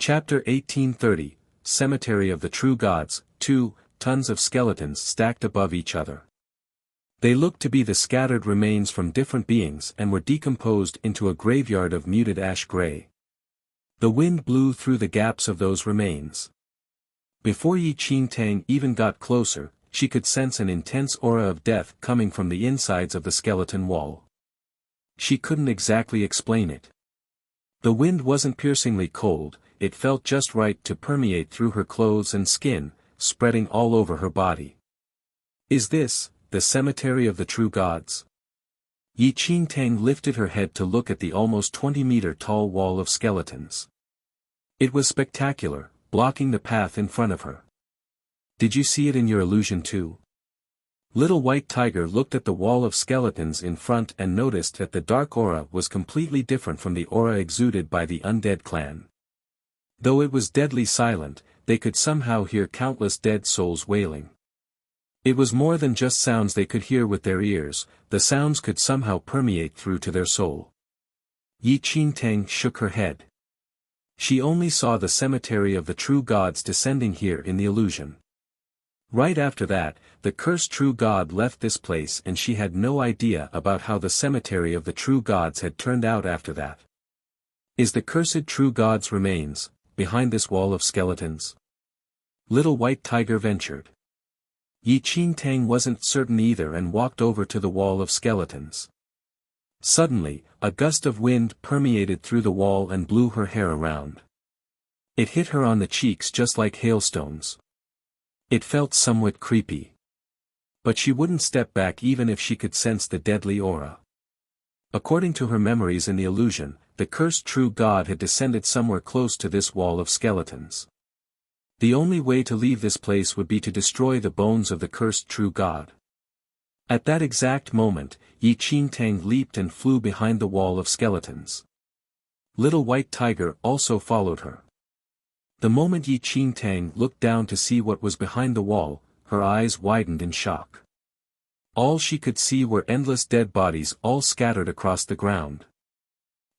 Chapter 1830, Cemetery of the True Gods, 2 tons of skeletons stacked above each other. They looked to be the scattered remains from different beings and were decomposed into a graveyard of muted ash gray. The wind blew through the gaps of those remains. Before Yi Qingtang even got closer, she could sense an intense aura of death coming from the insides of the skeleton wall. She couldn't exactly explain it. The wind wasn't piercingly cold, it felt just right to permeate through her clothes and skin, spreading all over her body. Is this the cemetery of the true gods? Yi Qingtang lifted her head to look at the almost 20-meter tall wall of skeletons. It was spectacular, blocking the path in front of her. Did you see it in your illusion too? Little White Tiger looked at the wall of skeletons in front and noticed that the dark aura was completely different from the aura exuded by the undead clan. Though it was deadly silent, they could somehow hear countless dead souls wailing. It was more than just sounds they could hear with their ears, the sounds could somehow permeate through to their soul. Yi Qingtang shook her head. She only saw the cemetery of the true gods descending here in the illusion. Right after that, the cursed true god left this place and she had no idea about how the cemetery of the true gods had turned out after that. Is the cursed true god's remains behind this wall of skeletons? Little White Tiger ventured. Yi Qingtang wasn't certain either and walked over to the wall of skeletons. Suddenly, a gust of wind permeated through the wall and blew her hair around. It hit her on the cheeks just like hailstones. It felt somewhat creepy. But she wouldn't step back even if she could sense the deadly aura. According to her memories in the illusion, the cursed true god had descended somewhere close to this wall of skeletons. The only way to leave this place would be to destroy the bones of the cursed true god. At that exact moment, Yi Qingtang leaped and flew behind the wall of skeletons. Little White Tiger also followed her. The moment Yi Qingtang looked down to see what was behind the wall, her eyes widened in shock. All she could see were endless dead bodies all scattered across the ground.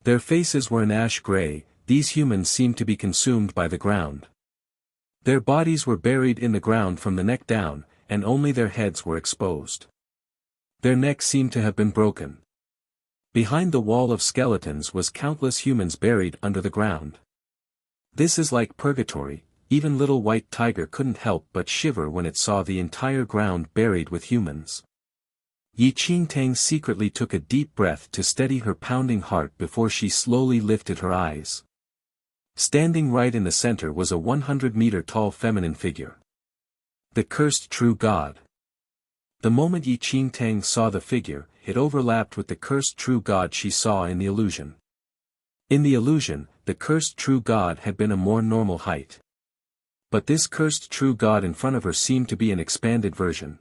Their faces were an ash gray, these humans seemed to be consumed by the ground. Their bodies were buried in the ground from the neck down, and only their heads were exposed. Their necks seemed to have been broken. Behind the wall of skeletons was countless humans buried under the ground. This is like purgatory, even Little White Tiger couldn't help but shiver when it saw the entire ground buried with humans. Yi Qingtang secretly took a deep breath to steady her pounding heart before she slowly lifted her eyes. Standing right in the center was a 100-meter tall feminine figure. The cursed true god. The moment Yi Qingtang saw the figure, it overlapped with the cursed true god she saw in the illusion. In the illusion, the cursed true god had been a more normal height. But this cursed true god in front of her seemed to be an expanded version.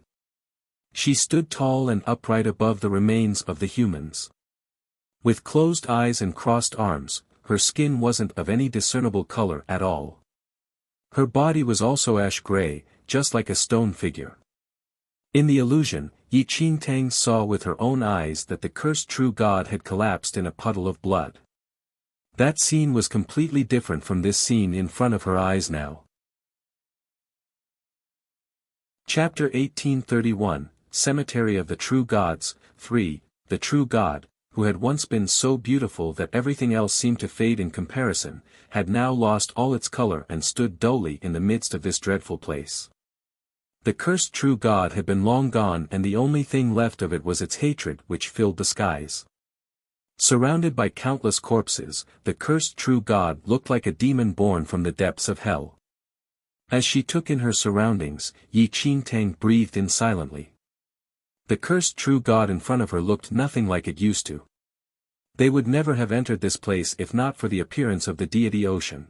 She stood tall and upright above the remains of the humans. With closed eyes and crossed arms, her skin wasn't of any discernible color at all. Her body was also ash gray, just like a stone figure. In the illusion, Yi Qingtang saw with her own eyes that the cursed true god had collapsed in a puddle of blood. That scene was completely different from this scene in front of her eyes now. Chapter 1831, Cemetery of the True Gods, 3 The true god, who had once been so beautiful that everything else seemed to fade in comparison, had now lost all its color and stood dully in the midst of this dreadful place. The cursed true god had been long gone and the only thing left of it was its hatred which filled the skies. Surrounded by countless corpses, the cursed true god looked like a demon born from the depths of hell. As she took in her surroundings, Yi Qingtang breathed in silently. The cursed true god in front of her looked nothing like it used to. They would never have entered this place if not for the appearance of the deity ocean.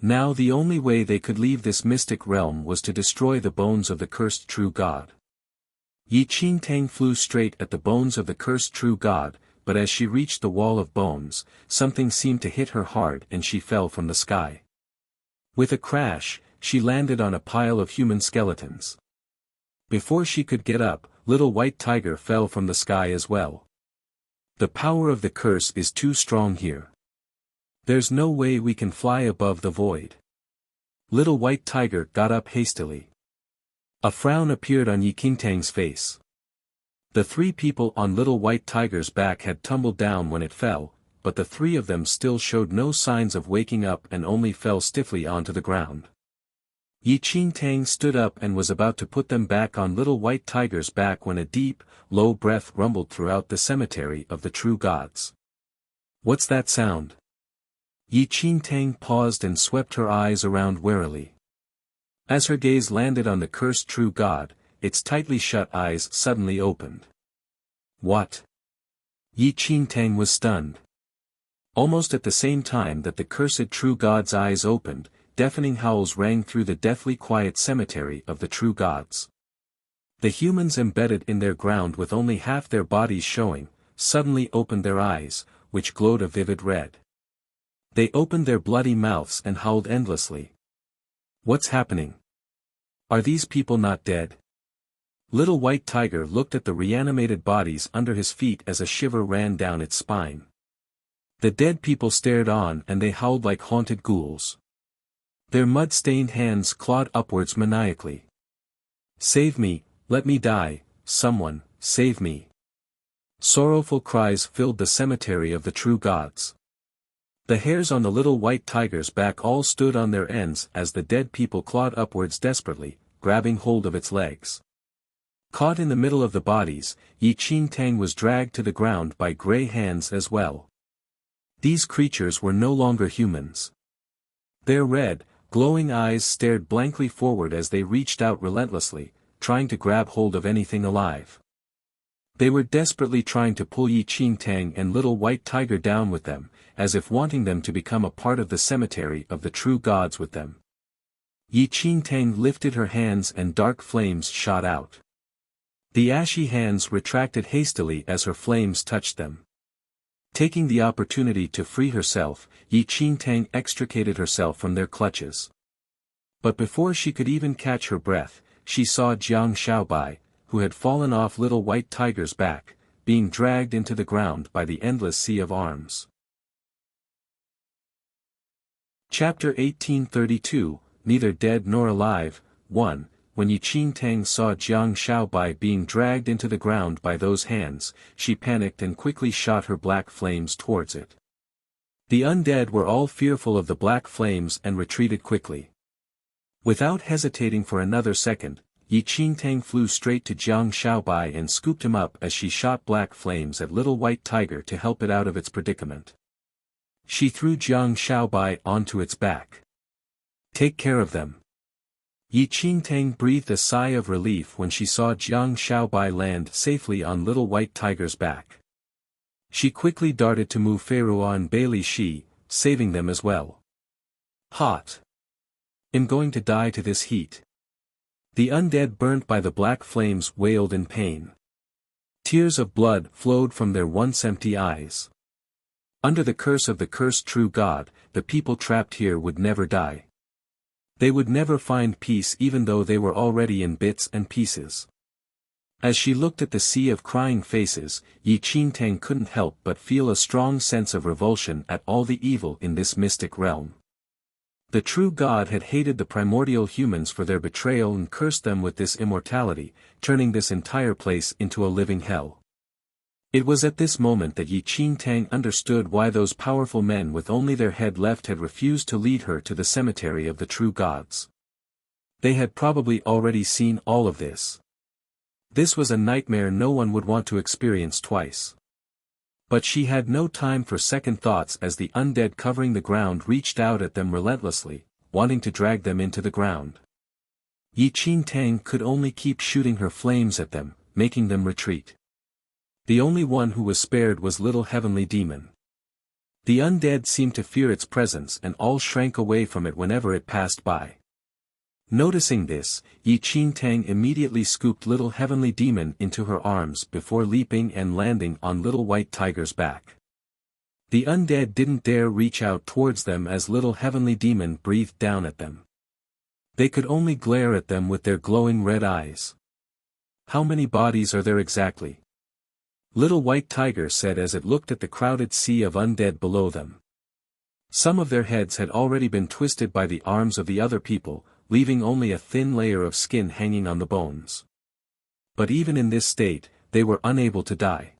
Now the only way they could leave this mystic realm was to destroy the bones of the cursed true god. Yi Qingtang flew straight at the bones of the cursed true god, but as she reached the wall of bones, something seemed to hit her hard and she fell from the sky. With a crash, she landed on a pile of human skeletons. Before she could get up, Little White Tiger fell from the sky as well. The power of the curse is too strong here. There's no way we can fly above the void. Little White Tiger got up hastily. A frown appeared on Yi Qingtang's face. The three people on Little White Tiger's back had tumbled down when it fell, but the three of them still showed no signs of waking up and only fell stiffly onto the ground. Yi Qingtang stood up and was about to put them back on Little White Tiger's back when a deep, low breath rumbled throughout the cemetery of the true gods. What's that sound? Yi Qingtang paused and swept her eyes around warily. As her gaze landed on the cursed true god, its tightly shut eyes suddenly opened. What? Yi Qingtang was stunned. Almost at the same time that the cursed true god's eyes opened, deafening howls rang through the deathly quiet cemetery of the true gods. The humans embedded in their ground with only half their bodies showing, suddenly opened their eyes, which glowed a vivid red. They opened their bloody mouths and howled endlessly. What's happening? Are these people not dead? Little White Tiger looked at the reanimated bodies under his feet as a shiver ran down its spine. The dead people stared on and they howled like haunted ghouls. Their mud-stained hands clawed upwards maniacally. Save me, let me die, someone, save me. Sorrowful cries filled the cemetery of the true gods. The hairs on the Little White Tiger's back all stood on their ends as the dead people clawed upwards desperately, grabbing hold of its legs. Caught in the middle of the bodies, Yi Qingtang was dragged to the ground by grey hands as well. These creatures were no longer humans. Their red, glowing eyes stared blankly forward as they reached out relentlessly, trying to grab hold of anything alive. They were desperately trying to pull Yi Qingtang and Little White Tiger down with them, as if wanting them to become a part of the cemetery of the true gods with them. Yi Qingtang lifted her hands and dark flames shot out. The ashy hands retracted hastily as her flames touched them. Taking the opportunity to free herself, Yi Qingtang extricated herself from their clutches. But before she could even catch her breath, she saw Jiang Xiaobai, who had fallen off Little White Tiger's back, being dragged into the ground by the endless sea of arms. Chapter 1832, Neither Dead Nor Alive, 1. When Yi Qingtang saw Jiang Xiaobai being dragged into the ground by those hands, she panicked and quickly shot her black flames towards it. The undead were all fearful of the black flames and retreated quickly. Without hesitating for another second, Yi Qingtang flew straight to Jiang Xiaobai and scooped him up as she shot black flames at Little White Tiger to help it out of its predicament. She threw Jiang Xiaobai onto its back. Take care of them. Yi Qingtang breathed a sigh of relief when she saw Jiang Xiaobai land safely on Little White Tiger's back. She quickly darted to move Feirua and Bailey Shi, saving them as well. Hot. I'm going to die to this heat. The undead burnt by the black flames wailed in pain. Tears of blood flowed from their once empty eyes. Under the curse of the cursed true god, the people trapped here would never die. They would never find peace even though they were already in bits and pieces. As she looked at the sea of crying faces, Yi Qingtang couldn't help but feel a strong sense of revulsion at all the evil in this mystic realm. The true god had hated the primordial humans for their betrayal and cursed them with this immortality, turning this entire place into a living hell. It was at this moment that Yi Qingtang understood why those powerful men with only their head left had refused to lead her to the cemetery of the true gods. They had probably already seen all of this. This was a nightmare no one would want to experience twice. But she had no time for second thoughts as the undead covering the ground reached out at them relentlessly, wanting to drag them into the ground. Yi Qingtang could only keep shooting her flames at them, making them retreat. The only one who was spared was Little Heavenly Demon. The undead seemed to fear its presence and all shrank away from it whenever it passed by. Noticing this, Yi Qingtang immediately scooped Little Heavenly Demon into her arms before leaping and landing on Little White Tiger's back. The undead didn't dare reach out towards them as Little Heavenly Demon breathed down at them. They could only glare at them with their glowing red eyes. How many bodies are there exactly? Little White Tiger said as it looked at the crowded sea of undead below them. Some of their heads had already been twisted by the arms of the other people, leaving only a thin layer of skin hanging on the bones. But even in this state, they were unable to die.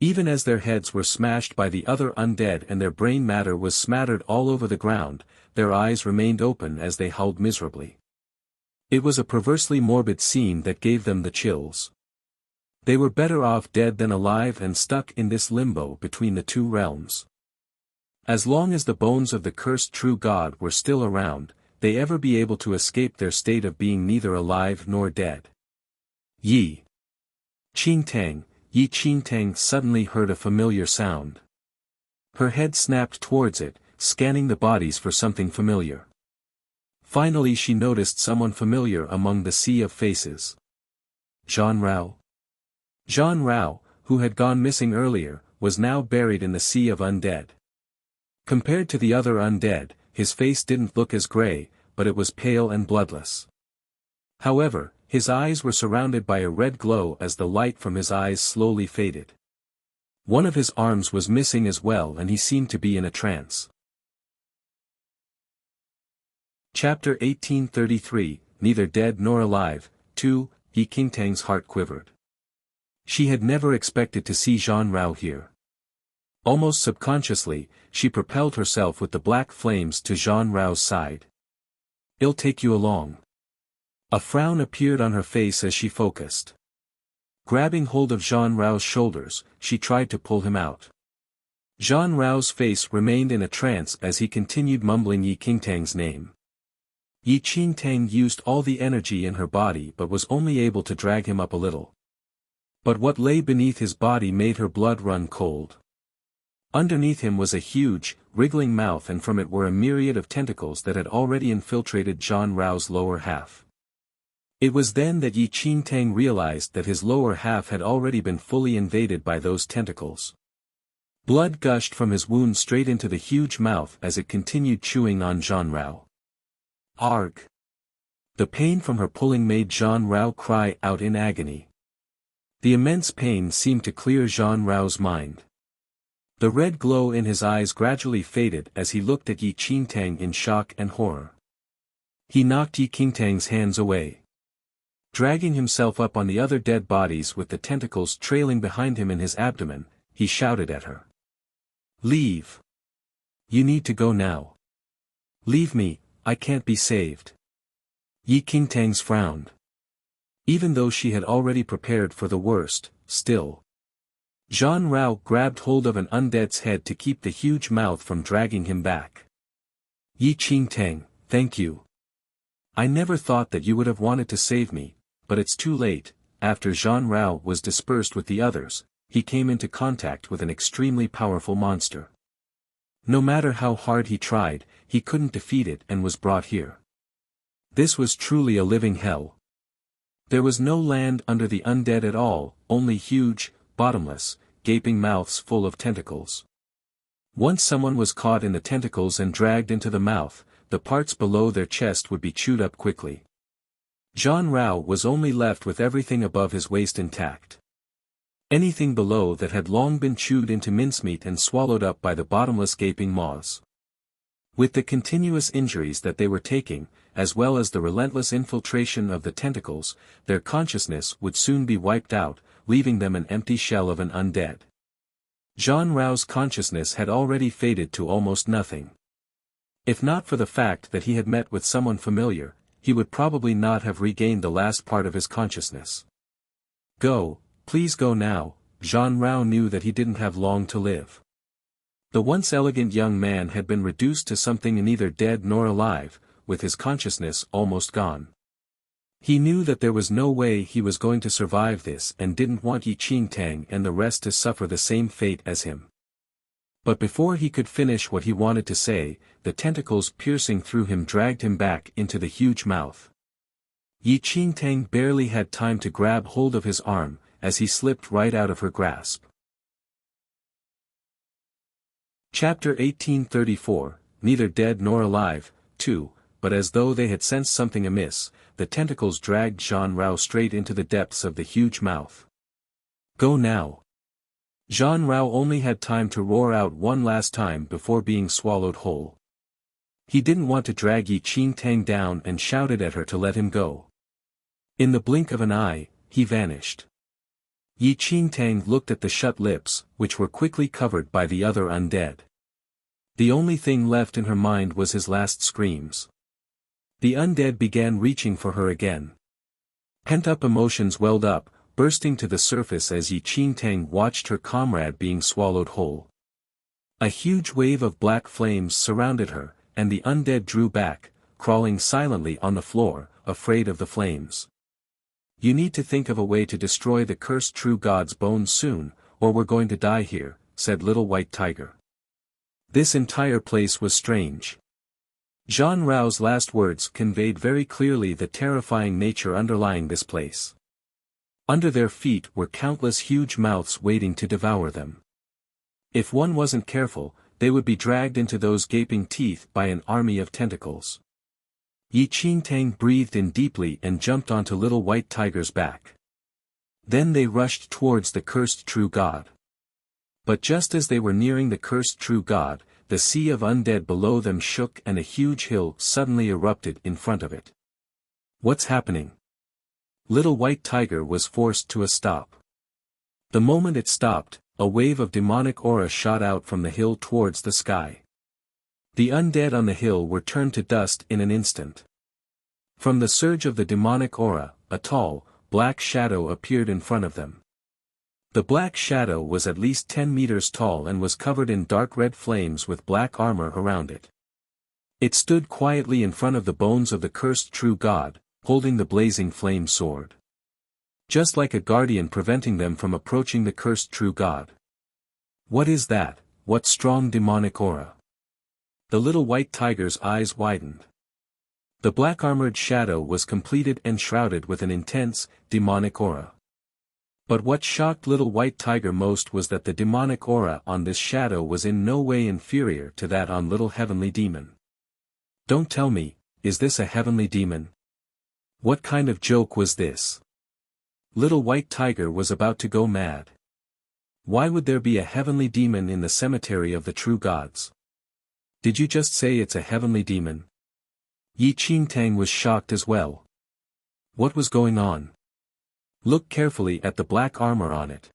Even as their heads were smashed by the other undead and their brain matter was smattered all over the ground, their eyes remained open as they howled miserably. It was a perversely morbid scene that gave them the chills. They were better off dead than alive and stuck in this limbo between the two realms. As long as the bones of the cursed true god were still around, they ever be able to escape their state of being neither alive nor dead. Yi Qingtang suddenly heard a familiar sound. Her head snapped towards it, scanning the bodies for something familiar. Finally she noticed someone familiar among the sea of faces. Zhan Rao. Zhan Rao, who had gone missing earlier, was now buried in the sea of undead. Compared to the other undead, his face didn't look as grey, but it was pale and bloodless. However, his eyes were surrounded by a red glow as the light from his eyes slowly faded. One of his arms was missing as well and he seemed to be in a trance. Chapter 1833, Neither Dead Nor Alive, 2, Yi Qingtang's heart quivered. She had never expected to see Zhan Rao here. Almost subconsciously, she propelled herself with the black flames to Zhan Rao's side. "I'll take you along." A frown appeared on her face as she focused. Grabbing hold of Zhan Rao's shoulders, she tried to pull him out. Zhan Rao's face remained in a trance as he continued mumbling Yi Qingtang's name. Yi Qingtang used all the energy in her body but was only able to drag him up a little. But what lay beneath his body made her blood run cold. Underneath him was a huge, wriggling mouth and from it were a myriad of tentacles that had already infiltrated Zhan Rao's lower half. It was then that Yi Qingtang realized that his lower half had already been fully invaded by those tentacles. Blood gushed from his wound straight into the huge mouth as it continued chewing on Zhan Rao. Arg! The pain from her pulling made Zhan Rao cry out in agony. The immense pain seemed to clear Zhan Rao's mind. The red glow in his eyes gradually faded as he looked at Yi Qingtang in shock and horror. He knocked Yi Qingtang's hands away. Dragging himself up on the other dead bodies with the tentacles trailing behind him in his abdomen, he shouted at her. "Leave! You need to go now. Leave me, I can't be saved." Yi Qingtang's frowned. Even though she had already prepared for the worst, still. Zhan Rao grabbed hold of an undead's head to keep the huge mouth from dragging him back. "Yi Qingtang, thank you. I never thought that you would have wanted to save me, but it's too late." After Zhan Rao was dispersed with the others, he came into contact with an extremely powerful monster. No matter how hard he tried, he couldn't defeat it and was brought here. This was truly a living hell. There was no land under the undead at all, only huge, bottomless, gaping mouths full of tentacles. Once someone was caught in the tentacles and dragged into the mouth, the parts below their chest would be chewed up quickly. Zhan Rao was only left with everything above his waist intact. Anything below that had long been chewed into mincemeat and swallowed up by the bottomless gaping maws. With the continuous injuries that they were taking, as well as the relentless infiltration of the tentacles, their consciousness would soon be wiped out, leaving them an empty shell of an undead. Zhan Rao's consciousness had already faded to almost nothing. If not for the fact that he had met with someone familiar, he would probably not have regained the last part of his consciousness. "Go, please go now." Zhan Rao knew that he didn't have long to live. The once elegant young man had been reduced to something neither dead nor alive, with his consciousness almost gone. He knew that there was no way he was going to survive this and didn't want Yi Qingtang and the rest to suffer the same fate as him. But before he could finish what he wanted to say, the tentacles piercing through him dragged him back into the huge mouth. Yi Qingtang barely had time to grab hold of his arm, as he slipped right out of her grasp. Chapter 1834, Neither Dead Nor Alive, 2, but as though they had sensed something amiss, the tentacles dragged Zhan Rao straight into the depths of the huge mouth. "Go now." Zhan Rao only had time to roar out one last time before being swallowed whole. He didn't want to drag Yi Qingtang down and shouted at her to let him go. In the blink of an eye, he vanished. Yi Qingtang looked at the shut lips, which were quickly covered by the other undead. The only thing left in her mind was his last screams. The undead began reaching for her again. Pent-up emotions welled up, bursting to the surface as Yi Qingtang watched her comrade being swallowed whole. A huge wave of black flames surrounded her, and the undead drew back, crawling silently on the floor, afraid of the flames. "You need to think of a way to destroy the cursed true god's bones soon, or we're going to die here," said Little White Tiger. This entire place was strange. Zhan Rao's last words conveyed very clearly the terrifying nature underlying this place. Under their feet were countless huge mouths waiting to devour them. If one wasn't careful, they would be dragged into those gaping teeth by an army of tentacles. Yi Qingtang breathed in deeply and jumped onto Little White Tiger's back. Then they rushed towards the cursed true god. But just as they were nearing the cursed true god, the sea of undead below them shook and a huge hill suddenly erupted in front of it. "What's happening?" Little White Tiger was forced to a stop. The moment it stopped, a wave of demonic aura shot out from the hill towards the sky. The undead on the hill were turned to dust in an instant. From the surge of the demonic aura, a tall, black shadow appeared in front of them. The black shadow was at least 10 meters tall and was covered in dark red flames with black armor around it. It stood quietly in front of the bones of the cursed true god, holding the blazing flame sword. Just like a guardian preventing them from approaching the cursed true god. "What is that? What strong demonic aura?" The Little White Tiger's eyes widened. The black-armored shadow was completed and shrouded with an intense, demonic aura. But what shocked Little White Tiger most was that the demonic aura on this shadow was in no way inferior to that on Little Heavenly Demon. "Don't tell me, is this a heavenly demon? What kind of joke was this?" Little White Tiger was about to go mad. Why would there be a heavenly demon in the cemetery of the true gods? "Did you just say it's a heavenly demon?" Yi Qingtang was shocked as well. What was going on? Look carefully at the black armor on it.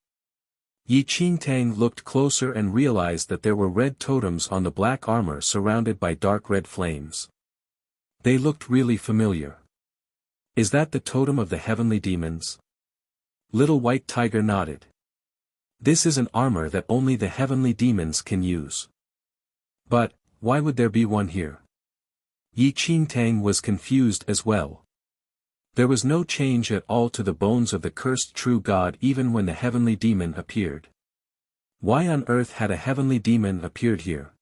Yi Qingtang looked closer and realized that there were red totems on the black armor surrounded by dark red flames. They looked really familiar. Is that the totem of the heavenly demons? Little White Tiger nodded. This is an armor that only the heavenly demons can use. But, why would there be one here? Yi Qingtang was confused as well. There was no change at all to the bones of the cursed true god even when the heavenly demon appeared. Why on earth had a heavenly demon appeared here?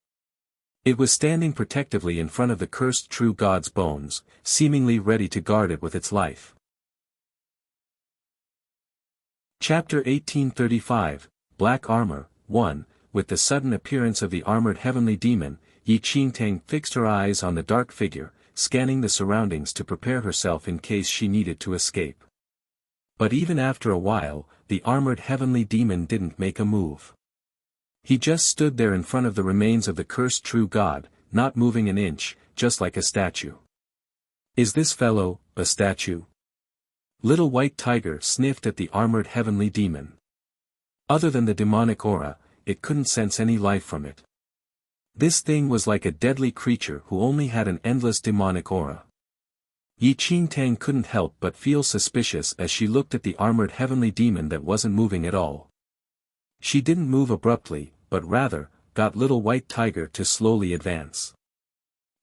It was standing protectively in front of the cursed true god's bones, seemingly ready to guard it with its life. Chapter 1835, Black Armor, 1. With the sudden appearance of the armored heavenly demon, Yi Qingtang fixed her eyes on the dark figure, scanning the surroundings to prepare herself in case she needed to escape. But even after a while, the armored heavenly demon didn't make a move. He just stood there in front of the remains of the cursed true god, not moving an inch, just like a statue. Is this fellow a statue? Little White Tiger sniffed at the armored heavenly demon. Other than the demonic aura, it couldn't sense any life from it. This thing was like a deadly creature who only had an endless demonic aura. Yi Qingtang couldn't help but feel suspicious as she looked at the armored heavenly demon that wasn't moving at all. She didn't move abruptly, but rather, got Little White Tiger to slowly advance.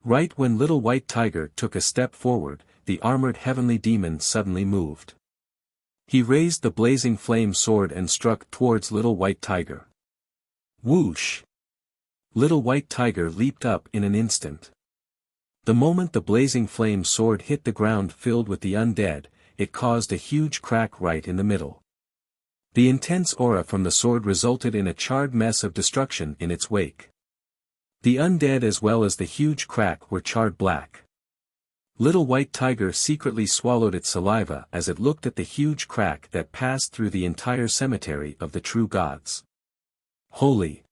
Right when Little White Tiger took a step forward, the armored heavenly demon suddenly moved. He raised the blazing flame sword and struck towards Little White Tiger. Whoosh! Little White Tiger leaped up in an instant. The moment the blazing flame sword hit the ground filled with the undead, it caused a huge crack right in the middle. The intense aura from the sword resulted in a charred mess of destruction in its wake. The undead as well as the huge crack were charred black. Little White Tiger secretly swallowed its saliva as it looked at the huge crack that passed through the entire cemetery of the true gods. Holy!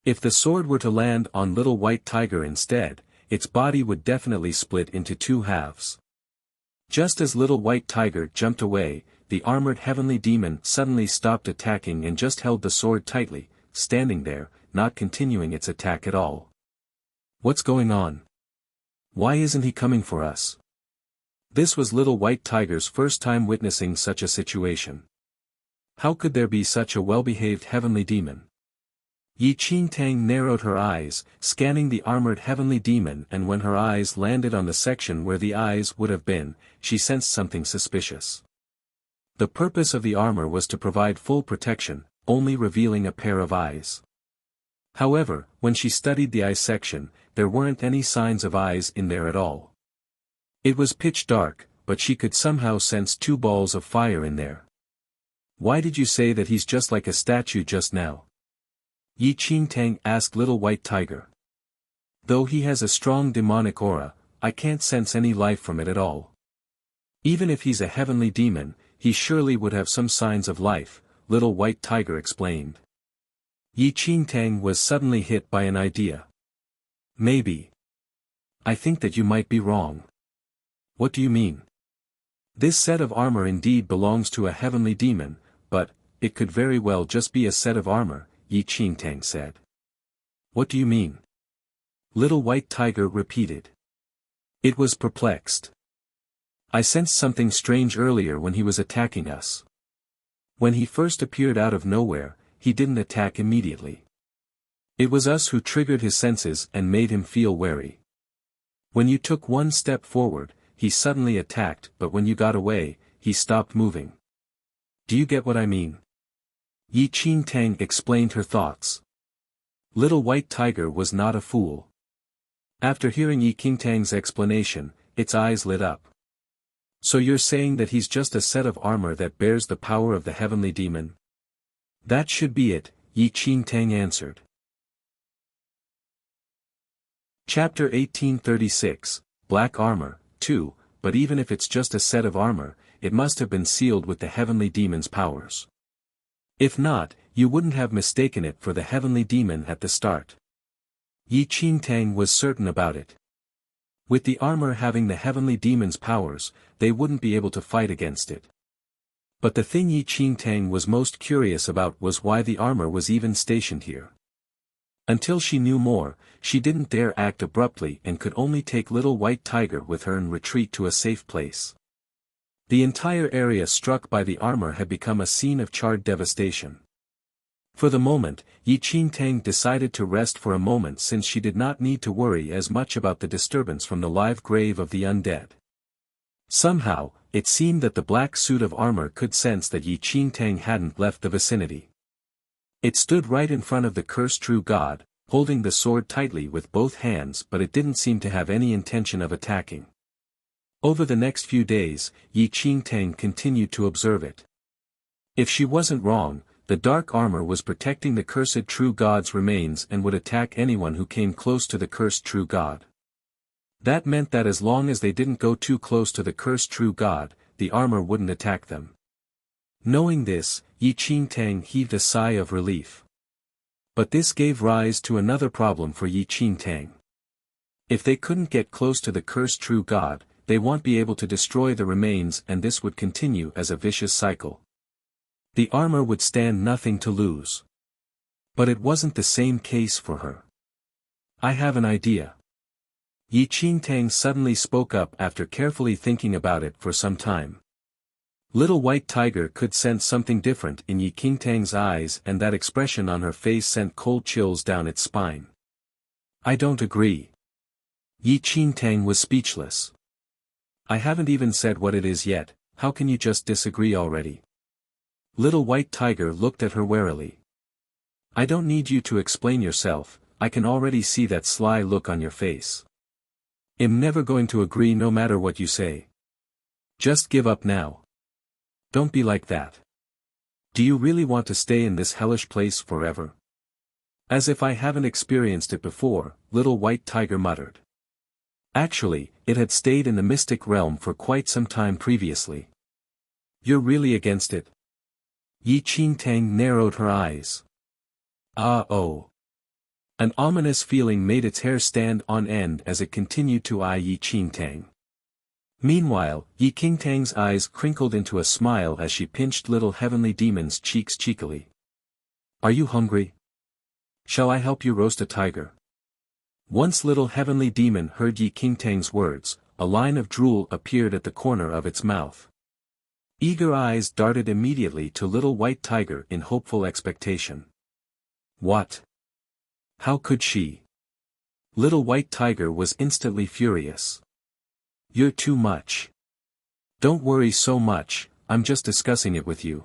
If the sword were to land on Little White Tiger instead, its body would definitely split into two halves. Just as Little White Tiger jumped away, the armored heavenly demon suddenly stopped attacking and just held the sword tightly, standing there, not continuing its attack at all. What's going on? Why isn't he coming for us? This was Little White Tiger's first time witnessing such a situation. How could there be such a well-behaved heavenly demon? Yi Qingtang narrowed her eyes, scanning the armored heavenly demon, and when her eyes landed on the section where the eyes would have been, she sensed something suspicious. The purpose of the armor was to provide full protection, only revealing a pair of eyes. However, when she studied the eye section, there weren't any signs of eyes in there at all. It was pitch dark, but she could somehow sense two balls of fire in there. Why did you say that he's just like a statue just now? Yi Qingtang asked Little White Tiger. Though he has a strong demonic aura, I can't sense any life from it at all. Even if he's a heavenly demon, he surely would have some signs of life, Little White Tiger explained. Yi Qingtang was suddenly hit by an idea. Maybe. I think that you might be wrong. What do you mean? This set of armor indeed belongs to a heavenly demon, but it could very well just be a set of armor, Yi Qingtang said. What do you mean? Little White Tiger repeated. It was perplexed. I sensed something strange earlier when he was attacking us. When he first appeared out of nowhere, he didn't attack immediately. It was us who triggered his senses and made him feel wary. When you took one step forward, he suddenly attacked, but when you got away, he stopped moving. Do you get what I mean? Yi Qingtang explained her thoughts. Little White Tiger was not a fool. After hearing Yi Qingtang's explanation, its eyes lit up. So you're saying that he's just a set of armor that bears the power of the heavenly demon? That should be it, Yi Qingtang answered. Chapter 1836, Black Armor, 2, but even if it's just a set of armor, it must have been sealed with the heavenly demon's powers. If not, you wouldn't have mistaken it for the heavenly demon at the start. Yi Qingtang was certain about it. With the armor having the heavenly demon's powers, they wouldn't be able to fight against it. But the thing Yi Qingtang was most curious about was why the armor was even stationed here. Until she knew more, she didn't dare act abruptly and could only take Little White Tiger with her and retreat to a safe place. The entire area struck by the armor had become a scene of charred devastation. For the moment, Yi Qingtang decided to rest for a moment since she did not need to worry as much about the disturbance from the live grave of the undead. Somehow, it seemed that the black suit of armor could sense that Yi Qingtang hadn't left the vicinity. It stood right in front of the cursed true god, holding the sword tightly with both hands, but it didn't seem to have any intention of attacking. Over the next few days, Yi Qingtang continued to observe it. If she wasn't wrong, the dark armor was protecting the cursed true god's remains and would attack anyone who came close to the cursed true god. That meant that as long as they didn't go too close to the cursed true god, the armor wouldn't attack them. Knowing this, Yi Qingtang heaved a sigh of relief. But this gave rise to another problem for Yi Qingtang. If they couldn't get close to the cursed true god, they won't be able to destroy the remains, and this would continue as a vicious cycle. The armor would stand nothing to lose. But it wasn't the same case for her. I have an idea. Yi Qingtang suddenly spoke up after carefully thinking about it for some time. Little White Tiger could sense something different in Yi Qingtang's eyes, and that expression on her face sent cold chills down its spine. I don't agree. Yi Qingtang was speechless. I haven't even said what it is yet, how can you just disagree already? Little White Tiger looked at her warily. I don't need you to explain yourself, I can already see that sly look on your face. I'm never going to agree no matter what you say. Just give up now. Don't be like that. Do you really want to stay in this hellish place forever? As if I haven't experienced it before, Little White Tiger muttered. Actually, it had stayed in the mystic realm for quite some time previously. You're really against it? Yi Qingtang narrowed her eyes. Ah-oh. An ominous feeling made its hair stand on end as it continued to eye Yi Qingtang. Meanwhile, Yi Qingtang's eyes crinkled into a smile as she pinched little heavenly demon's cheeks cheekily. Are you hungry? Shall I help you roast a tiger? Once little heavenly demon heard Yi Qingtang's words, a line of drool appeared at the corner of its mouth. Eager eyes darted immediately to little white tiger in hopeful expectation. What? How could she? Little white tiger was instantly furious. You're too much. Don't worry so much, I'm just discussing it with you.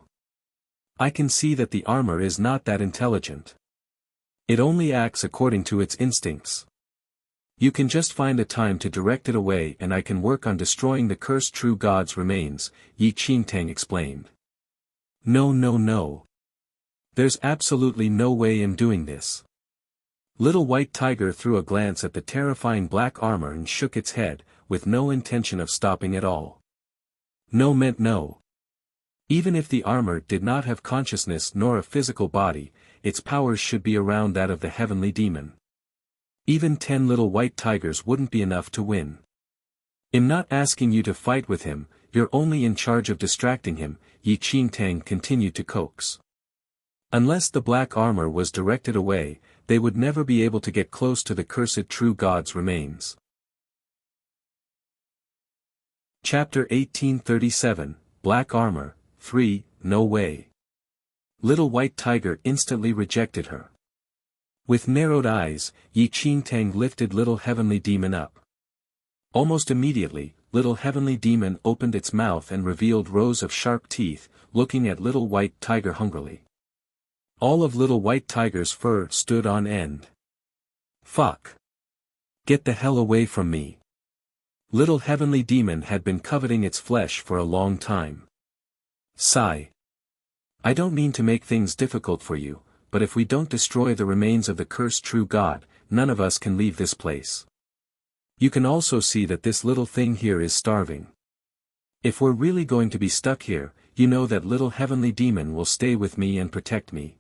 I can see that the armor is not that intelligent. It only acts according to its instincts. You can just find a time to direct it away and I can work on destroying the cursed true god's remains, Yi Qingtang explained. No. There's absolutely no way I'm doing this. Little white tiger threw a glance at the terrifying black armor and shook its head, with no intention of stopping at all. No meant no. Even if the armor did not have consciousness nor a physical body, its powers should be around that of the heavenly demon. Even 10 little white tigers wouldn't be enough to win. I'm not asking you to fight with him, you're only in charge of distracting him, Yi Qingtang continued to coax. Unless the black armor was directed away, they would never be able to get close to the cursed true god's remains. Chapter 1837, Black Armor, 3, No Way. Little white tiger instantly rejected her. With narrowed eyes, Yi Qingtang lifted little heavenly demon up. Almost immediately, little heavenly demon opened its mouth and revealed rows of sharp teeth, looking at little white tiger hungrily. All of little white tiger's fur stood on end. Fuck. Get the hell away from me. Little heavenly demon had been coveting its flesh for a long time. Sigh. I don't mean to make things difficult for you, but if we don't destroy the remains of the cursed true god, none of us can leave this place. You can also see that this little thing here is starving. If we're really going to be stuck here, you know that little heavenly demon will stay with me and protect me.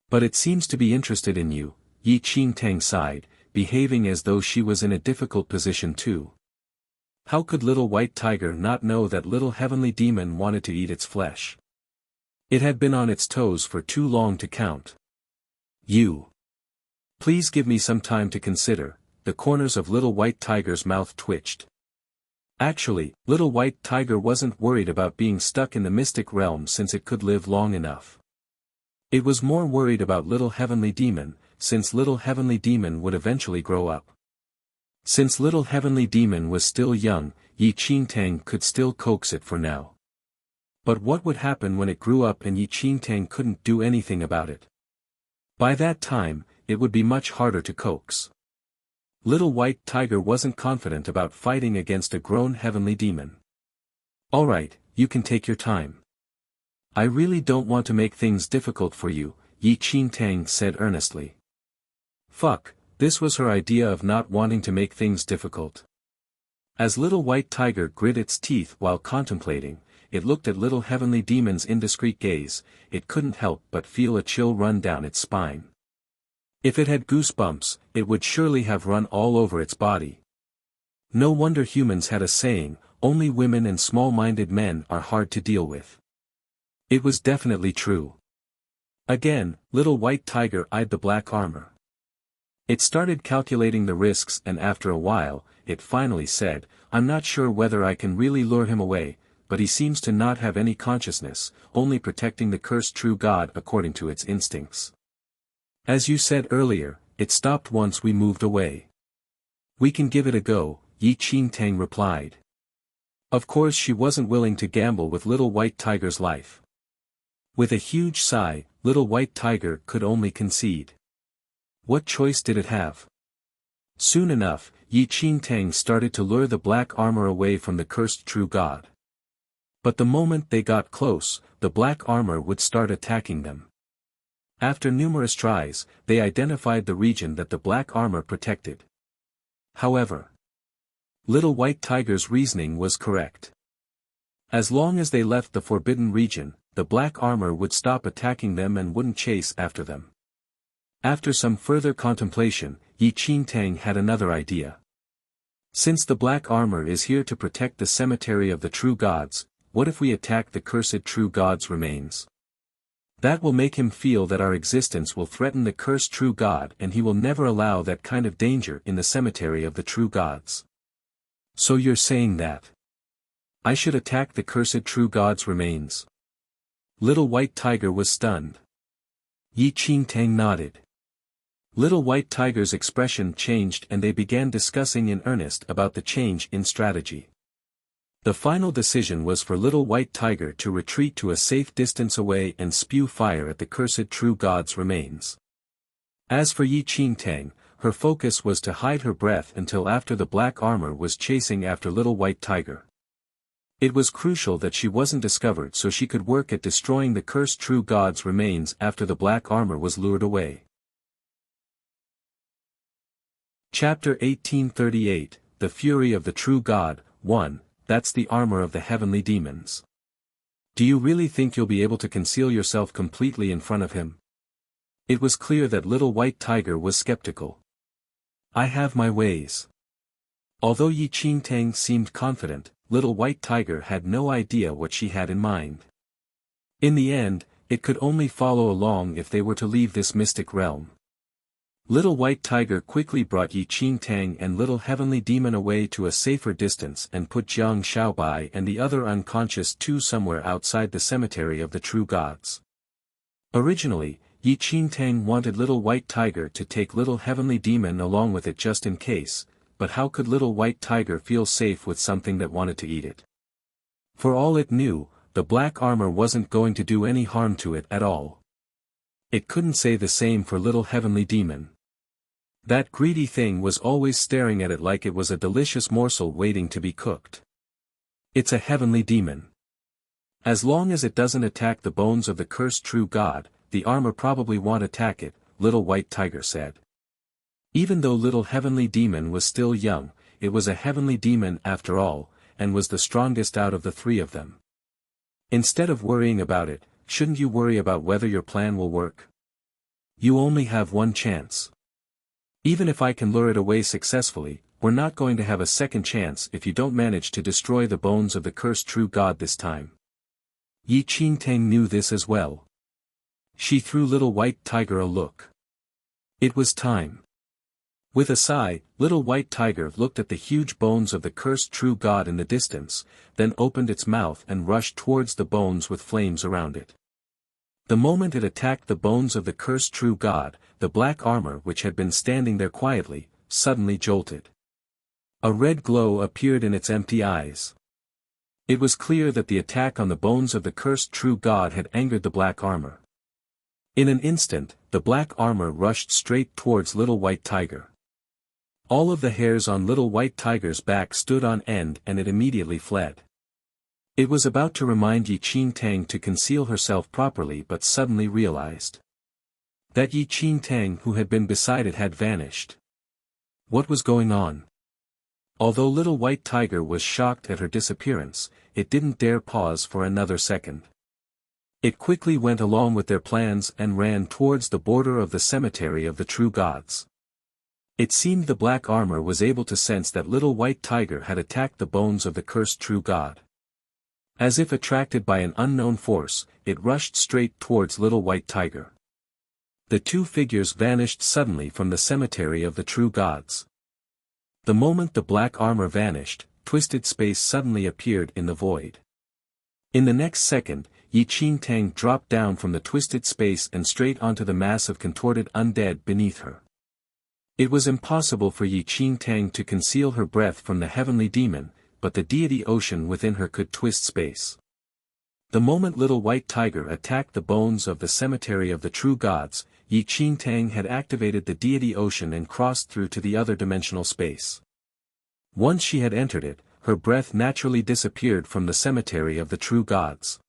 But it seems to be interested in you, Yi Qingtang sighed, behaving as though she was in a difficult position too. How could little white tiger not know that little heavenly demon wanted to eat its flesh? It had been on its toes for too long to count. You. Please give me some time to consider, the corners of little white tiger's mouth twitched. Actually, little white tiger wasn't worried about being stuck in the mystic realm since it could live long enough. It was more worried about little heavenly demon, since little heavenly demon would eventually grow up. Since little heavenly demon was still young, Yi Qingtang could still coax it for now. But what would happen when it grew up and Yi Qingtang couldn't do anything about it? By that time, it would be much harder to coax. Little white tiger wasn't confident about fighting against a grown heavenly demon. Alright, you can take your time. I really don't want to make things difficult for you, Yi Qingtang said earnestly. Fuck, this was her idea of not wanting to make things difficult. As little white tiger grit its teeth while contemplating, it looked at little heavenly demon's indiscreet gaze, it couldn't help but feel a chill run down its spine. If it had goosebumps, it would surely have run all over its body. No wonder humans had a saying, only women and small-minded men are hard to deal with. It was definitely true. Again, little white tiger eyed the black armor. It started calculating the risks and after a while, it finally said, I'm not sure whether I can really lure him away, but he seems to not have any consciousness, only protecting the cursed true god according to its instincts. As you said earlier, it stopped once we moved away. We can give it a go, Yi Qingtang replied. Of course she wasn't willing to gamble with little white tiger's life. With a huge sigh, little white tiger could only concede. What choice did it have? Soon enough, Yi Qingtang started to lure the black armor away from the cursed true god. But the moment they got close, the black armor would start attacking them. After numerous tries, they identified the region that the black armor protected. However, little white tiger's reasoning was correct. As long as they left the forbidden region, the black armor would stop attacking them and wouldn't chase after them. After some further contemplation, Yi Qingtang had another idea. Since the black armor is here to protect the cemetery of the true gods, what if we attack the cursed true god's remains? That will make him feel that our existence will threaten the cursed true god and he will never allow that kind of danger in the cemetery of the true gods. So you're saying that I should attack the cursed true god's remains? Little White Tiger was stunned. Yi Qingtang nodded. Little White Tiger's expression changed and they began discussing in earnest about the change in strategy. The final decision was for Little White Tiger to retreat to a safe distance away and spew fire at the cursed true god's remains. As for Yi Qingtang, her focus was to hide her breath until after the black armor was chasing after Little White Tiger. It was crucial that she wasn't discovered so she could work at destroying the cursed true god's remains after the black armor was lured away. Chapter 1838, The Fury of the True God, 1, That's the armor of the heavenly demons. Do you really think you'll be able to conceal yourself completely in front of him? It was clear that Little White Tiger was skeptical. I have my ways. Although Yi Qingtang seemed confident, Little White Tiger had no idea what she had in mind. In the end, it could only follow along if they were to leave this mystic realm. Little White Tiger quickly brought Yi Qingtang and Little Heavenly Demon away to a safer distance and put Jiang Xiaobai and the other unconscious two somewhere outside the cemetery of the true gods. Originally, Yi Qingtang wanted Little White Tiger to take Little Heavenly Demon along with it just in case, but how could Little White Tiger feel safe with something that wanted to eat it? For all it knew, the black armor wasn't going to do any harm to it at all. It couldn't say the same for Little Heavenly Demon. That greedy thing was always staring at it like it was a delicious morsel waiting to be cooked. It's a heavenly demon. As long as it doesn't attack the bones of the cursed true god, the armor probably won't attack it, Little White Tiger said. Even though Little Heavenly Demon was still young, it was a heavenly demon after all, and was the strongest out of the three of them. Instead of worrying about it, shouldn't you worry about whether your plan will work? You only have one chance. Even if I can lure it away successfully, we're not going to have a second chance if you don't manage to destroy the bones of the cursed true god this time. Yi Qingtang knew this as well. She threw Little White Tiger a look. It was time. With a sigh, Little White Tiger looked at the huge bones of the cursed true god in the distance, then opened its mouth and rushed towards the bones with flames around it. The moment it attacked the bones of the cursed true god, the black armor which had been standing there quietly, suddenly jolted. A red glow appeared in its empty eyes. It was clear that the attack on the bones of the cursed true god had angered the black armor. In an instant, the black armor rushed straight towards Little White Tiger. All of the hairs on Little White Tiger's back stood on end and it immediately fled. It was about to remind Yi Qingtang to conceal herself properly but suddenly realized that Yi Qingtang who had been beside it had vanished. What was going on? Although Little White Tiger was shocked at her disappearance, it didn't dare pause for another second. It quickly went along with their plans and ran towards the border of the cemetery of the true gods. It seemed the black armor was able to sense that Little White Tiger had attacked the bones of the cursed true god. As if attracted by an unknown force, it rushed straight towards Little White Tiger. The two figures vanished suddenly from the cemetery of the true gods. The moment the black armor vanished, twisted space suddenly appeared in the void. In the next second, Yi Qingtang dropped down from the twisted space and straight onto the mass of contorted undead beneath her. It was impossible for Yi Qingtang to conceal her breath from the heavenly demon, but the deity ocean within her could twist space. The moment Little White Tiger attacked the bones of the cemetery of the true gods, Yi Qingtang had activated the deity ocean and crossed through to the other dimensional space. Once she had entered it, her breath naturally disappeared from the cemetery of the true gods.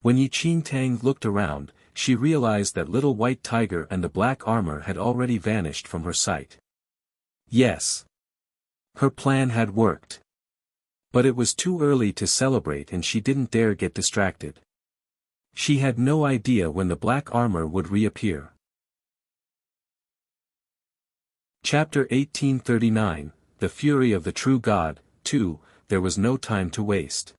When Yi Qingtang looked around, she realized that Little White Tiger and the black armor had already vanished from her sight. Yes. Her plan had worked. But it was too early to celebrate and she didn't dare get distracted. She had no idea when the black armor would reappear. Chapter 1839, The Fury of the True God, 2, There was no time to waste.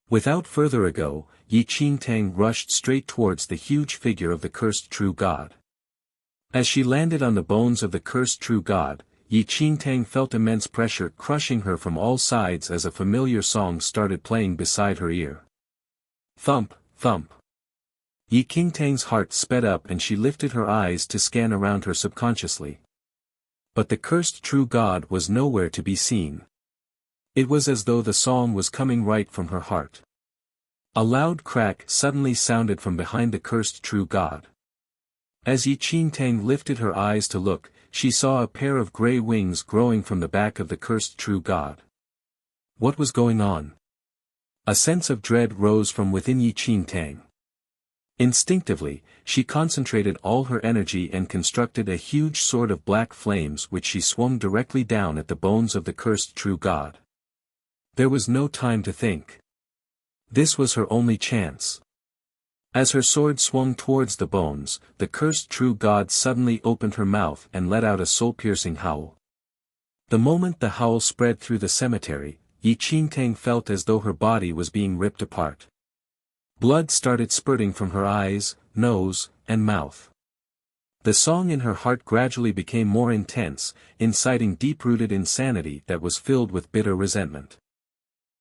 Without further ado, Yi Qingtang rushed straight towards the huge figure of the cursed true God. As she landed on the bones of the cursed true God, Yi Qingtang felt immense pressure crushing her from all sides as a familiar song started playing beside her ear. Thump, thump. Yi Qingtang's heart sped up and she lifted her eyes to scan around her subconsciously. But the cursed true God was nowhere to be seen. It was as though the song was coming right from her heart. A loud crack suddenly sounded from behind the cursed true God. As Yi Qingtang lifted her eyes to look, she saw a pair of grey wings growing from the back of the cursed true God. What was going on? A sense of dread rose from within Yi Qingtang. Instinctively, she concentrated all her energy and constructed a huge sword of black flames which she swung directly down at the bones of the cursed true God. There was no time to think. This was her only chance. As her sword swung towards the bones, the cursed true God suddenly opened her mouth and let out a soul-piercing howl. The moment the howl spread through the cemetery, Yi Qingtang felt as though her body was being ripped apart. Blood started spurting from her eyes, nose, and mouth. The song in her heart gradually became more intense, inciting deep-rooted insanity that was filled with bitter resentment.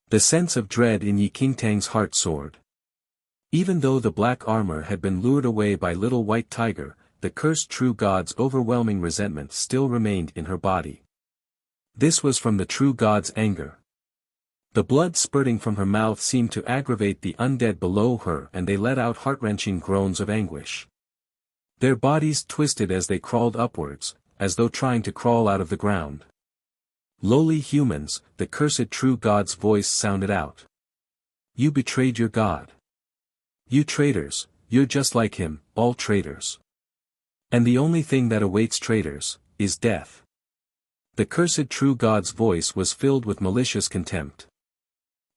The sense of dread in Yi Qingtang's heart soared. Even though the black armor had been lured away by Little White Tiger, the cursed true God's overwhelming resentment still remained in her body. This was from the true God's anger. The blood spurting from her mouth seemed to aggravate the undead below her and they let out heart-wrenching groans of anguish. Their bodies twisted as they crawled upwards, as though trying to crawl out of the ground. Lowly humans, the cursed true God's voice sounded out. You betrayed your God. You traitors, you're just like him, all traitors. And the only thing that awaits traitors, is death. The cursed true God's voice was filled with malicious contempt.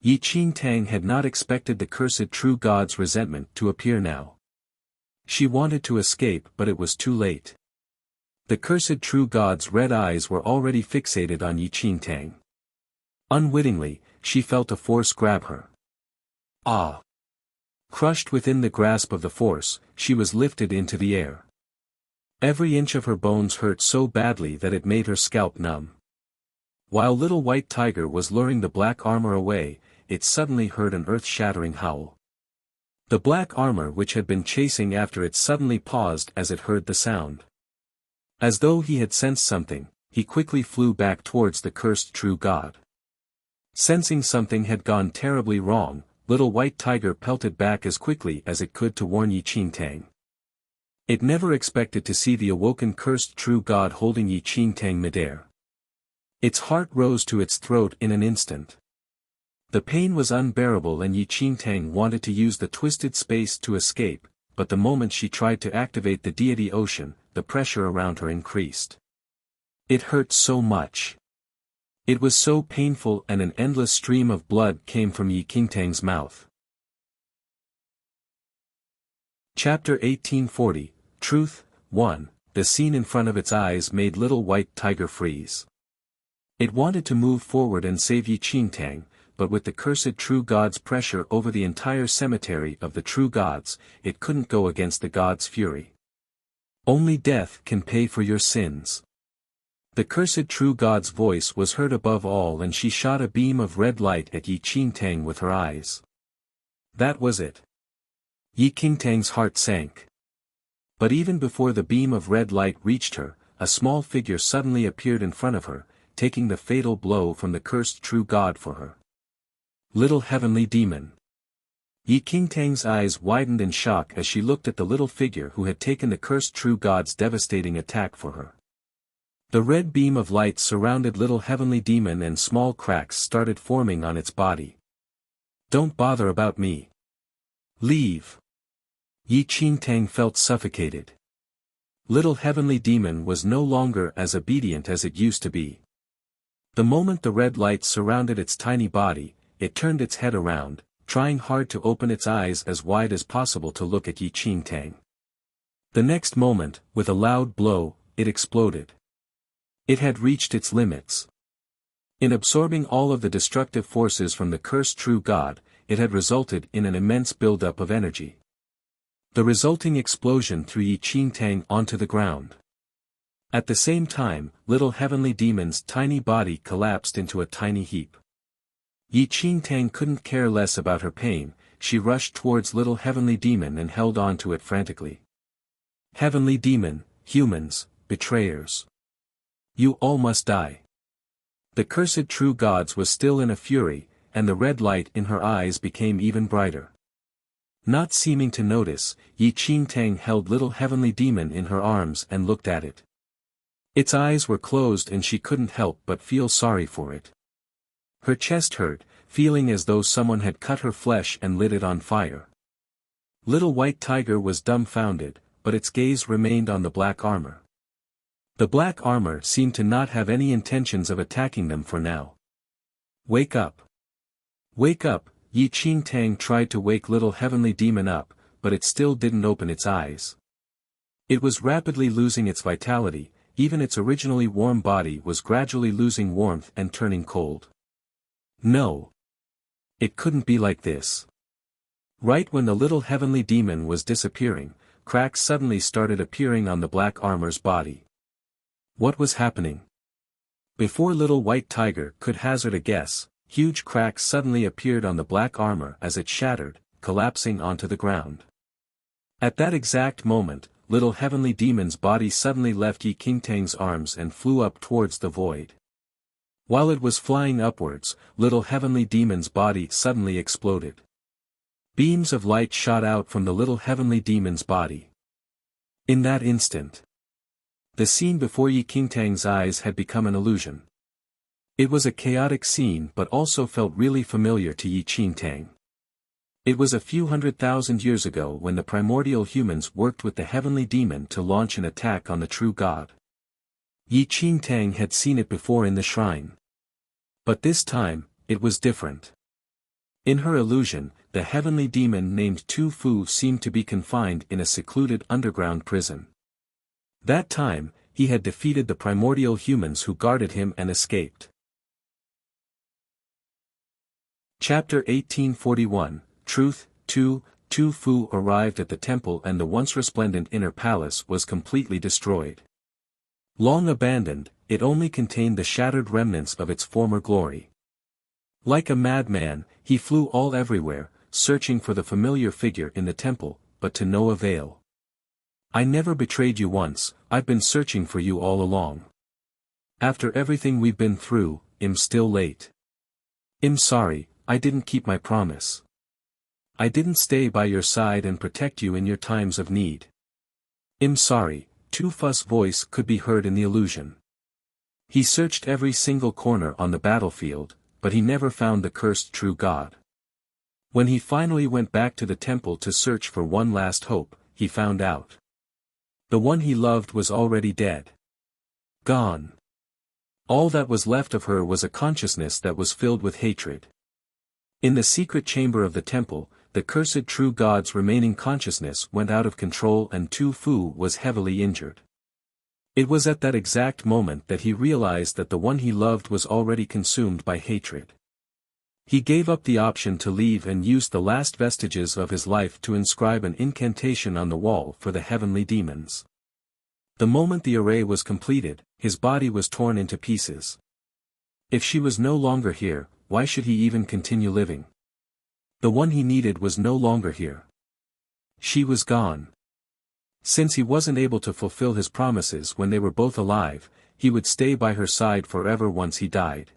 Yi Qingtang had not expected the cursed true God's resentment to appear now. She wanted to escape but it was too late. The cursed true God's red eyes were already fixated on Yi Qingtang. Unwittingly, she felt a force grab her. Ah! Crushed within the grasp of the force, she was lifted into the air. Every inch of her bones hurt so badly that it made her scalp numb. While Little White Tiger was luring the black armor away, it suddenly heard an earth-shattering howl. The black armor which had been chasing after it suddenly paused as it heard the sound. As though he had sensed something, he quickly flew back towards the cursed true God. Sensing something had gone terribly wrong, Little White Tiger pelted back as quickly as it could to warn Yi Qingtang. It never expected to see the awoken cursed true God holding Yi Qingtang midair. Its heart rose to its throat in an instant. The pain was unbearable and Yi Qingtang wanted to use the twisted space to escape, but the moment she tried to activate the deity ocean, the pressure around her increased. It hurt so much. It was so painful and an endless stream of blood came from Yi Qingtang's mouth. Chapter 1840, Truth, 1, The scene in front of its eyes made Little White Tiger freeze. It wanted to move forward and save Yi Qingtang, but with the cursed true God's pressure over the entire cemetery of the true gods, it couldn't go against the God's fury. Only death can pay for your sins. The cursed true God's voice was heard above all and she shot a beam of red light at Yi Qingtang with her eyes. That was it. Yi Qingtang's heart sank. But even before the beam of red light reached her, a small figure suddenly appeared in front of her, taking the fatal blow from the cursed true God for her. Little heavenly demon. Yi Qingtang's eyes widened in shock as she looked at the little figure who had taken the cursed true God's devastating attack for her. The red beam of light surrounded little heavenly demon and small cracks started forming on its body. Don't bother about me. Leave. Yi Qingtang felt suffocated. Little heavenly demon was no longer as obedient as it used to be. The moment the red light surrounded its tiny body, it turned its head around, trying hard to open its eyes as wide as possible to look at Yi Qingtang. The next moment, with a loud blow, it exploded. It had reached its limits. In absorbing all of the destructive forces from the cursed true god, it had resulted in an immense buildup of energy. The resulting explosion threw Yi Qingtang onto the ground. At the same time, little heavenly demon's tiny body collapsed into a tiny heap. Yi Qingtang couldn't care less about her pain. She rushed towards little heavenly demon and held on to it frantically. Heavenly demon, humans, betrayers. You all must die. The cursed true gods was still in a fury, and the red light in her eyes became even brighter. Not seeming to notice, Yi Qingtang held little heavenly demon in her arms and looked at it. Its eyes were closed and she couldn't help but feel sorry for it. Her chest hurt, feeling as though someone had cut her flesh and lit it on fire. Little white tiger was dumbfounded, but its gaze remained on the black armor. The black armor seemed to not have any intentions of attacking them for now. Wake up! Wake up! Yi Qingtang tried to wake little heavenly demon up, but it still didn't open its eyes. It was rapidly losing its vitality, even its originally warm body was gradually losing warmth and turning cold. No! It couldn't be like this. Right when the little heavenly demon was disappearing, cracks suddenly started appearing on the black armor's body. What was happening? Before little white tiger could hazard a guess, huge cracks suddenly appeared on the black armor as it shattered, collapsing onto the ground. At that exact moment, little heavenly demon's body suddenly left Yi Qingtang's arms and flew up towards the void. While it was flying upwards, little heavenly demon's body suddenly exploded. Beams of light shot out from the little heavenly demon's body. In that instant, the scene before Yi Qingtang's eyes had become an illusion. It was a chaotic scene but also felt really familiar to Yi Qingtang. It was a few 100,000 years ago when the primordial humans worked with the heavenly demon to launch an attack on the true god. Yi Qingtang had seen it before in the shrine. But this time, it was different. In her illusion, the heavenly demon named Tu Fu seemed to be confined in a secluded underground prison. That time, he had defeated the primordial humans who guarded him and escaped. Chapter 1841, Truth. Tu Fu arrived at the temple and the once resplendent inner palace was completely destroyed. Long abandoned, it only contained the shattered remnants of its former glory. Like a madman, he flew all everywhere, searching for the familiar figure in the temple, but to no avail. I never betrayed you once, I've been searching for you all along. After everything we've been through, I'm still late. I'm sorry, I didn't keep my promise. I didn't stay by your side and protect you in your times of need. I'm sorry. Tu Fu's voice could be heard in the illusion. He searched every single corner on the battlefield, but he never found the cursed true god. When he finally went back to the temple to search for one last hope, he found out. The one he loved was already dead. Gone. All that was left of her was a consciousness that was filled with hatred. In the secret chamber of the temple, the cursed true god's remaining consciousness went out of control and Tu Fu was heavily injured. It was at that exact moment that he realized that the one he loved was already consumed by hatred. He gave up the option to leave and used the last vestiges of his life to inscribe an incantation on the wall for the heavenly demons. The moment the array was completed, his body was torn into pieces. If she was no longer here, why should he even continue living? The one he needed was no longer here. She was gone. Since he wasn't able to fulfill his promises when they were both alive, he would stay by her side forever once he died.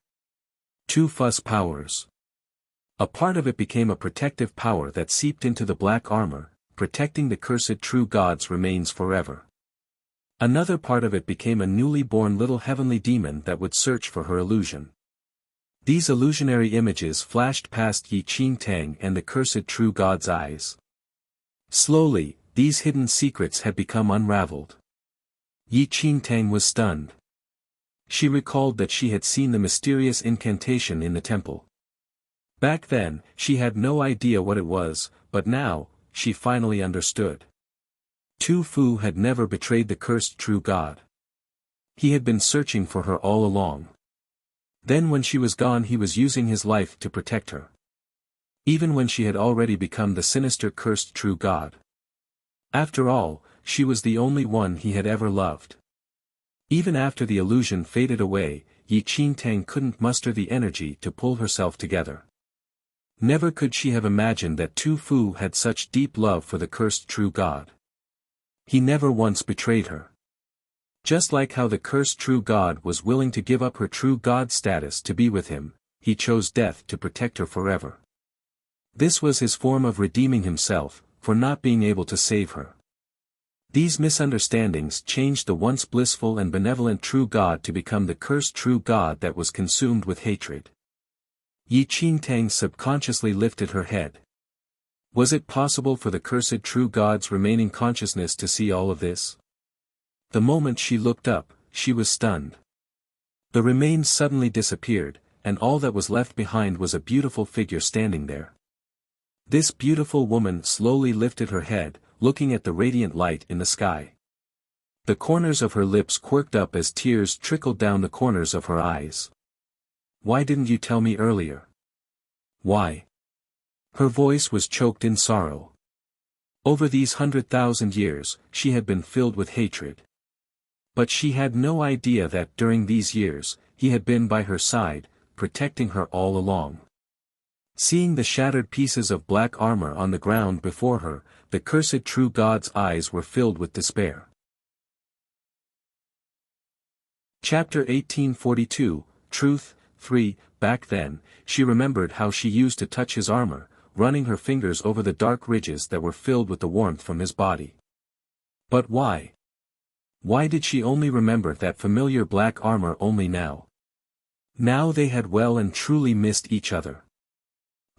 Tu Fu's powers. A part of it became a protective power that seeped into the black armor, protecting the cursed true god's remains forever. Another part of it became a newly born little heavenly demon that would search for her illusion. These illusionary images flashed past Yi Qingtang and the cursed true god's eyes. Slowly, these hidden secrets had become unraveled. Yi Qingtang was stunned. She recalled that she had seen the mysterious incantation in the temple. Back then, she had no idea what it was, but now, she finally understood. Tu Fu had never betrayed the cursed true god. He had been searching for her all along. Then when she was gone he was using his life to protect her. Even when she had already become the sinister cursed true god. After all, she was the only one he had ever loved. Even after the illusion faded away, Yi Qingtang couldn't muster the energy to pull herself together. Never could she have imagined that Tu Fu had such deep love for the cursed true god. He never once betrayed her. Just like how the cursed true god was willing to give up her true god status to be with him, he chose death to protect her forever. This was his form of redeeming himself, for not being able to save her. These misunderstandings changed the once blissful and benevolent true god to become the cursed true god that was consumed with hatred. Yi Qingtang subconsciously lifted her head. Was it possible for the cursed true god's remaining consciousness to see all of this? The moment she looked up, she was stunned. The remains suddenly disappeared, and all that was left behind was a beautiful figure standing there. This beautiful woman slowly lifted her head, looking at the radiant light in the sky. The corners of her lips quirked up as tears trickled down the corners of her eyes. "Why didn't you tell me earlier? Why?" Her voice was choked in sorrow. Over these 100,000 years, she had been filled with hatred. But she had no idea that during these years, he had been by her side, protecting her all along. Seeing the shattered pieces of black armor on the ground before her, the cursed true god's eyes were filled with despair. Chapter 1842, Truth, 3. Back then, she remembered how she used to touch his armor, running her fingers over the dark ridges that were filled with the warmth from his body. But why? Why did she only remember that familiar black armor only now? Now they had well and truly missed each other.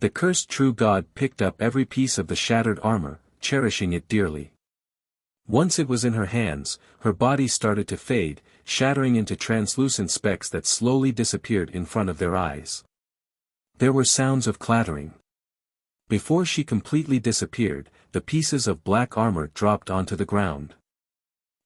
The cursed true god picked up every piece of the shattered armor, cherishing it dearly. Once it was in her hands, her body started to fade, shattering into translucent specks that slowly disappeared in front of their eyes. There were sounds of clattering. Before she completely disappeared, the pieces of black armor dropped onto the ground.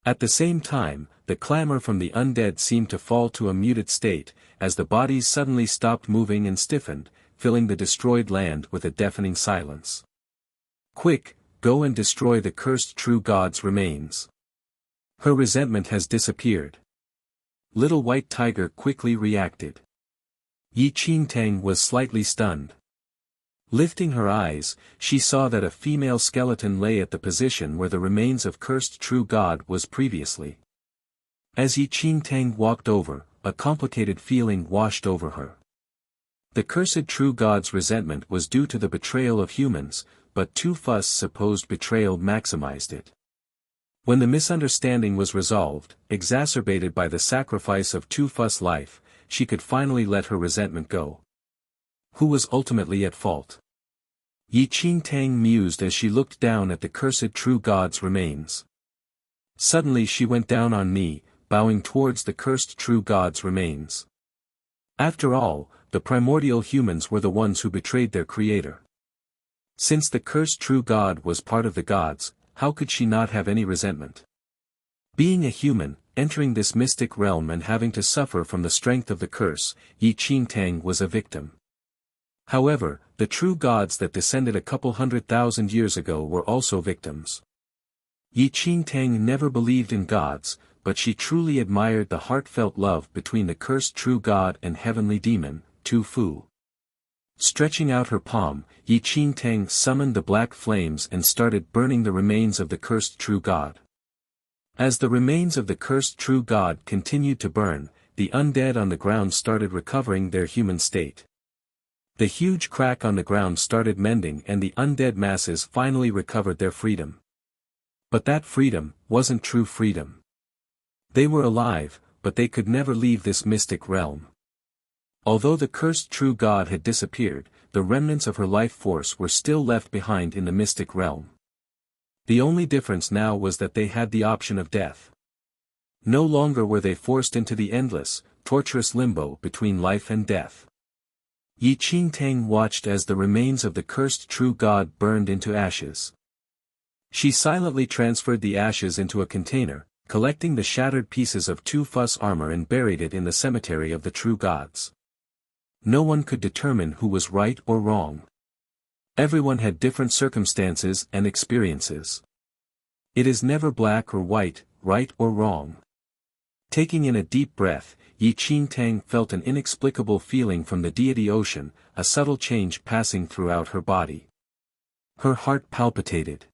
At the same time, the clamor from the undead seemed to fall to a muted state, as the bodies suddenly stopped moving and stiffened, filling the destroyed land with a deafening silence. "Quick, go and destroy the cursed true god's remains. Her resentment has disappeared." Little White Tiger quickly reacted. Yi Qingtang was slightly stunned. Lifting her eyes, she saw that a female skeleton lay at the position where the remains of cursed true god was previously. As Yi Qingtang walked over, a complicated feeling washed over her. The cursed true god's resentment was due to the betrayal of humans, but Tu Fu's supposed betrayal maximized it. When the misunderstanding was resolved, exacerbated by the sacrifice of Tu Fu's life, she could finally let her resentment go. Who was ultimately at fault? Yi Qingtang mused as she looked down at the cursed true god's remains. Suddenly she went down on knee, bowing towards the cursed true god's remains. After all, the primordial humans were the ones who betrayed their creator. Since the cursed true god was part of the gods, how could she not have any resentment? Being a human, entering this mystic realm and having to suffer from the strength of the curse, Yi Qingtang was a victim. However, the true gods that descended a couple 100,000 years ago were also victims. Yi Qingtang never believed in gods, but she truly admired the heartfelt love between the cursed true god and heavenly demon, Tu Fu. Stretching out her palm, Yi Qingtang summoned the black flames and started burning the remains of the cursed true god. As the remains of the cursed true god continued to burn, the undead on the ground started recovering their human state. The huge crack on the ground started mending and the undead masses finally recovered their freedom. But that freedom wasn't true freedom. They were alive, but they could never leave this mystic realm. Although the cursed true god had disappeared, the remnants of her life force were still left behind in the mystic realm. The only difference now was that they had the option of death. No longer were they forced into the endless, torturous limbo between life and death. Yi Qingtang watched as the remains of the cursed true god burned into ashes. She silently transferred the ashes into a container, collecting the shattered pieces of Tu Fu's armor and buried it in the cemetery of the true gods. No one could determine who was right or wrong. Everyone had different circumstances and experiences. It is never black or white, right or wrong. Taking in a deep breath, Yi Qingtang felt an inexplicable feeling from the deity ocean, a subtle change passing throughout her body. Her heart palpitated.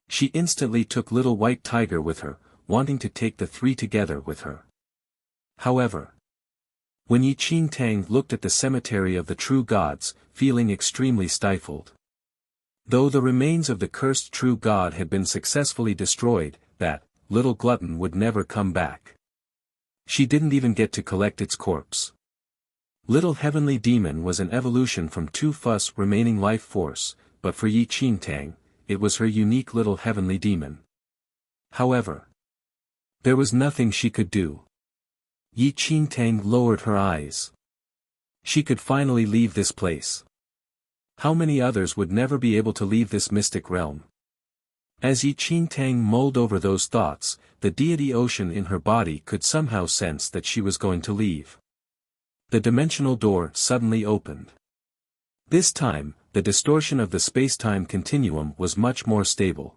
She instantly took little white tiger with her, wanting to take the three together with her. However, when Yi Qingtang looked at the cemetery of the true gods, feeling extremely stifled. Though the remains of the cursed true god had been successfully destroyed, that little glutton would never come back. She didn't even get to collect its corpse. Little heavenly demon was an evolution from Tu Fu's remaining life force, but for Yi Qingtang, it was her unique little heavenly demon. However, there was nothing she could do. Yi Qingtang lowered her eyes. She could finally leave this place. How many others would never be able to leave this mystic realm? As Yi Qingtang mulled over those thoughts, the deity ocean in her body could somehow sense that she was going to leave. The dimensional door suddenly opened. This time, the distortion of the space-time continuum was much more stable.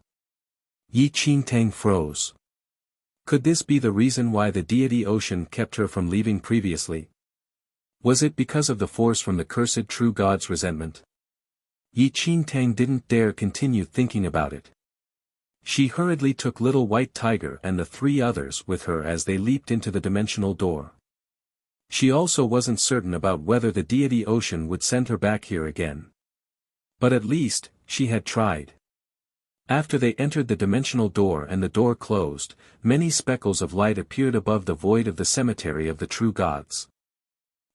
Yi Qingtang froze. Could this be the reason why the deity ocean kept her from leaving previously? Was it because of the force from the cursed true god's resentment? Yi Qingtang didn't dare continue thinking about it. She hurriedly took little white tiger and the three others with her as they leaped into the dimensional door. She also wasn't certain about whether the deity ocean would send her back here again. But at least, she had tried. After they entered the dimensional door and the door closed, many speckles of light appeared above the void of the cemetery of the true gods.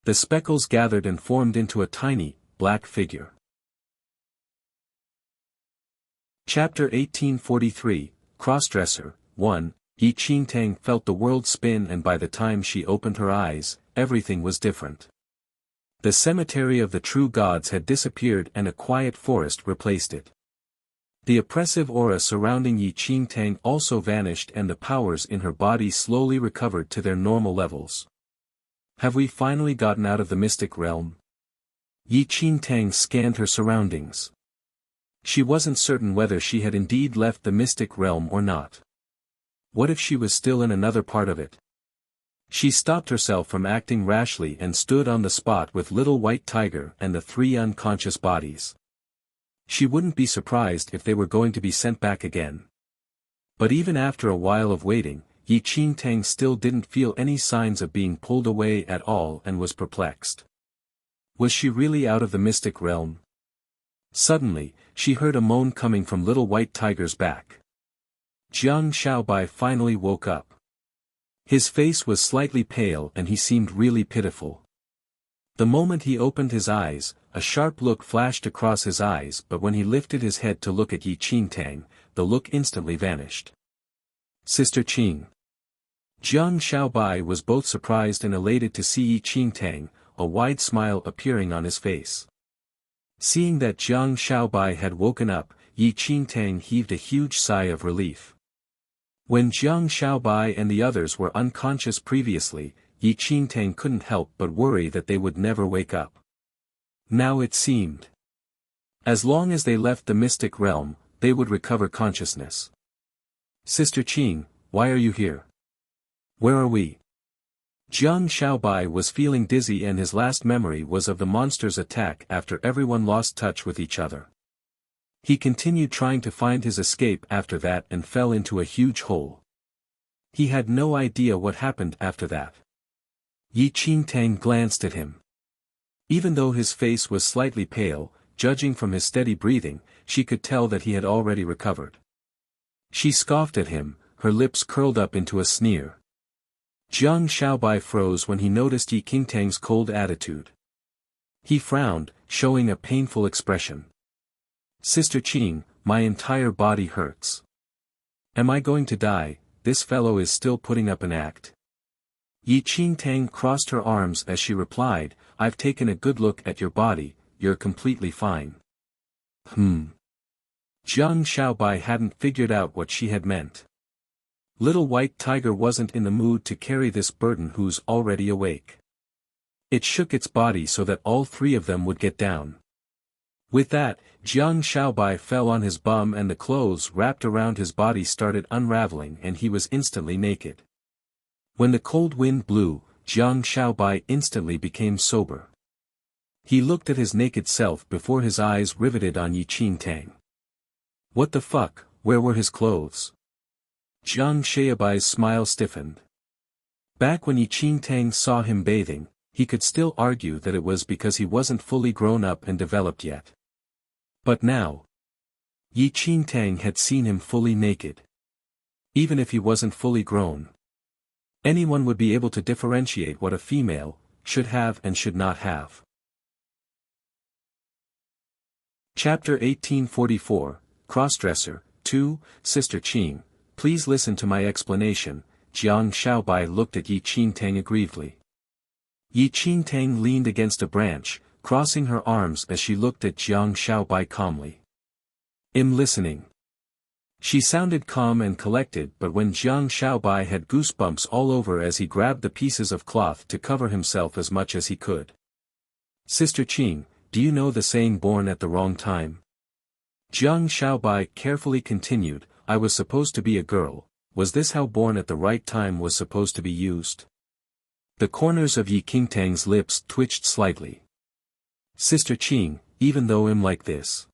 The speckles gathered and formed into a tiny, black figure. Chapter 1843, Crossdresser, 1, Yi Qingtang felt the world spin, and by the time she opened her eyes, everything was different. The cemetery of the true gods had disappeared and a quiet forest replaced it. The oppressive aura surrounding Yi Qingtang also vanished, and the powers in her body slowly recovered to their normal levels. Have we finally gotten out of the mystic realm? Yi Qingtang scanned her surroundings. She wasn't certain whether she had indeed left the mystic realm or not. What if she was still in another part of it? She stopped herself from acting rashly and stood on the spot with little white tiger and the three unconscious bodies. She wouldn't be surprised if they were going to be sent back again. But even after a while of waiting, Yi Qingtang still didn't feel any signs of being pulled away at all and was perplexed. Was she really out of the mystic realm? Suddenly, she heard a moan coming from little white tiger's back. Jiang Shaobai finally woke up. His face was slightly pale and he seemed really pitiful. The moment he opened his eyes, a sharp look flashed across his eyes, but when he lifted his head to look at Yi Qingtang, the look instantly vanished. Sister Qing. Jiang Shaobai was both surprised and elated to see Yi Qingtang, a wide smile appearing on his face. Seeing that Jiang Shaobai had woken up, Yi Qingtang heaved a huge sigh of relief. When Jiang Shaobai and the others were unconscious previously, Yi Qingtang couldn't help but worry that they would never wake up. Now it seemed. As long as they left the mystic realm, they would recover consciousness. Sister Qing, why are you here? Where are we? Jiang Shaobai was feeling dizzy, and his last memory was of the monster's attack after everyone lost touch with each other. He continued trying to find his escape after that and fell into a huge hole. He had no idea what happened after that. Yi Qingtang glanced at him. Even though his face was slightly pale, judging from his steady breathing, she could tell that he had already recovered. She scoffed at him, her lips curled up into a sneer. Jiang Shaobai froze when he noticed Yi Qingtang's cold attitude. He frowned, showing a painful expression. Sister Qing, my entire body hurts. Am I going to die? This fellow is still putting up an act. Yi Qingtang crossed her arms as she replied, I've taken a good look at your body, you're completely fine. Jiang Shaobai hadn't figured out what she had meant. Little White Tiger wasn't in the mood to carry this burden who's already awake. It shook its body so that all three of them would get down. With that, Jiang Shaobai fell on his bum and the clothes wrapped around his body started unraveling and he was instantly naked. When the cold wind blew, Jiang Shaobai instantly became sober. He looked at his naked self before his eyes riveted on Yi Qingtang. What the fuck, where were his clothes? Jiang Shaobai's smile stiffened. Back when Yi Qingtang saw him bathing, he could still argue that it was because he wasn't fully grown up and developed yet. But now, Yi Qingtang had seen him fully naked. Even if he wasn't fully grown, anyone would be able to differentiate what a female should have and should not have. Chapter 1844, Crossdresser, 2, Sister Qing, please listen to my explanation. Jiang Shaobai looked at Yi Qingtang aggrievedly. Yi Qingtang leaned against a branch, crossing her arms as she looked at Jiang Shaobai calmly. I'm listening. She sounded calm and collected, but when Jiang Shaobai had goosebumps all over as he grabbed the pieces of cloth to cover himself as much as he could. Sister Qing, do you know the saying born at the wrong time? Jiang Shaobai carefully continued, I was supposed to be a girl, was this how born at the right time was supposed to be used? The corners of Yi Qingtang's lips twitched slightly. Sister Qing, even though I'm like this,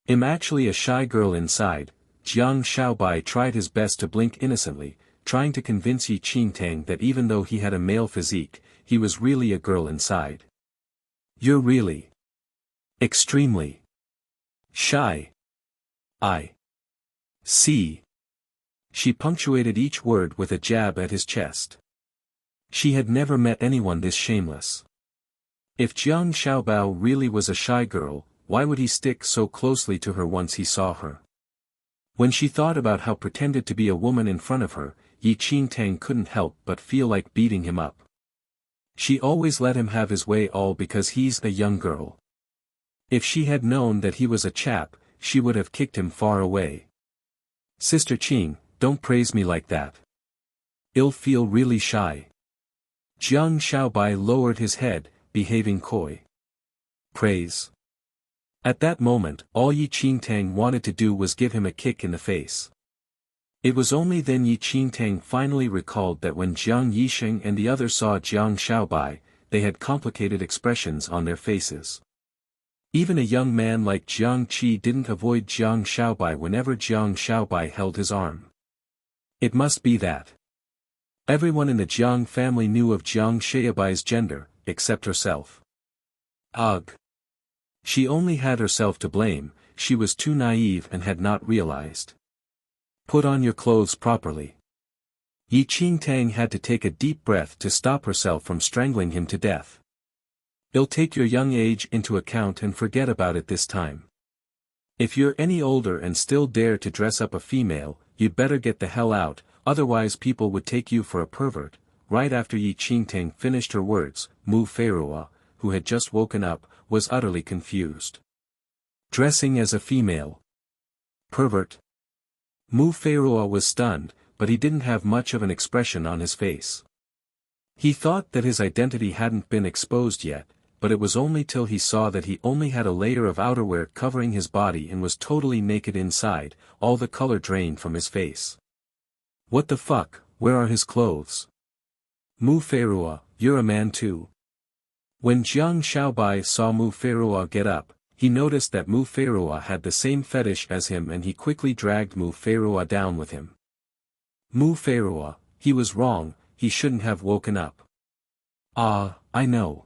I'm actually a shy girl inside. Jiang Shaobai tried his best to blink innocently, trying to convince Yi Qingtang that even though he had a male physique, he was really a girl inside. You're really extremely shy. I see. She punctuated each word with a jab at his chest. She had never met anyone this shameless. If Jiang Shaobao really was a shy girl, why would he stick so closely to her once he saw her? When she thought about how pretended to be a woman in front of her, Yi Qingtang couldn't help but feel like beating him up. She always let him have his way all because he's a young girl. If she had known that he was a chap, she would have kicked him far away. Sister Qing, don't praise me like that. I'll feel really shy. Jiang Shaobai lowered his head, behaving coy. Praise. At that moment, all Yi Qingtang wanted to do was give him a kick in the face. It was only then Yi Qingtang finally recalled that when Jiang Yisheng and the others saw Jiang Shaobai, they had complicated expressions on their faces. Even a young man like Jiang Qi didn't avoid Jiang Shaobai whenever Jiang Shaobai held his arm. It must be that everyone in the Jiang family knew of Jiang Shaobai's gender, except herself. Ugh. She only had herself to blame, she was too naive and had not realized. Put on your clothes properly. Yi Qingtang had to take a deep breath to stop herself from strangling him to death. I'll take your young age into account and forget about it this time. If you're any older and still dare to dress up a female, you'd better get the hell out, otherwise people would take you for a pervert. Right after Yi Qingtang finished her words, Mu Feirua, who had just woken up, was utterly confused. Dressing as a female. Pervert. Mu Feirua was stunned, but he didn't have much of an expression on his face. He thought that his identity hadn't been exposed yet, but it was only till he saw that he only had a layer of outerwear covering his body and was totally naked inside, all the color drained from his face. What the fuck, where are his clothes? Mu Feirua, you're a man too. When Jiang Shaobai saw Mu Feirua get up, he noticed that Mu Feirua had the same fetish as him and he quickly dragged Mu Feirua down with him. Mu Feirua, he was wrong, he shouldn't have woken up. Ah, I know.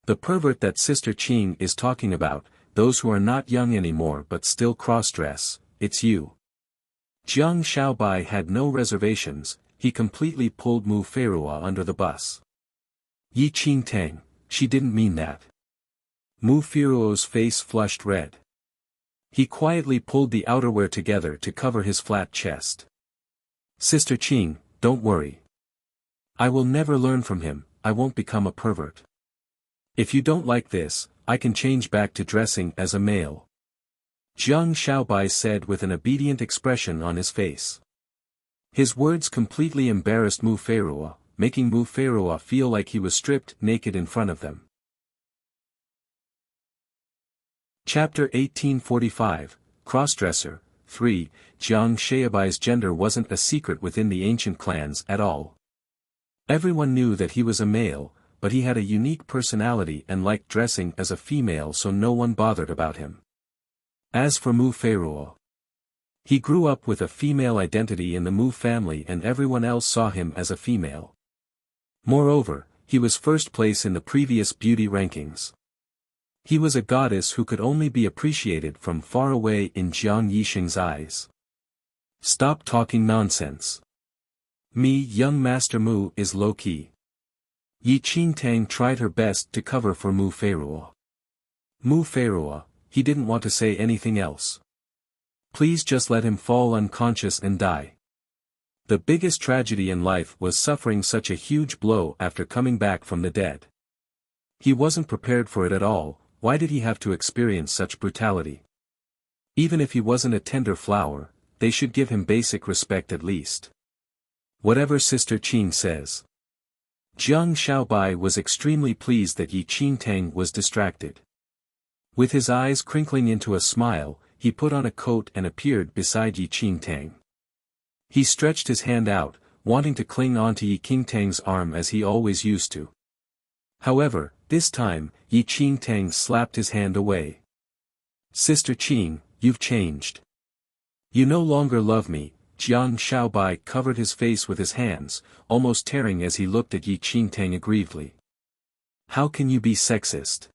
The pervert that Sister Qing is talking about, those who are not young anymore but still cross-dress, it's you. Jiang Shaobai had no reservations, he completely pulled Mu Feirua under the bus. Yi Qingtang, she didn't mean that. Mu Feiruo's face flushed red. He quietly pulled the outerwear together to cover his flat chest. Sister Qing, don't worry. I will never learn from him, I won't become a pervert. If you don't like this, I can change back to dressing as a male. Jiang Shaobai said with an obedient expression on his face. His words completely embarrassed Mu Feirua, making Mu Feirua feel like he was stripped naked in front of them. Chapter 1845, Crossdresser. 3. Jiang Shaobai's gender wasn't a secret within the ancient clans at all. Everyone knew that he was a male, but he had a unique personality and liked dressing as a female, so no one bothered about him. As for Mu Feirua, he grew up with a female identity in the Mu family and everyone else saw him as a female. Moreover, he was first place in the previous beauty rankings. He was a goddess who could only be appreciated from far away in Jiang Yixing's eyes. Stop talking nonsense. Me, young Master Mu, is low-key. Yi Qingtang tried her best to cover for Mu Feirua. Mu Feirua, he didn't want to say anything else. Please just let him fall unconscious and die. The biggest tragedy in life was suffering such a huge blow after coming back from the dead. He wasn't prepared for it at all. Why did he have to experience such brutality? Even if he wasn't a tender flower, they should give him basic respect at least. Whatever Sister Qing says. Jiang Shaobai was extremely pleased that Yi Qingtang was distracted. With his eyes crinkling into a smile, he put on a coat and appeared beside Yi Qingtang. He stretched his hand out, wanting to cling onto Yi Qingtang's arm as he always used to. However, this time, Yi Qingtang slapped his hand away. Sister Qing, you've changed. You no longer love me. Jiang Shaobai covered his face with his hands, almost tearing as he looked at Yi Qingtang aggrievedly. How can you be sexist?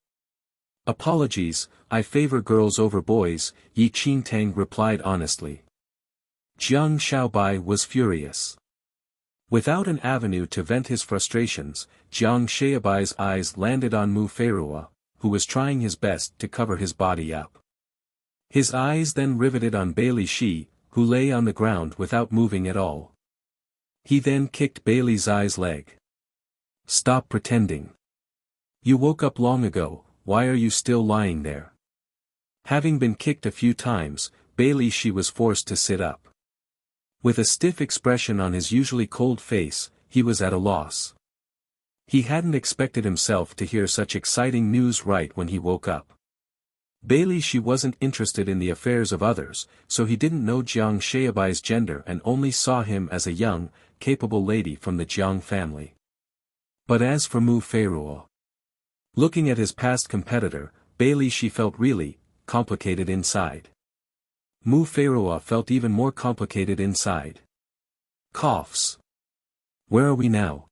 Apologies, I favor girls over boys, Yi Qingtang replied honestly. Jiang Shaobai was furious. Without an avenue to vent his frustrations, Jiang Shaobai's eyes landed on Mu Feirua, who was trying his best to cover his body up. His eyes then riveted on Bailey Shi, who lay on the ground without moving at all. He then kicked Bailey Zai's leg. Stop pretending. You woke up long ago, why are you still lying there? Having been kicked a few times, Bailey Shi was forced to sit up. With a stiff expression on his usually cold face, he was at a loss. He hadn't expected himself to hear such exciting news right when he woke up. Bailey Shi wasn't interested in the affairs of others, so he didn't know Jiang Shaobai's gender and only saw him as a young, capable lady from the Jiang family. But as for Mu Feirua, looking at his past competitor, Bailey Shi felt really complicated inside. Mu Feirua felt even more complicated inside. Coughs. Where are we now?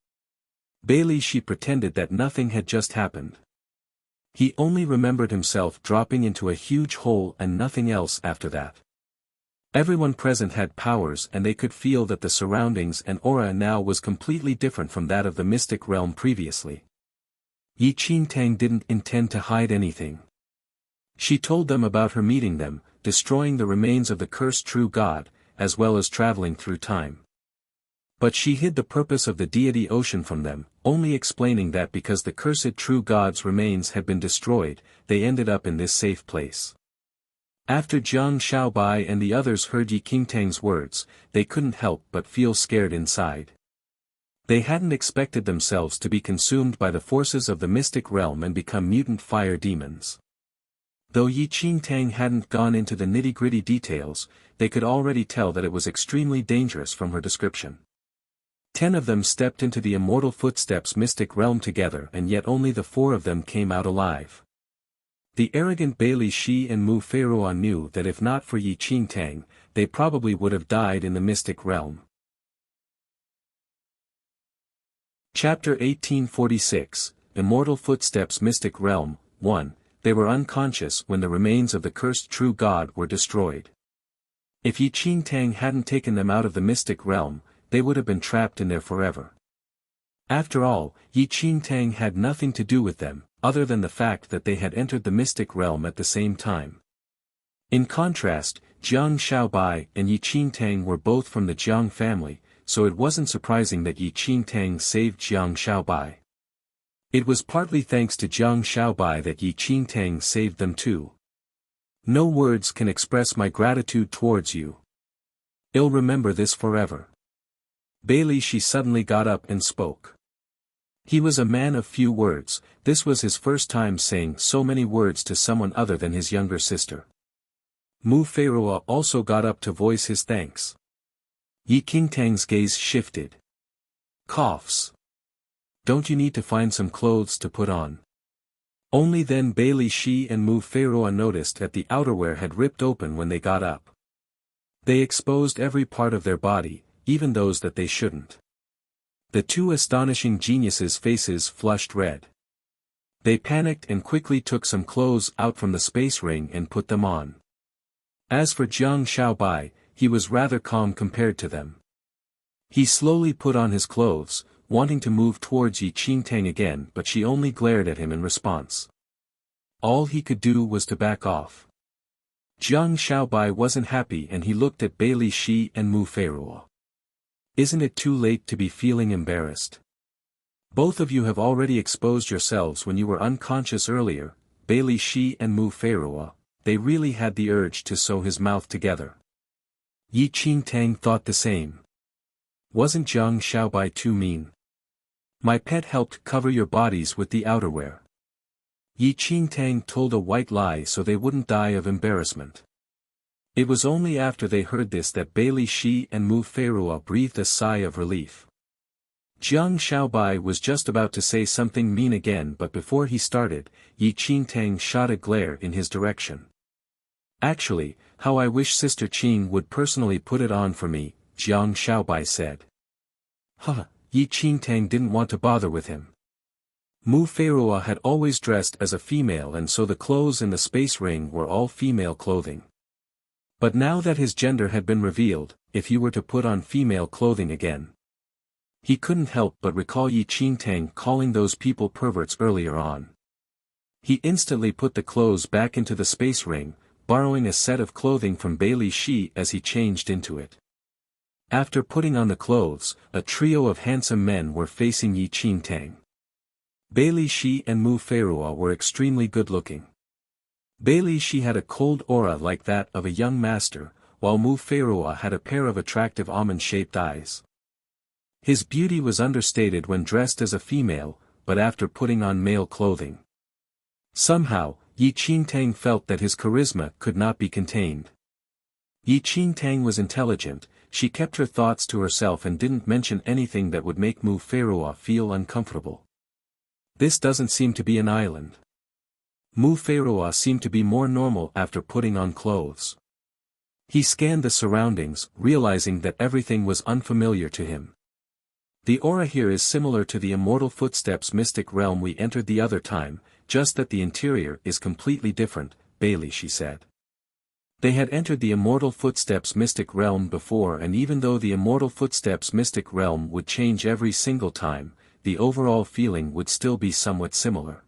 Bailey Shi pretended that nothing had just happened. He only remembered himself dropping into a huge hole and nothing else after that. Everyone present had powers and they could feel that the surroundings and aura now was completely different from that of the mystic realm previously. Yi Qingtang didn't intend to hide anything. She told them about her meeting them, destroying the remains of the cursed true god, as well as traveling through time. But she hid the purpose of the deity ocean from them, only explaining that because the cursed true god's remains had been destroyed, they ended up in this safe place. After Jiang Shaobai and the others heard Yi Qingtang's words, they couldn't help but feel scared inside. They hadn't expected themselves to be consumed by the forces of the mystic realm and become mutant fire demons. Though Yi Qingtang hadn't gone into the nitty-gritty details, they could already tell that it was extremely dangerous from her description. 10 of them stepped into the immortal footsteps mystic realm together and yet only the 4 of them came out alive. The arrogant Bailey Shi and Mu Feirua knew that if not for Yi Qingtang, they probably would have died in the mystic realm. Chapter 1846, Immortal Footsteps Mystic Realm, 1. They were unconscious when the remains of the cursed true god were destroyed. If Yi Qingtang hadn't taken them out of the mystic realm, they would have been trapped in there forever. After all, Yi Qingtang had nothing to do with them, other than the fact that they had entered the mystic realm at the same time. In contrast, Jiang Shaobai and Yi Qingtang were both from the Jiang family, so it wasn't surprising that Yi Qingtang saved Jiang Shaobai. It was partly thanks to Jiang Shaobai that Yi Qingtang saved them too. No words can express my gratitude towards you. I'll remember this forever. Bailey she suddenly got up and spoke. He was a man of few words, this was his first time saying so many words to someone other than his younger sister. Mu Feiruo also got up to voice his thanks. Yi Qingtang's gaze shifted. Coughs. Don't you need to find some clothes to put on? Only then Bailey Shi and Mu Feiruo noticed that the outerwear had ripped open when they got up. They exposed every part of their body, even those that they shouldn't. The two astonishing geniuses' faces flushed red. They panicked and quickly took some clothes out from the space ring and put them on. As for Jiang Xiaobai, he was rather calm compared to them. He slowly put on his clothes, wanting to move towards Yi Qingtang again, but she only glared at him in response. All he could do was to back off. Jiang Xiaobai wasn't happy and he looked at Bailey Shi and Mu Feiruo. Isn't it too late to be feeling embarrassed? Both of you have already exposed yourselves when you were unconscious earlier, Bailey Shi and Mu Feiruo. They really had the urge to sew his mouth together. Yi Qingtang thought the same. Wasn't Jiang Xiaobai too mean? My pet helped cover your bodies with the outerwear. Yi Qingtang told a white lie so they wouldn't die of embarrassment. It was only after they heard this that Bailey Shi and Mu Feiruo breathed a sigh of relief. Jiang Xiaobai was just about to say something mean again, but before he started, Yi Qingtang shot a glare in his direction. Actually, how I wish Sister Qing would personally put it on for me, Jiang Xiaobai said. Yi Qingtang didn't want to bother with him. Mu Feiruo had always dressed as a female and so the clothes in the space ring were all female clothing. But now that his gender had been revealed, if he were to put on female clothing again, he couldn't help but recall Yi Qingtang calling those people perverts earlier on. He instantly put the clothes back into the space ring, borrowing a set of clothing from Bailey Shi as he changed into it. After putting on the clothes, a trio of handsome men were facing Yi Qingtang. Bailey Shi and Mu Feiruo were extremely good-looking. Bailey Shi had a cold aura like that of a young master, while Mu Feiruo had a pair of attractive almond-shaped eyes. His beauty was understated when dressed as a female, but after putting on male clothing. Somehow, Yi Qingtang felt that his charisma could not be contained. Yi Qingtang was intelligent, she kept her thoughts to herself and didn't mention anything that would make Mu Feiruo feel uncomfortable. This doesn't seem to be an island. Mu Feiruo seemed to be more normal after putting on clothes. He scanned the surroundings, realizing that everything was unfamiliar to him. The aura here is similar to the Immortal Footsteps mystic realm we entered the other time, just that the interior is completely different, Bailey she said. They had entered the Immortal Footsteps mystic realm before, and even though the Immortal Footsteps mystic realm would change every single time, the overall feeling would still be somewhat similar.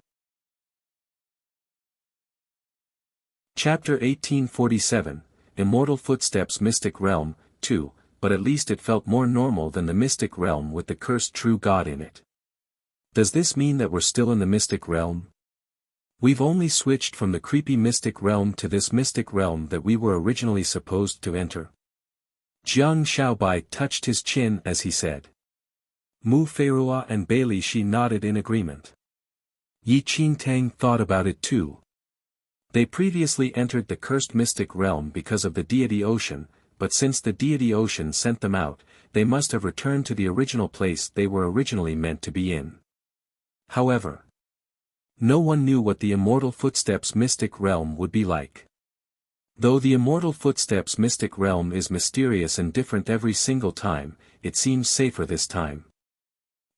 Chapter 1847, Immortal Footsteps Mystic Realm, 2, but at least it felt more normal than the mystic realm with the cursed true god in it. Does this mean that we're still in the mystic realm? We've only switched from the creepy mystic realm to this mystic realm that we were originally supposed to enter. Jiang Xiaobai touched his chin as he said. Mu Feiruo and Bailey Shi nodded in agreement. Yi Qingtang thought about it too. They previously entered the cursed mystic realm because of the deity ocean, but since the deity ocean sent them out, they must have returned to the original place they were originally meant to be in. However, no one knew what the Immortal Footsteps mystic realm would be like. Though the Immortal Footsteps mystic realm is mysterious and different every single time, it seems safer this time.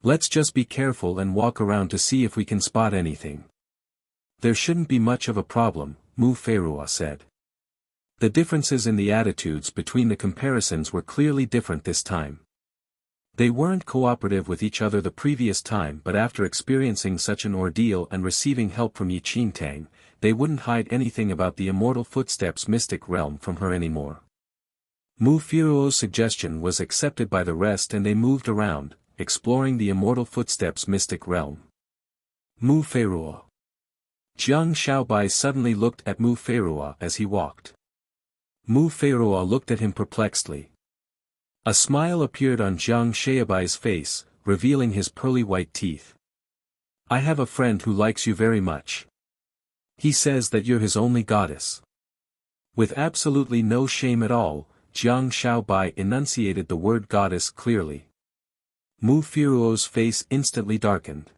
Let's just be careful and walk around to see if we can spot anything. There shouldn't be much of a problem, Mu Feiruo said. The differences in the attitudes between the comparisons were clearly different this time. They weren't cooperative with each other the previous time, but after experiencing such an ordeal and receiving help from Yi Qingtang, they wouldn't hide anything about the Immortal Footsteps mystic realm from her anymore. Mu Feiruo's suggestion was accepted by the rest and they moved around, exploring the Immortal Footsteps mystic realm. Mu Feiruo. Jiang Xiaobai suddenly looked at Mu Feiruo as he walked. Mu Feiruo looked at him perplexedly. A smile appeared on Jiang Shaobai's face, revealing his pearly white teeth. I have a friend who likes you very much. He says that you're his only goddess. With absolutely no shame at all, Jiang Shaobai enunciated the word goddess clearly. Mu Firuo's face instantly darkened.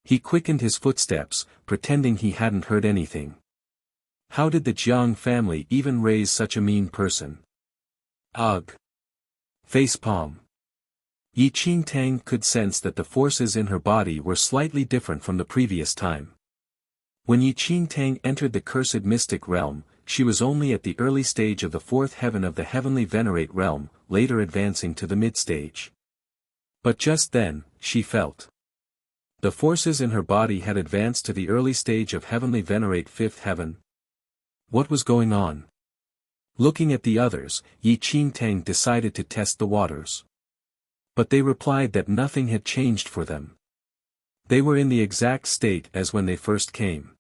He quickened his footsteps, pretending he hadn't heard anything. How did the Jiang family even raise such a mean person? Ugh! Facepalm. Yi Qingtang could sense that the forces in her body were slightly different from the previous time. When Yi Qingtang entered the cursed mystic realm, she was only at the early stage of the fourth heaven of the heavenly venerate realm, later advancing to the mid-stage. But just then, she felt. The forces in her body had advanced to the early stage of heavenly venerate fifth heaven. What was going on? Looking at the others, Yi Qingtang decided to test the waters. But they replied that nothing had changed for them. They were in the exact state as when they first came.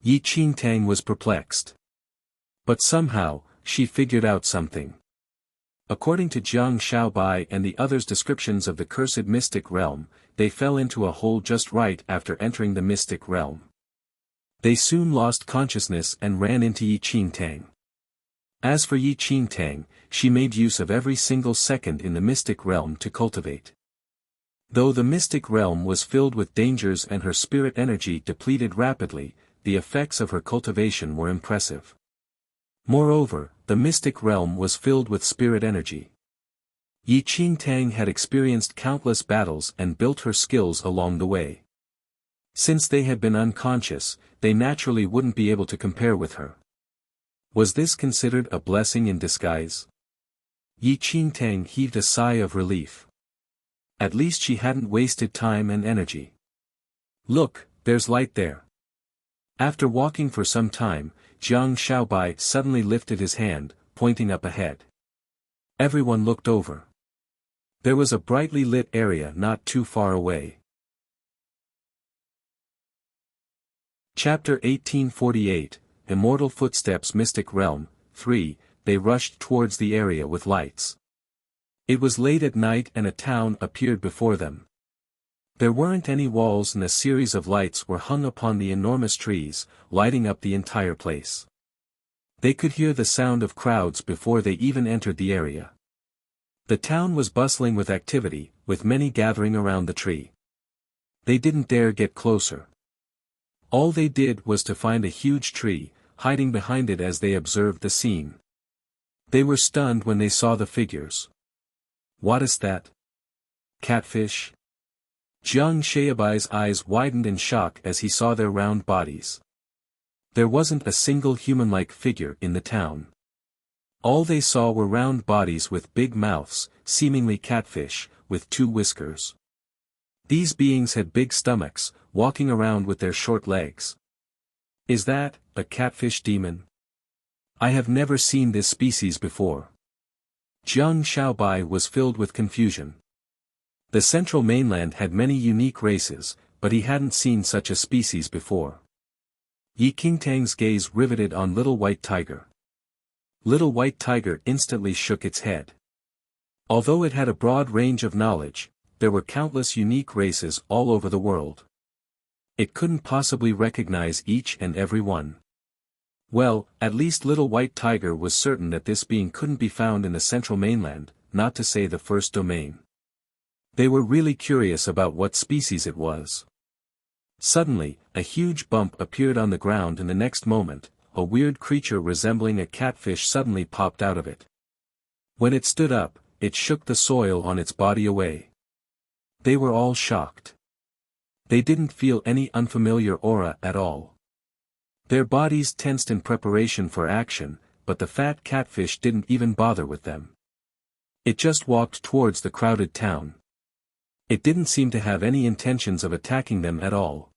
Yi Qingtang was perplexed. But somehow, she figured out something. According to Jiang Shaobai and the others' descriptions of the cursed mystic realm, they fell into a hole just right after entering the mystic realm. They soon lost consciousness and ran into Yi Qingtang. As for Yi Qingtang, she made use of every single second in the mystic realm to cultivate. Though the mystic realm was filled with dangers and her spirit energy depleted rapidly, the effects of her cultivation were impressive. Moreover, the mystic realm was filled with spirit energy. Yi Qingtang had experienced countless battles and built her skills along the way. Since they had been unconscious, they naturally wouldn't be able to compare with her. Was this considered a blessing in disguise? Yi Qingtang heaved a sigh of relief. At least she hadn't wasted time and energy. Look, there's light there. After walking for some time, Jiang Shaobai suddenly lifted his hand, pointing up ahead. Everyone looked over. There was a brightly lit area not too far away. Chapter 1848, Immortal Footsteps Mystic Realm, 3, they rushed towards the area with lights. It was late at night and a town appeared before them. There weren't any walls and a series of lights were hung upon the enormous trees, lighting up the entire place. They could hear the sound of crowds before they even entered the area. The town was bustling with activity, with many gathering around the tree. They didn't dare get closer. All they did was to find a huge tree, hiding behind it as they observed the scene. They were stunned when they saw the figures. What is that? Catfish? Jiang Shaobai's eyes widened in shock as he saw their round bodies. There wasn't a single human-like figure in the town. All they saw were round bodies with big mouths, seemingly catfish, with 2 whiskers. These beings had big stomachs, walking around with their short legs. Is that a catfish demon? I have never seen this species before. Jiang Shaobai was filled with confusion. The central mainland had many unique races, but he hadn't seen such a species before. Yi Qingtang's gaze riveted on Little White Tiger. Little White Tiger instantly shook its head. Although it had a broad range of knowledge, there were countless unique races all over the world. It couldn't possibly recognize each and every one. Well, at least Little White Tiger was certain that this being couldn't be found in the central mainland, not to say the first domain. They were really curious about what species it was. Suddenly, a huge bump appeared on the ground and the next moment, a weird creature resembling a catfish suddenly popped out of it. When it stood up, it shook the soil on its body away. They were all shocked. They didn't feel any unfamiliar aura at all. Their bodies tensed in preparation for action, but the fat catfish didn't even bother with them. It just walked towards the crowded town. It didn't seem to have any intentions of attacking them at all.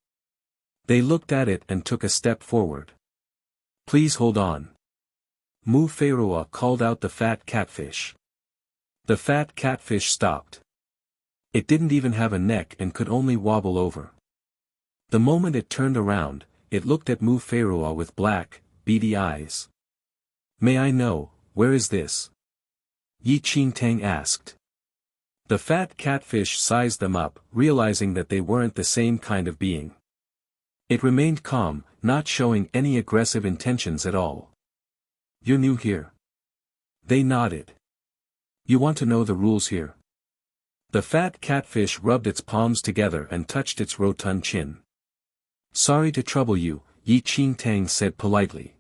They looked at it and took a step forward. Please hold on. Mu Feirua called out the fat catfish. The fat catfish stopped. It didn't even have a neck and could only wobble over. The moment it turned around, it looked at Mu Feirua with black, beady eyes. May I know, where is this? Yi Qingtang asked. The fat catfish sized them up, realizing that they weren't the same kind of being. It remained calm, not showing any aggressive intentions at all. You're new here? They nodded. You want to know the rules here? The fat catfish rubbed its palms together and touched its rotund chin. Sorry to trouble you, Yi Qingtang said politely.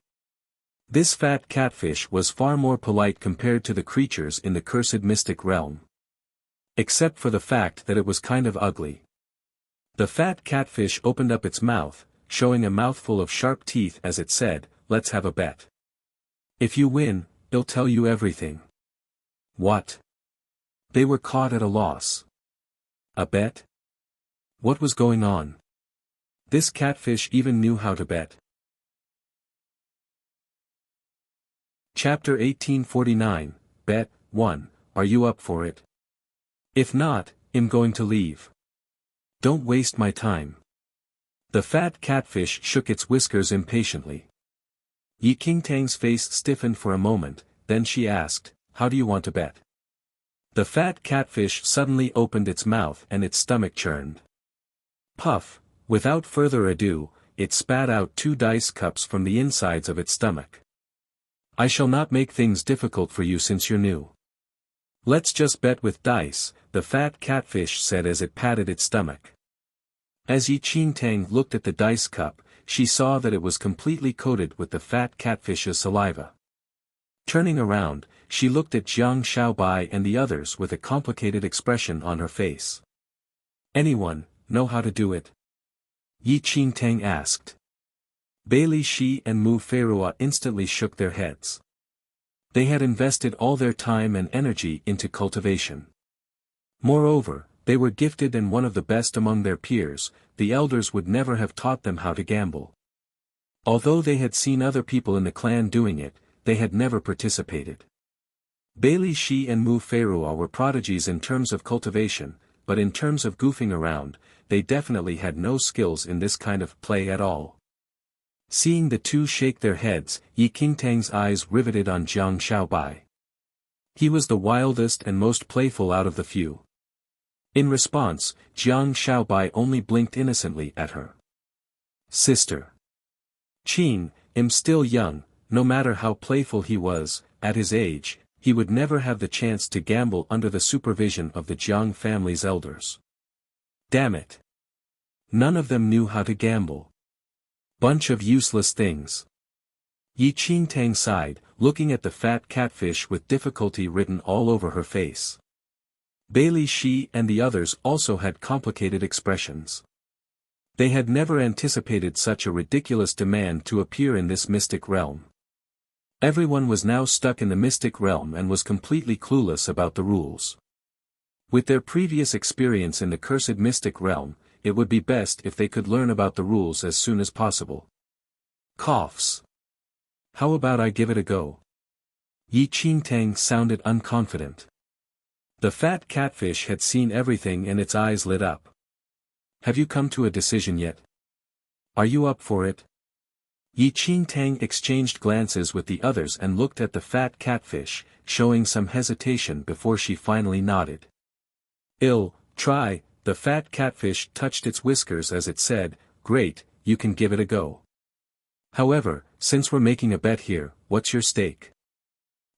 This fat catfish was far more polite compared to the creatures in the cursed mystic realm. Except for the fact that it was kind of ugly. The fat catfish opened up its mouth, showing a mouthful of sharp teeth as it said, "Let's have a bet. If you win, I'll tell you everything." What? They were caught at a loss. A bet? What was going on? This catfish even knew how to bet. Chapter 1849, Bet 1, Are you up for it? If not, I'm going to leave. Don't waste my time. The fat catfish shook its whiskers impatiently. Yi Qingtang's face stiffened for a moment, then she asked, How do you want to bet? The fat catfish suddenly opened its mouth and its stomach churned. Puff, without further ado, it spat out 2 dice cups from the insides of its stomach. I shall not make things difficult for you since you're new. Let's just bet with dice, the fat catfish said as it patted its stomach. As Yi Qingtang looked at the dice cup, she saw that it was completely coated with the fat catfish's saliva. Turning around, she looked at Jiang Xiaobai and the others with a complicated expression on her face. Anyone know how to do it? Yi Qingtang asked. Bailey Shi and Mu Feirua instantly shook their heads. They had invested all their time and energy into cultivation. Moreover, they were gifted and one of the best among their peers, the elders would never have taught them how to gamble. Although they had seen other people in the clan doing it, they had never participated. Bailey Shi and Mu Feirua were prodigies in terms of cultivation, but in terms of goofing around, they definitely had no skills in this kind of play at all. Seeing the two shake their heads, Yi Qingtang's eyes riveted on Jiang Xiaobai. He was the wildest and most playful out of the few. In response, Jiang Xiaobai only blinked innocently at her. Sister. Qing, I'm still young, no matter how playful he was, at his age, he would never have the chance to gamble under the supervision of the Jiang family's elders. Damn it. None of them knew how to gamble. Bunch of useless things. Yi Qingtang sighed, looking at the fat catfish with difficulty written all over her face. Bailey Shi and the others also had complicated expressions. They had never anticipated such a ridiculous demand to appear in this mystic realm. Everyone was now stuck in the mystic realm and was completely clueless about the rules. With their previous experience in the cursed mystic realm, it would be best if they could learn about the rules as soon as possible. Coughs. How about I give it a go? Yi Qingtang sounded unconfident. The fat catfish had seen everything and its eyes lit up. Have you come to a decision yet? Are you up for it? Yi Qingtang exchanged glances with the others and looked at the fat catfish, showing some hesitation before she finally nodded. I'll try. The fat catfish touched its whiskers as it said, Great, you can give it a go. However, since we're making a bet here, what's your stake?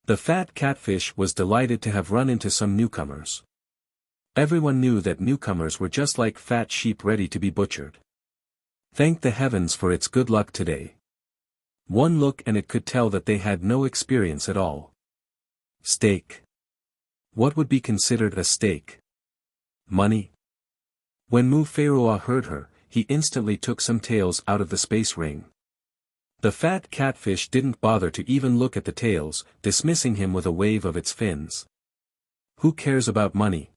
The fat catfish was delighted to have run into some newcomers. Everyone knew that newcomers were just like fat sheep ready to be butchered. Thank the heavens for its good luck today. One look and it could tell that they had no experience at all. Stake. What would be considered a stake? Money? When Mu Feirua heard her, he instantly took some tails out of the space ring. The fat catfish didn't bother to even look at the tails, dismissing him with a wave of its fins. Who cares about money?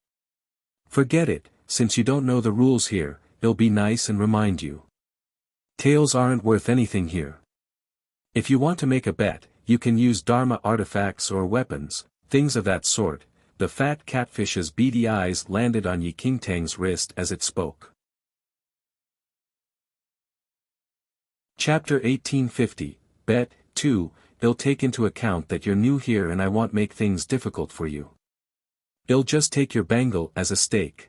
Forget it, since you don't know the rules here, it'll be nice and remind you. Tails aren't worth anything here. If you want to make a bet, you can use Dharma artifacts or weapons, things of that sort. The fat catfish's beady eyes landed on Yi Qingtang's wrist as it spoke. Chapter 1850, Bet 2, "I'll take into account that you're new here and I won't make things difficult for you. I'll just take your bangle as a stake."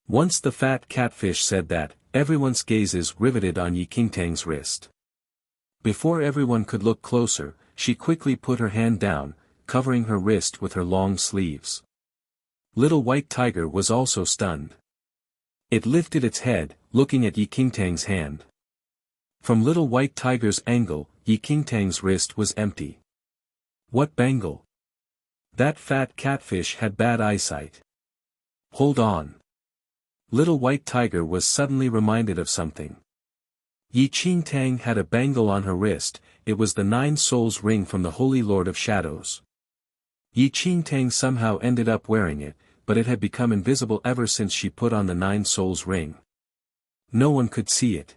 Once the fat catfish said that, everyone's gazes riveted on Yi Qingtang's wrist. Before everyone could look closer, she quickly put her hand down, covering her wrist with her long sleeves. Little White Tiger was also stunned. It lifted its head, looking at Yi Qingtang's hand. From Little White Tiger's angle, Yi Qingtang's wrist was empty. What bangle? That fat catfish had bad eyesight. Hold on. Little White Tiger was suddenly reminded of something. Yi Qingtang had a bangle on her wrist. It was the 9 Souls ring from the Holy Lord of Shadows. Yi Qingtang somehow ended up wearing it, but it had become invisible ever since she put on the 9 Souls ring. No one could see it.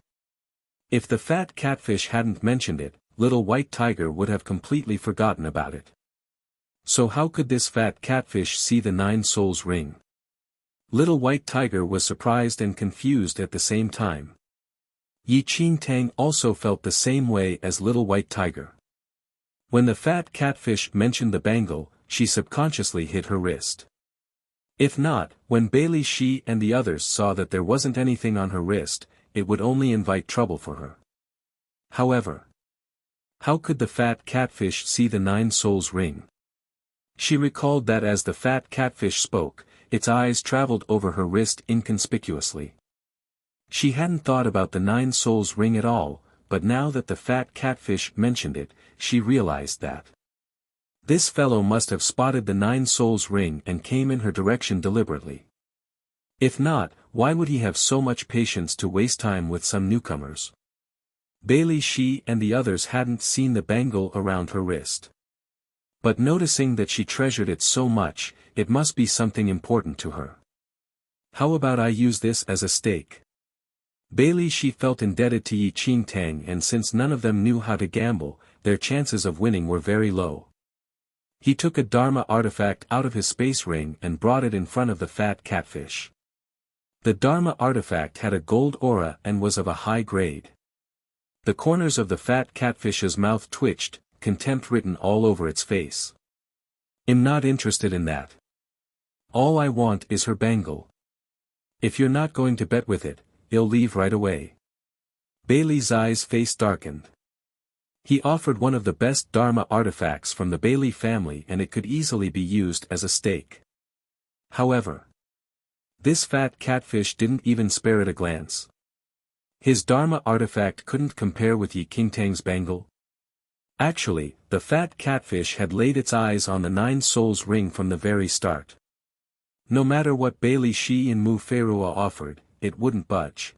If the fat catfish hadn't mentioned it, Little White Tiger would have completely forgotten about it. So how could this fat catfish see the 9 Souls ring? Little White Tiger was surprised and confused at the same time. Yi Qingtang also felt the same way as Little White Tiger. When the fat catfish mentioned the bangle, she subconsciously hit her wrist. If not, when Bailey Shi and the others saw that there wasn't anything on her wrist, it would only invite trouble for her. However, how could the fat catfish see the 9 Souls ring? She recalled that as the fat catfish spoke, its eyes traveled over her wrist inconspicuously. She hadn't thought about the 9 Souls ring at all, but now that the fat catfish mentioned it, she realized that this fellow must have spotted the 9 Souls ring and came in her direction deliberately. If not, why would he have so much patience to waste time with some newcomers? Bailey Shi and the others hadn't seen the bangle around her wrist. But noticing that she treasured it so much, it must be something important to her. How about I use this as a stake? Bailey Shi felt indebted to Yi Qingtang, and since none of them knew how to gamble, their chances of winning were very low. He took a Dharma artifact out of his space ring and brought it in front of the fat catfish. The Dharma artifact had a gold aura and was of a high grade. The corners of the fat catfish's mouth twitched, contempt written all over its face. "I'm not interested in that. All I want is her bangle. If you're not going to bet with it, I'll leave right away." Bailey's face darkened. He offered one of the best Dharma artifacts from the Bailey family, and it could easily be used as a stake. However, this fat catfish didn't even spare it a glance. His Dharma artifact couldn't compare with Yi Qingtang's bangle. Actually, the fat catfish had laid its eyes on the 9 Souls ring from the very start. No matter what Bailey Shi and Mu Feirua offered, it wouldn't budge.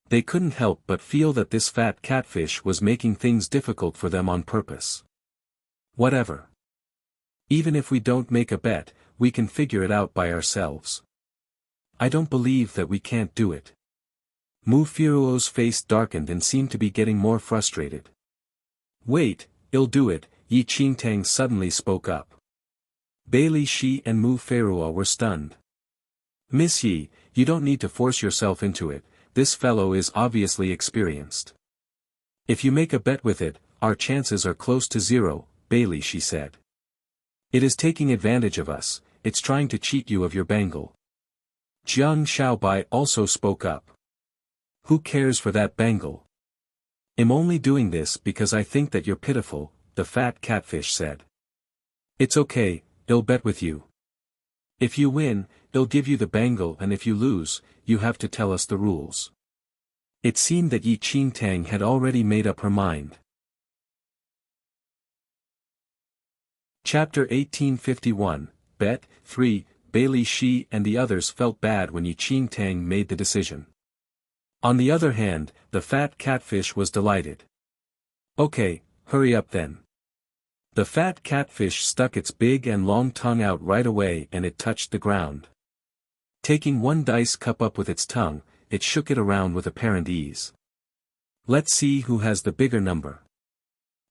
They couldn't help but feel that this fat catfish was making things difficult for them on purpose. Whatever. Even if we don't make a bet, we can figure it out by ourselves. I don't believe that we can't do it. Mu Feiruo's face darkened and seemed to be getting more frustrated. Wait, I'll do it, Yi Qingtang suddenly spoke up. Bailey Shi and Mu Feirua were stunned. Miss Yi, you don't need to force yourself into it, this fellow is obviously experienced. If you make a bet with it, our chances are close to 0, Bailey Shi said. It is taking advantage of us, it's trying to cheat you of your bangle. Jiang Xiaobai also spoke up. Who cares for that bangle? I'm only doing this because I think that you're pitiful, the fat catfish said. It's okay, I'll bet with you. If you win, I'll give you the bangle, and if you lose, you have to tell us the rules. It seemed that Yi Qingtang had already made up her mind. Chapter 1851, Bet 3, Bailey Shi and the others felt bad when Yi Qingtang made the decision. On the other hand, the fat catfish was delighted. Okay, hurry up then. The fat catfish stuck its big and long tongue out right away and it touched the ground. Taking one dice cup up with its tongue, it shook it around with apparent ease. Let's see who has the bigger number.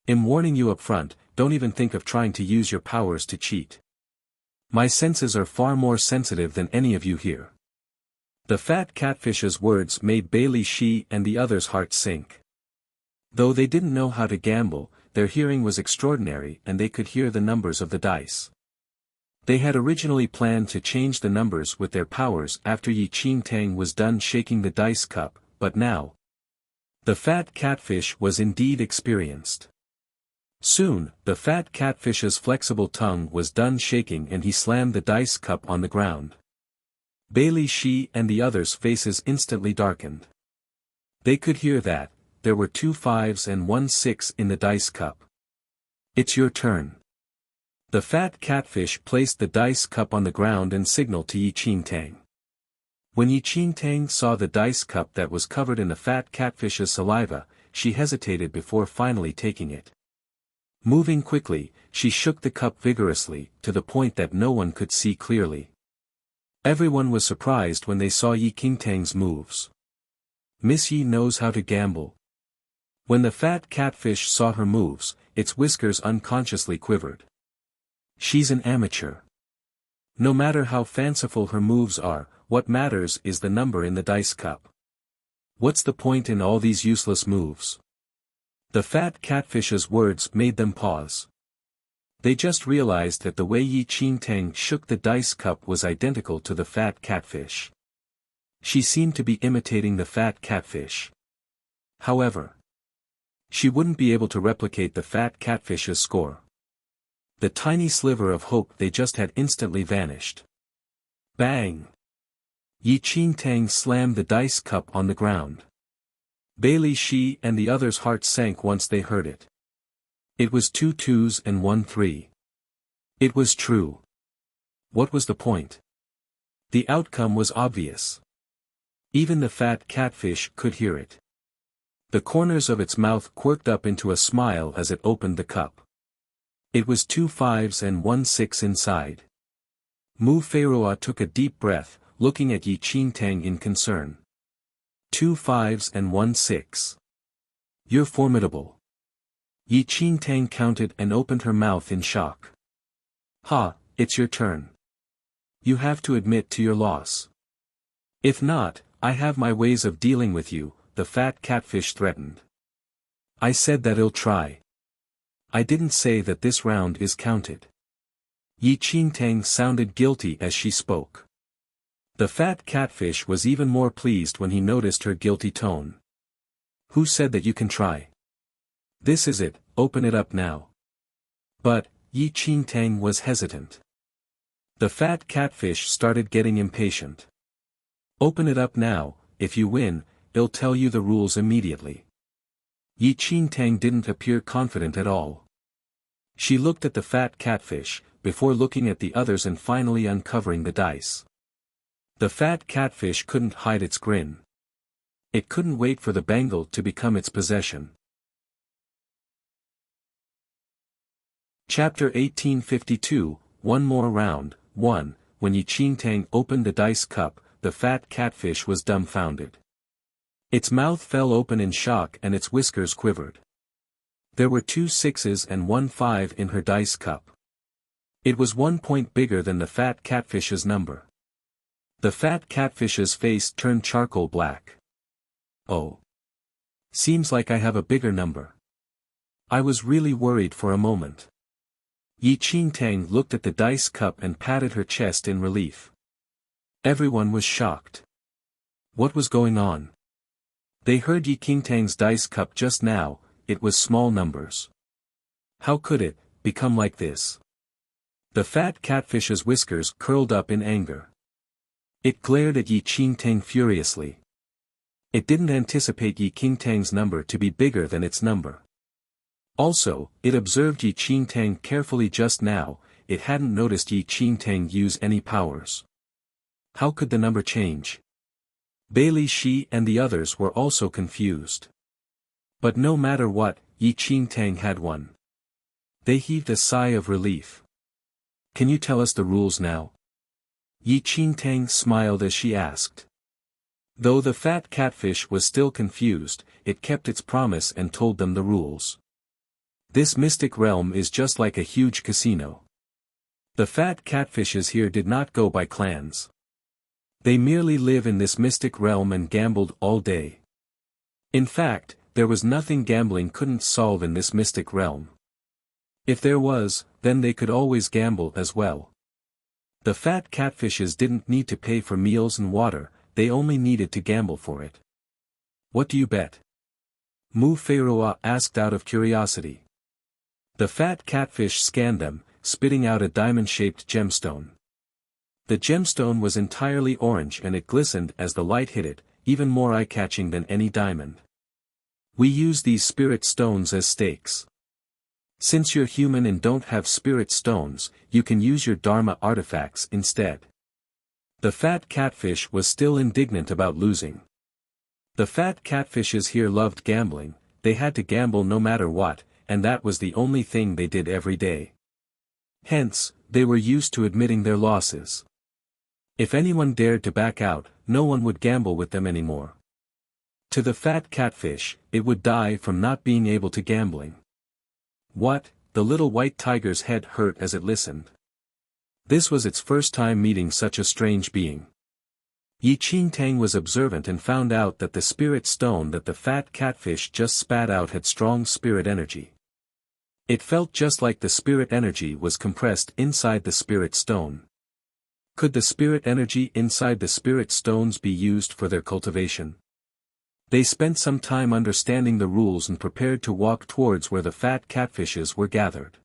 I'm warning you up front, don't even think of trying to use your powers to cheat. My senses are far more sensitive than any of you here. The fat catfish's words made Bailey Shi and the others' hearts sink. Though they didn't know how to gamble, their hearing was extraordinary and they could hear the numbers of the dice. They had originally planned to change the numbers with their powers after Yi Qingtang was done shaking the dice cup, but now, the fat catfish was indeed experienced. Soon, the fat catfish's flexible tongue was done shaking and he slammed the dice cup on the ground. Bailey Shi and the others' faces instantly darkened. They could hear that, there were 2 5s and 1 6 in the dice cup. It's your turn. The fat catfish placed the dice cup on the ground and signaled to Yi Qingtang. When Yi Qingtang saw the dice cup that was covered in the fat catfish's saliva, she hesitated before finally taking it. Moving quickly, she shook the cup vigorously, to the point that no one could see clearly. Everyone was surprised when they saw Yi Qingtang's moves. Miss Yi knows how to gamble. When the fat catfish saw her moves, its whiskers unconsciously quivered. She's an amateur. No matter how fanciful her moves are, what matters is the number in the dice cup. What's the point in all these useless moves? The fat catfish's words made them pause. They just realized that the way Yi Qingtang shook the dice cup was identical to the fat catfish. She seemed to be imitating the fat catfish. However, she wouldn't be able to replicate the fat catfish's score. The tiny sliver of hope they just had instantly vanished. Bang! Yi Qingtang slammed the dice cup on the ground. Bailey Shi and the others' hearts sank once they heard it. It was 2 2s and 1 3. It was true. What was the point? The outcome was obvious. Even the fat catfish could hear it. The corners of its mouth quirked up into a smile as it opened the cup. It was 2 5s and 1 6 inside. Mu Feiruo took a deep breath, looking at Yi Qingtang in concern. 2 5s and 1 6. You're formidable. Yi Qingtang counted and opened her mouth in shock. Ha, it's your turn. You have to admit to your loss. If not, I have my ways of dealing with you, the fat catfish threatened. I said that I'll try. I didn't say that this round is counted. Yi Qingtang sounded guilty as she spoke. The fat catfish was even more pleased when he noticed her guilty tone. Who said that you can try? This is it, open it up now. But, Yi Qingtang was hesitant. The fat catfish started getting impatient. Open it up now, if you win, I'll tell you the rules immediately. Yi Qingtang didn't appear confident at all. She looked at the fat catfish, before looking at the others and finally uncovering the dice. The fat catfish couldn't hide its grin. It couldn't wait for the bangle to become its possession. Chapter 1852, One More Round, 1. When Yi Qingtang opened the dice cup, the fat catfish was dumbfounded. Its mouth fell open in shock and its whiskers quivered. There were 2 6s and 1 5 in her dice cup. It was 1 point bigger than the fat catfish's number. The fat catfish's face turned charcoal black. Oh. Seems like I have a bigger number. I was really worried for a moment. Yi Qingtang looked at the dice cup and patted her chest in relief. Everyone was shocked. What was going on? They heard Yi Qingtang's dice cup just now. It was small numbers. How could it become like this? The fat catfish's whiskers curled up in anger. It glared at Yi Qingtang furiously. It didn't anticipate Yi Qingtang's number to be bigger than its number. Also, it observed Yi Qingtang carefully just now. It hadn't noticed Yi Qingtang use any powers. How could the number change? Bailey Shi and the others were also confused. But no matter what, Yi Qingtang had won. They heaved a sigh of relief. Can you tell us the rules now? Yi Qingtang smiled as she asked. Though the fat catfish was still confused, it kept its promise and told them the rules. This mystic realm is just like a huge casino. The fat catfishes here did not go by clans. They merely live in this mystic realm and gambled all day. In fact, there was nothing gambling couldn't solve in this mystic realm. If there was, then they could always gamble as well. The fat catfishes didn't need to pay for meals and water, they only needed to gamble for it. What do you bet? Mu Feiroa asked out of curiosity. The fat catfish scanned them, spitting out a diamond-shaped gemstone. The gemstone was entirely orange and it glistened as the light hit it, even more eye-catching than any diamond. We use these spirit stones as stakes. Since you're human and don't have spirit stones, you can use your Dharma artifacts instead. The fat catfish was still indignant about losing. The fat catfishes here loved gambling, they had to gamble no matter what, and that was the only thing they did every day. Hence, they were used to admitting their losses. If anyone dared to back out, no one would gamble with them anymore. To the fat catfish, it would die from not being able to gambling. What? The little white tiger's head hurt as it listened. This was its first time meeting such a strange being. Yi Qingtang was observant and found out that the spirit stone that the fat catfish just spat out had strong spirit energy. It felt just like the spirit energy was compressed inside the spirit stone. Could the spirit energy inside the spirit stones be used for their cultivation? They spent some time understanding the rules and prepared to walk towards where the fat catfishes were gathered.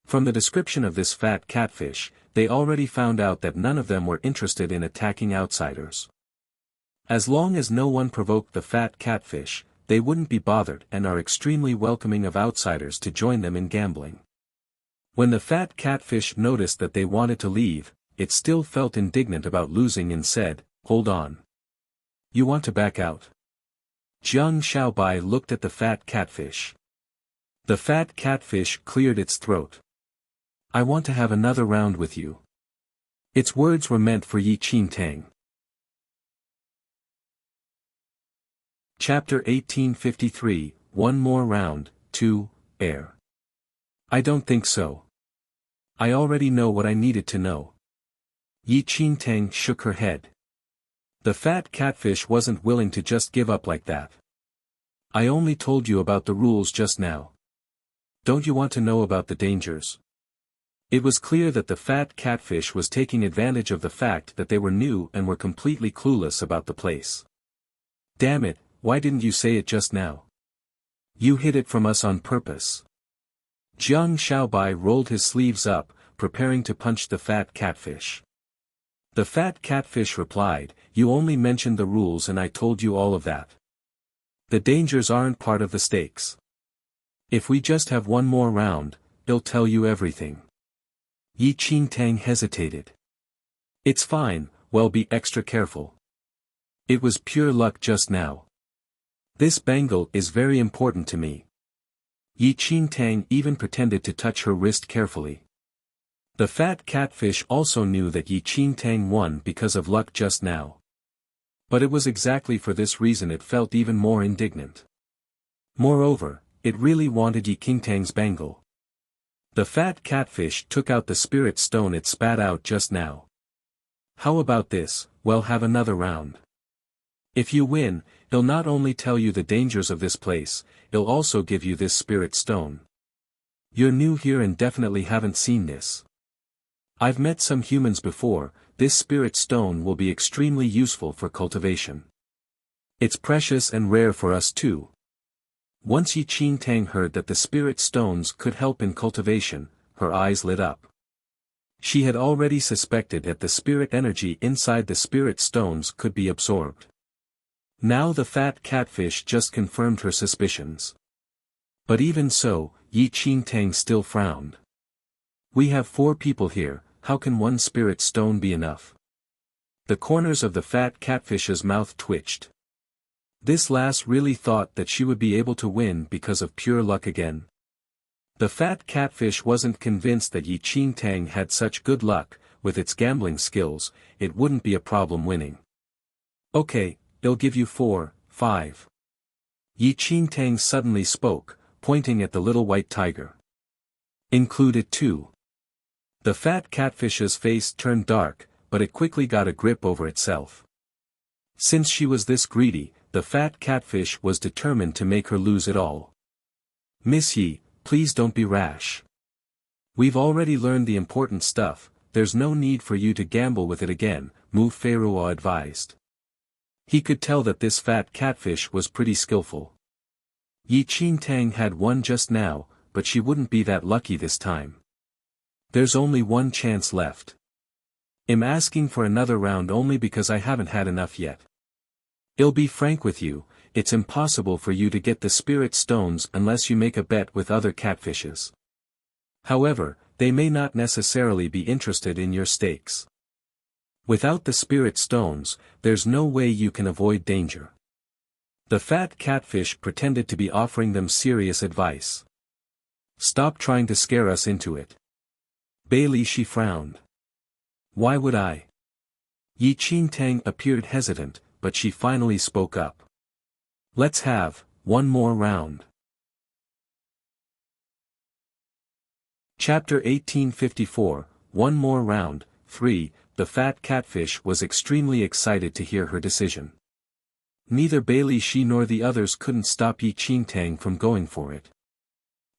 From the description of this fat catfish, they already found out that none of them were interested in attacking outsiders. As long as no one provoked the fat catfish, they wouldn't be bothered and are extremely welcoming of outsiders to join them in gambling. When the fat catfish noticed that they wanted to leave, it still felt indignant about losing and said, "Hold on. You want to back out?" Jiang Xiaobai looked at the fat catfish. The fat catfish cleared its throat. "I want to have another round with you." Its words were meant for Yi Qingtang. Chapter 1853, One More Round, 2, Air. I don't think so. I already know what I needed to know. Yi Qingtang shook her head. The fat catfish wasn't willing to just give up like that. I only told you about the rules just now. Don't you want to know about the dangers? It was clear that the fat catfish was taking advantage of the fact that they were new and were completely clueless about the place. Damn it, why didn't you say it just now? You hid it from us on purpose. Jiang Xiaobai rolled his sleeves up, preparing to punch the fat catfish. The fat catfish replied, "You only mentioned the rules and I told you all of that. The dangers aren't part of the stakes. If we just have one more round, I'll tell you everything." Yi Qingtang hesitated. "It's fine, well, be extra careful. It was pure luck just now. This bangle is very important to me." Yi Qingtang even pretended to touch her wrist carefully. The fat catfish also knew that Yi Qingtang won because of luck just now. But it was exactly for this reason it felt even more indignant. Moreover, it really wanted Yi Qingtang's bangle. The fat catfish took out the spirit stone it spat out just now. "How about this? Well, have another round. If you win, he'll not only tell you the dangers of this place, he'll also give you this spirit stone. You're new here and definitely haven't seen this. I've met some humans before, this spirit stone will be extremely useful for cultivation. It's precious and rare for us too." Once Yi Qingtang heard that the spirit stones could help in cultivation, her eyes lit up. She had already suspected that the spirit energy inside the spirit stones could be absorbed. Now the fat catfish just confirmed her suspicions. But even so, Yi Qingtang still frowned. "We have 4 people here, how can one spirit stone be enough?" The corners of the fat catfish's mouth twitched. This lass really thought that she would be able to win because of pure luck again. The fat catfish wasn't convinced that Yi Qingtang had such good luck, with its gambling skills, it wouldn't be a problem winning. "Okay, I'll give you 4, 5. Yi Qingtang suddenly spoke, pointing at the little white tiger. "Include it too." The fat catfish's face turned dark, but it quickly got a grip over itself. Since she was this greedy, the fat catfish was determined to make her lose it all. "Miss Yi, please don't be rash. We've already learned the important stuff, there's no need for you to gamble with it again," Mu Feiruo advised. He could tell that this fat catfish was pretty skillful. Yi Qingtang had won just now, but she wouldn't be that lucky this time. "There's only one chance left. I'm asking for another round only because I haven't had enough yet. I'll be frank with you, it's impossible for you to get the spirit stones unless you make a bet with other catfishes. However, they may not necessarily be interested in your stakes. Without the spirit stones, there's no way you can avoid danger." The fat catfish pretended to be offering them serious advice. "Stop trying to scare us into it." Bailey Shi frowned. "Why would I?" Yi Qingtang appeared hesitant, but she finally spoke up. "Let's have one more round." Chapter 1854, One More Round, 3. The fat catfish was extremely excited to hear her decision. Neither Bailey Shi nor the others couldn't stop Yi Qingtang from going for it.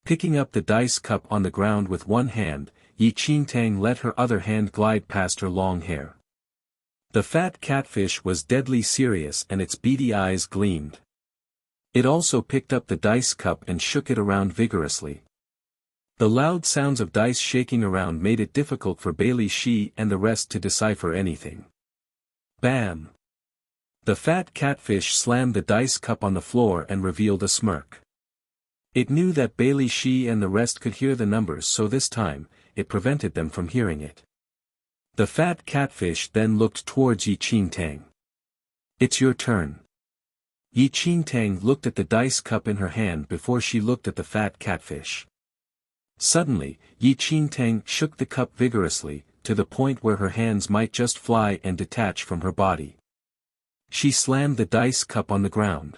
Picking up the dice cup on the ground with one hand, Yi Qingtang let her other hand glide past her long hair. The fat catfish was deadly serious and its beady eyes gleamed. It also picked up the dice cup and shook it around vigorously. The loud sounds of dice shaking around made it difficult for Bailey Shi and the rest to decipher anything. Bam! The fat catfish slammed the dice cup on the floor and revealed a smirk. It knew that Bailey Shi and the rest could hear the numbers, so this time, it prevented them from hearing it. The fat catfish then looked towards Yi Qingtang. "It's your turn." Yi Qingtang looked at the dice cup in her hand before she looked at the fat catfish. Suddenly, Yi Qingtang shook the cup vigorously, to the point where her hands might just fly and detach from her body. She slammed the dice cup on the ground.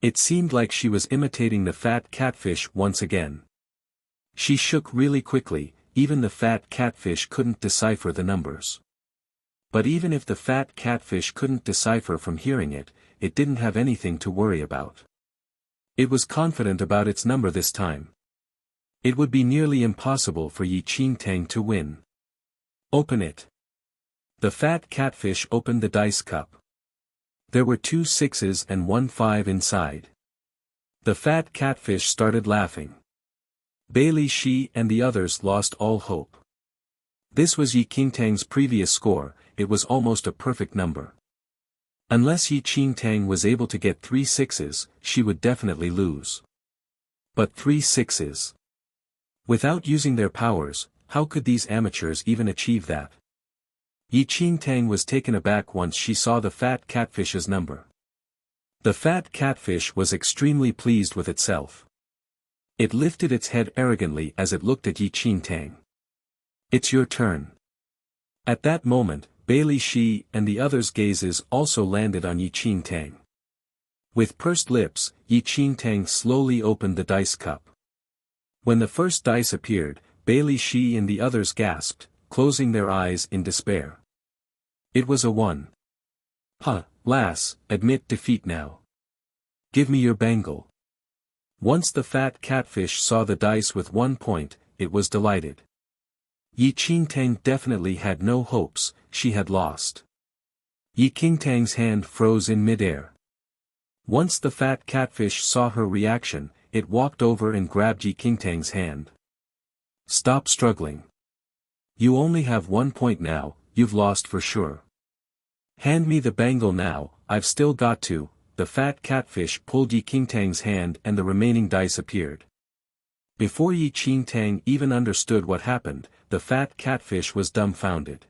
It seemed like she was imitating the fat catfish once again. She shook really quickly, even the fat catfish couldn't decipher the numbers. But even if the fat catfish couldn't decipher from hearing it, it didn't have anything to worry about. It was confident about its number this time. It would be nearly impossible for Yi Qingtang to win. "Open it." The fat catfish opened the dice cup. There were 2 6s and 1 5 inside. The fat catfish started laughing. Bailey Shi and the others lost all hope. This was Yi Qingtang's previous score, it was almost a perfect number. Unless Yi Qingtang was able to get 3 6s, she would definitely lose. But 3 6s. Without using their powers, how could these amateurs even achieve that? Yi Qingtang was taken aback once she saw the fat catfish's number. The fat catfish was extremely pleased with itself. It lifted its head arrogantly as it looked at Yi Qingtang. "It's your turn." At that moment, Bailey Shi and the others' gazes also landed on Yi Qingtang. With pursed lips, Yi Qingtang slowly opened the dice cup. When the first dice appeared, Bailey Shi and the others gasped, closing their eyes in despair. It was a 1. "Huh, lass, admit defeat now. Give me your bangle." Once the fat catfish saw the dice with 1 point, it was delighted. Yi Qingtang definitely had no hopes, she had lost. Yi Qingtang's hand froze in midair. Once the fat catfish saw her reaction, it walked over and grabbed Yi Qingtang's hand. "Stop struggling. You only have 1 point now, you've lost for sure. Hand me the bangle now, I've still got to." The fat catfish pulled Yi Qingtang's hand and the remaining dice appeared. Before Yi Qingtang even understood what happened, the fat catfish was dumbfounded.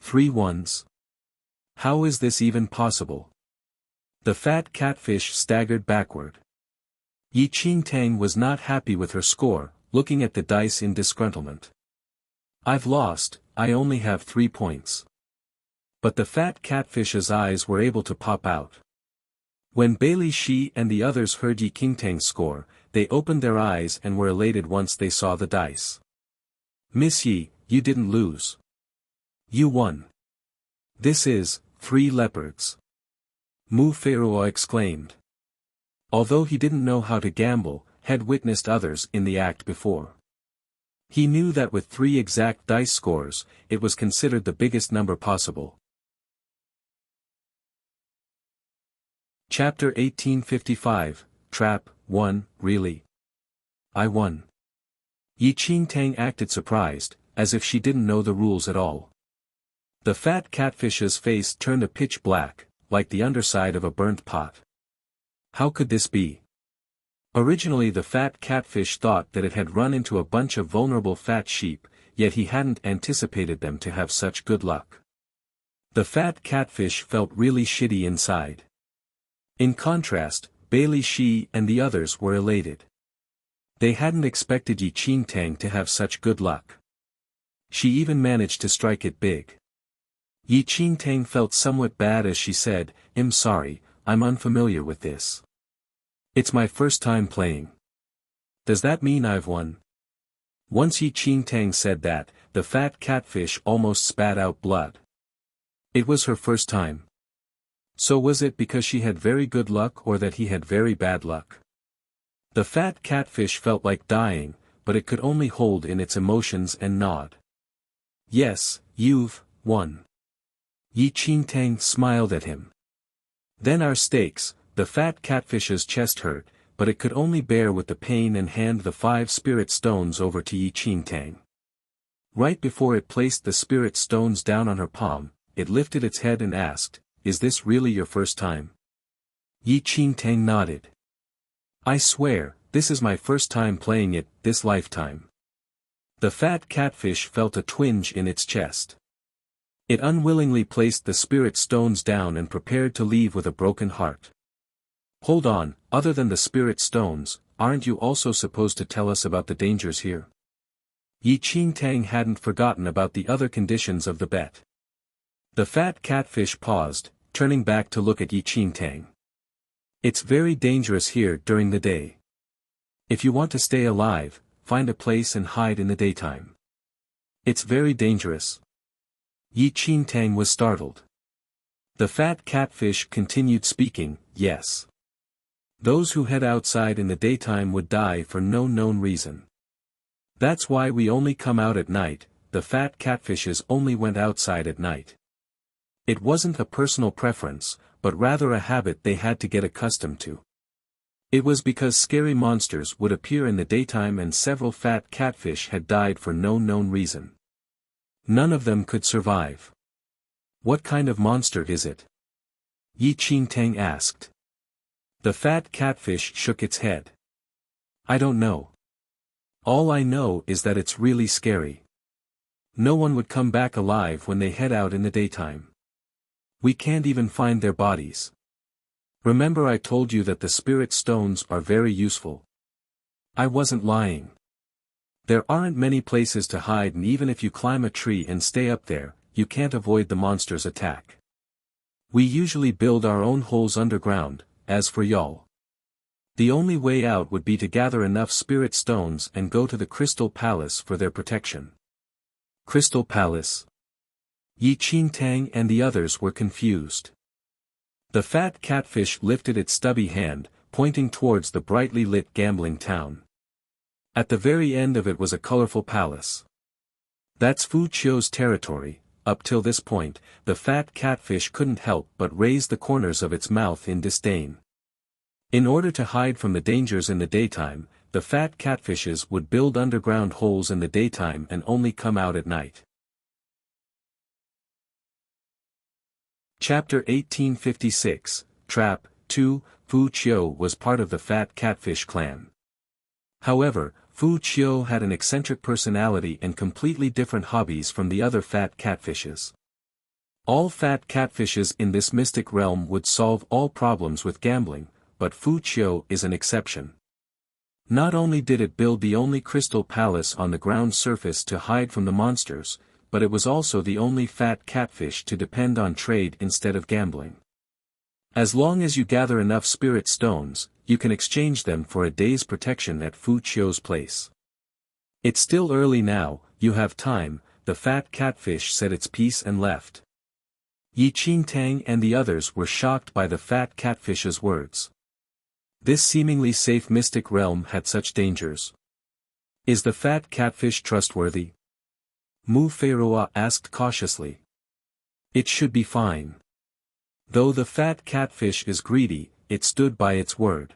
3 1s. How is this even possible? The fat catfish staggered backward. Yi Qingtang was not happy with her score, looking at the dice in disgruntlement. "I've lost, I only have 3 points." But the fat catfish's eyes were able to pop out. When Bailey Shi and the others heard Yi Qingtang's score, they opened their eyes and were elated once they saw the dice. "Miss Yi, you didn't lose. You won. This is 3 leopards." Mu Feirua exclaimed. Although he didn't know how to gamble, had witnessed others in the act before. He knew that with 3 exact dice scores, it was considered the biggest number possible. Chapter 1855, Trap, 1, Really? I won. Yi Qingtang acted surprised, as if she didn't know the rules at all. The fat catfish's face turned a pitch black, like the underside of a burnt pot. How could this be? Originally the fat catfish thought that it had run into a bunch of vulnerable fat sheep, yet he hadn't anticipated them to have such good luck. The fat catfish felt really shitty inside. In contrast, Bailey Shi and the others were elated. They hadn't expected Yi Qingtang to have such good luck. She even managed to strike it big. Yi Qingtang felt somewhat bad as she said, "I'm sorry, I'm unfamiliar with this. It's my first time playing. Does that mean I've won?" Once Yi Qingtang said that, the fat catfish almost spat out blood. It was her first time. So was it because she had very good luck or that he had very bad luck? The fat catfish felt like dying, but it could only hold in its emotions and nod. "Yes, you've won." Yi Qingtang smiled at him. "Then our stakes." The fat catfish's chest hurt, but it could only bear with the pain and hand the 5 spirit stones over to Yi Qingtang. Right before it placed the spirit stones down on her palm, it lifted its head and asked, "Is this really your first time?" Yi Qingtang nodded. "I swear, this is my first time playing it, this lifetime." The fat catfish felt a twinge in its chest. It unwillingly placed the spirit stones down and prepared to leave with a broken heart. "Hold on, other than the spirit stones, aren't you also supposed to tell us about the dangers here?" Yi Qingtang hadn't forgotten about the other conditions of the bet. The fat catfish paused, turning back to look at Yi Qingtang. "It's very dangerous here during the day. If you want to stay alive, find a place and hide in the daytime. It's very dangerous." Yi Qingtang was startled. The fat catfish continued speaking, "Yes. Those who head outside in the daytime would die for no known reason. That's why we only come out at night." The fat catfishes only went outside at night. It wasn't a personal preference, but rather a habit they had to get accustomed to. It was because scary monsters would appear in the daytime and several fat catfish had died for no known reason. None of them could survive. "What kind of monster is it?" Yi Qingtang asked. The fat catfish shook its head. "I don't know. All I know is that it's really scary. No one would come back alive when they head out in the daytime. We can't even find their bodies. Remember I told you that the spirit stones are very useful. I wasn't lying. There aren't many places to hide, and even if you climb a tree and stay up there, you can't avoid the monster's attack. We usually build our own holes underground. As for y'all, the only way out would be to gather enough spirit stones and go to the Crystal Palace for their protection." Crystal Palace? Yi Qingtang and the others were confused. The fat catfish lifted its stubby hand, pointing towards the brightly lit gambling town. At the very end of it was a colorful palace. "That's Fu Chio's territory." Up till this point, the fat catfish couldn't help but raise the corners of its mouth in disdain. In order to hide from the dangers in the daytime, the fat catfishes would build underground holes in the daytime and only come out at night. Chapter 1856, Trap, 2, Fu Chio was part of the fat catfish clan. However, Fu Chio had an eccentric personality and completely different hobbies from the other fat catfishes. All fat catfishes in this mystic realm would solve all problems with gambling, but Fu Chio is an exception. Not only did it build the only crystal palace on the ground surface to hide from the monsters, but it was also the only fat catfish to depend on trade instead of gambling. As long as you gather enough spirit stones, you can exchange them for a day's protection at Fu Chio's place. "It's still early now, you have time," the fat catfish said its piece and left. Yi Qingtang and the others were shocked by the fat catfish's words. This seemingly safe mystic realm had such dangers. Is the fat catfish trustworthy? Mu Feiruo asked cautiously. It should be fine. Though the fat catfish is greedy, it stood by its word.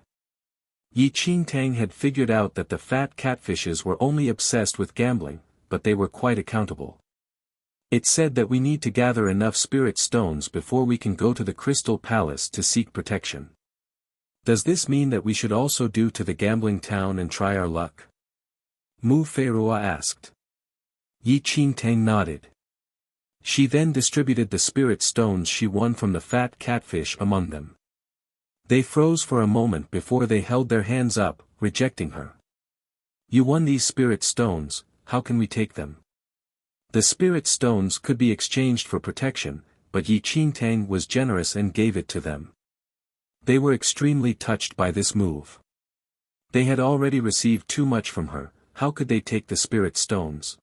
Yi Qingtang had figured out that the fat catfishes were only obsessed with gambling, but they were quite accountable. It said that we need to gather enough spirit stones before we can go to the Crystal Palace to seek protection. Does this mean that we should also do to the gambling town and try our luck? Mu Feiruo asked. Yi Qingtang nodded. She then distributed the spirit stones she won from the fat catfish among them. They froze for a moment before they held their hands up, rejecting her. You won these spirit stones, how can we take them? The spirit stones could be exchanged for protection, but Yi Qingtang was generous and gave it to them. They were extremely touched by this move. They had already received too much from her, how could they take the spirit stones?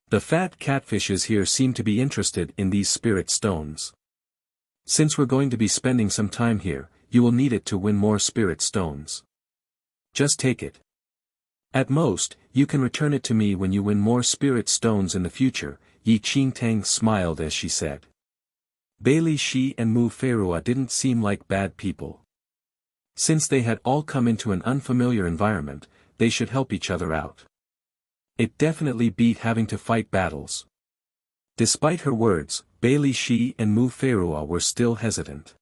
The fat catfishes here seem to be interested in these spirit stones. Since we're going to be spending some time here, you will need it to win more spirit stones. Just take it. At most, you can return it to me when you win more spirit stones in the future, Yi Qingtang smiled as she said. Bailey Shi and Mu Feiruo didn't seem like bad people. Since they had all come into an unfamiliar environment, they should help each other out. It definitely beat having to fight battles. Despite her words, Bailey Shi and Mu Feiruo were still hesitant.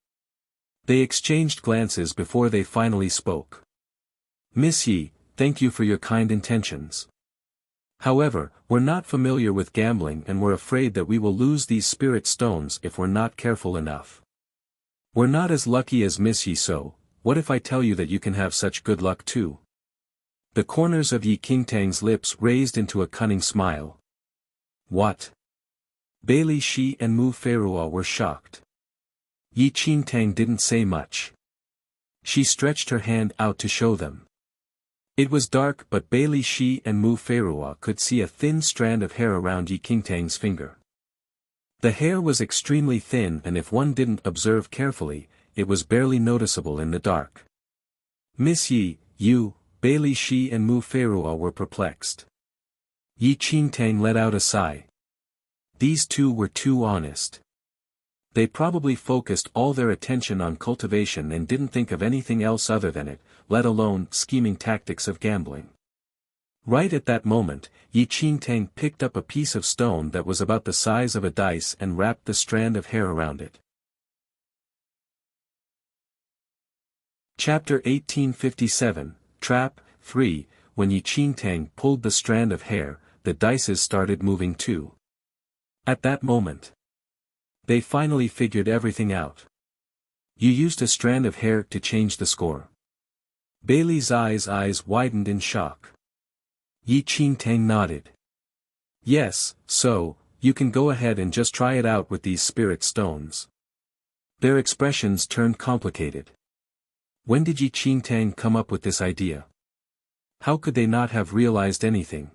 They exchanged glances before they finally spoke. Miss Yi, thank you for your kind intentions. However, we're not familiar with gambling and we're afraid that we will lose these spirit stones if we're not careful enough. We're not as lucky as Miss Yi, so what if I tell you that you can have such good luck too? The corners of Yi Qingtang's lips raised into a cunning smile. What? Bailey Shi and Mu Feiruo were shocked. Yi Qingtang didn't say much. She stretched her hand out to show them. It was dark, but Bailey Shi and Mu Feiruo could see a thin strand of hair around Yi Qingtang's finger. The hair was extremely thin, and if one didn't observe carefully, it was barely noticeable in the dark. Miss Yi, you, Bailey Shi and Mu Feiruo were perplexed. Yi Qingtang let out a sigh. These two were too honest. They probably focused all their attention on cultivation and didn't think of anything else other than it, let alone scheming tactics of gambling. Right at that moment, Yi Qingtang picked up a piece of stone that was about the size of a dice and wrapped the strand of hair around it. Chapter 1857, Trap 3. When Yi Qingtang pulled the strand of hair, the dices started moving too. At that moment, they finally figured everything out. You used a strand of hair to change the score. Bailey's eyes widened in shock. Yi Qingtang nodded. Yes, so, you can go ahead and just try it out with these spirit stones. Their expressions turned complicated. When did Yi Qingtang come up with this idea? How could they not have realized anything?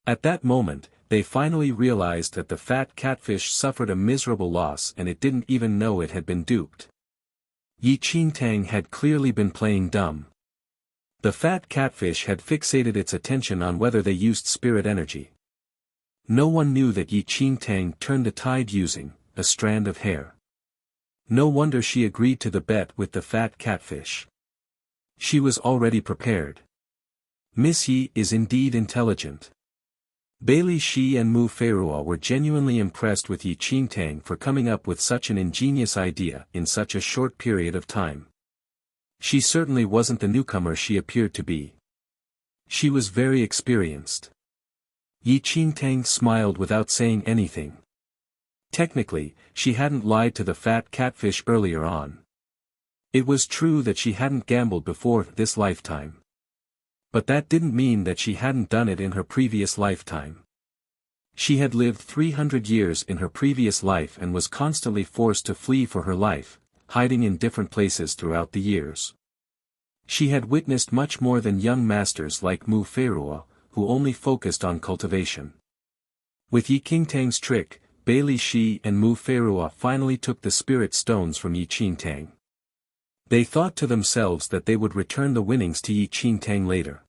At that moment, they finally realized that the fat catfish suffered a miserable loss and it didn't even know it had been duped. Yi Qingtang had clearly been playing dumb. The fat catfish had fixated its attention on whether they used spirit energy. No one knew that Yi Qingtang turned the tide using a strand of hair. No wonder she agreed to the bet with the fat catfish. She was already prepared. Miss Yi is indeed intelligent. Bailey Shi and Mu Feiruo were genuinely impressed with Yi Qingtang for coming up with such an ingenious idea in such a short period of time. She certainly wasn't the newcomer she appeared to be. She was very experienced. Yi Qingtang smiled without saying anything. Technically, she hadn't lied to the fat catfish earlier on. It was true that she hadn't gambled before this lifetime. But that didn't mean that she hadn't done it in her previous lifetime. She had lived 300 years in her previous life and was constantly forced to flee for her life, hiding in different places throughout the years. She had witnessed much more than young masters like Mu Feiruo, who only focused on cultivation. With Yi Qingtang's trick, Bailey Shi and Mu Feirua finally took the spirit stones from Yi Qingtang. They thought to themselves that they would return the winnings to Yi Qingtang later.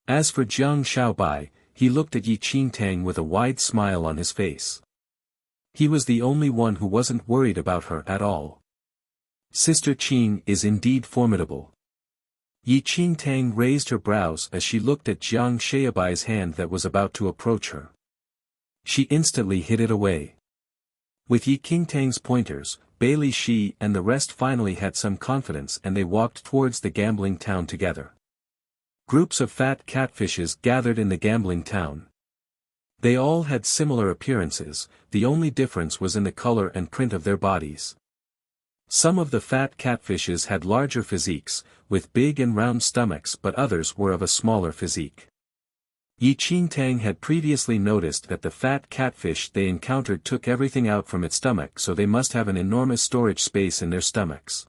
As for Jiang Xiaobai, he looked at Yi Qingtang with a wide smile on his face. He was the only one who wasn't worried about her at all. Sister Qing is indeed formidable. Yi Qingtang raised her brows as she looked at Jiang Xiaobai's hand that was about to approach her. She instantly hid it away. With Yi Qingtang's pointers, Bailey Shi and the rest finally had some confidence and they walked towards the gambling town together. Groups of fat catfishes gathered in the gambling town. They all had similar appearances, the only difference was in the color and print of their bodies. Some of the fat catfishes had larger physiques, with big and round stomachs, but others were of a smaller physique. Yi Qingtang had previously noticed that the fat catfish they encountered took everything out from its stomach, so they must have an enormous storage space in their stomachs.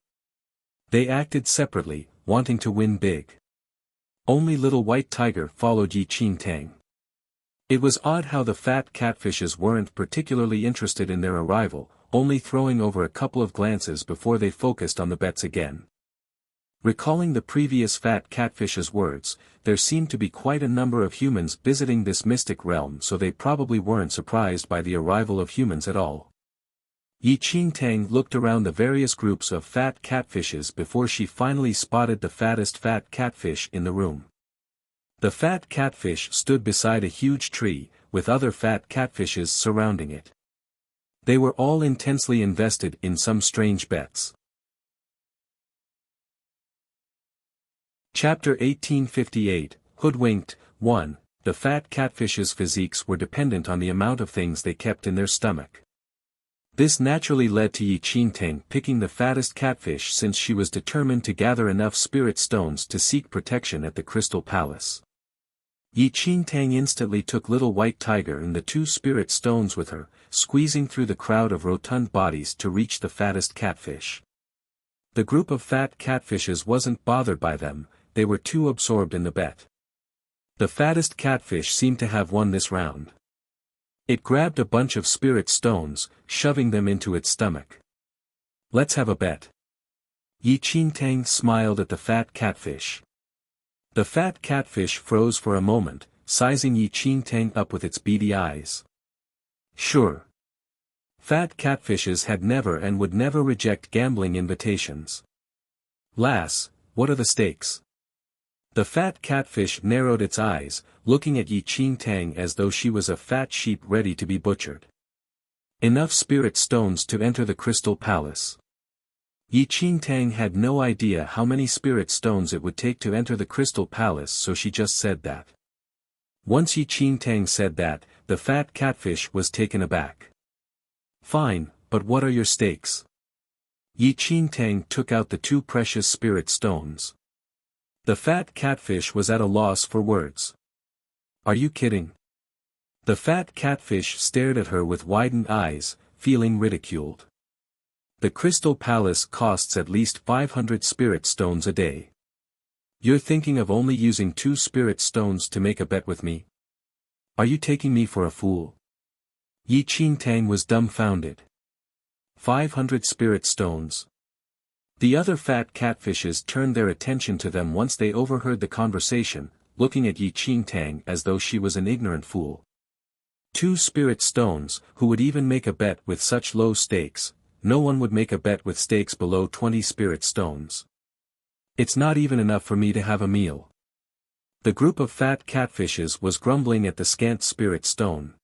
They acted separately, wanting to win big. Only Little White Tiger followed Yi Qingtang. It was odd how the fat catfishes weren't particularly interested in their arrival, only throwing over a couple of glances before they focused on the bets again. Recalling the previous fat catfish's words, there seemed to be quite a number of humans visiting this mystic realm, so they probably weren't surprised by the arrival of humans at all. Yi Qingtang looked around the various groups of fat catfishes before she finally spotted the fattest fat catfish in the room. The fat catfish stood beside a huge tree, with other fat catfishes surrounding it. They were all intensely invested in some strange bets. Chapter 1858, Hoodwinked. 1. The fat catfish's physiques were dependent on the amount of things they kept in their stomach. This naturally led to Yi Qingtang picking the fattest catfish since she was determined to gather enough spirit stones to seek protection at the Crystal Palace. Yi Qingtang instantly took Little White Tiger and the 2 spirit stones with her, squeezing through the crowd of rotund bodies to reach the fattest catfish. The group of fat catfishes wasn't bothered by them, they were too absorbed in the bet. The fattest catfish seemed to have won this round. It grabbed a bunch of spirit stones, shoving them into its stomach. Let's have a bet. Yi Qingtang smiled at the fat catfish. The fat catfish froze for a moment, sizing Yi Qingtang up with its beady eyes. Sure. Fat catfishes had never and would never reject gambling invitations. Lass, what are the stakes? The fat catfish narrowed its eyes, looking at Yi Qingtang as though she was a fat sheep ready to be butchered. Enough spirit stones to enter the Crystal Palace. Yi Qingtang had no idea how many spirit stones it would take to enter the Crystal Palace, so she just said that. Once Yi Qingtang said that, the fat catfish was taken aback. Fine, but what are your stakes? Yi Qingtang took out the 2 precious spirit stones. The fat catfish was at a loss for words. Are you kidding? The fat catfish stared at her with widened eyes, feeling ridiculed. The Crystal Palace costs at least 500 spirit stones a day. You're thinking of only using 2 spirit stones to make a bet with me? Are you taking me for a fool? Yi Qingtang was dumbfounded. 500 spirit stones. The other fat catfishes turned their attention to them once they overheard the conversation, looking at Yi Qingtang as though she was an ignorant fool. 2 spirit stones, who would even make a bet with such low stakes? No one would make a bet with stakes below 20 spirit stones. It's not even enough for me to have a meal. The group of fat catfishes was grumbling at the scant spirit stone.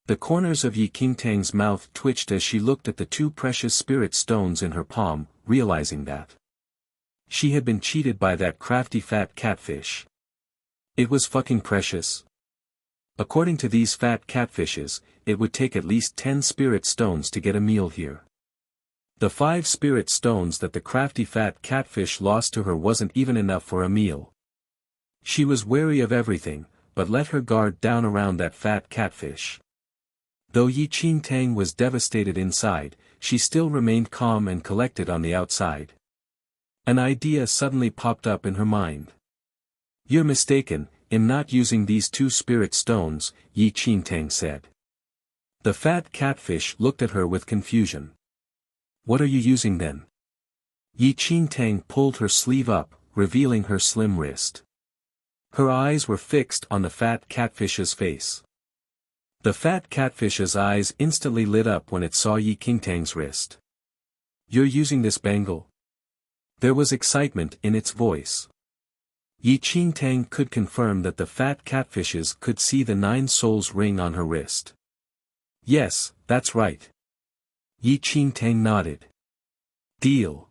The corners of Yi Qingtang's mouth twitched as she looked at the 2 precious spirit stones in her palm, realizing that she had been cheated by that crafty fat catfish. It was fucking precious. According to these fat catfishes, it would take at least 10 spirit stones to get a meal here. The 5 spirit stones that the crafty fat catfish lost to her wasn't even enough for a meal. She was wary of everything, but let her guard down around that fat catfish. Though Yi Qingtang was devastated inside, she still remained calm and collected on the outside. An idea suddenly popped up in her mind. You're mistaken, I'm not using these 2 spirit stones, Yi Qingtang said. The fat catfish looked at her with confusion. What are you using then? Yi Qingtang pulled her sleeve up, revealing her slim wrist. Her eyes were fixed on the fat catfish's face. The fat catfish's eyes instantly lit up when it saw Yi Qingtang's wrist. You're using this bangle? There was excitement in its voice. Yi Qingtang could confirm that the fat catfishes could see the 9 souls ring on her wrist. Yes, that's right. Yi Qingtang nodded. Deal.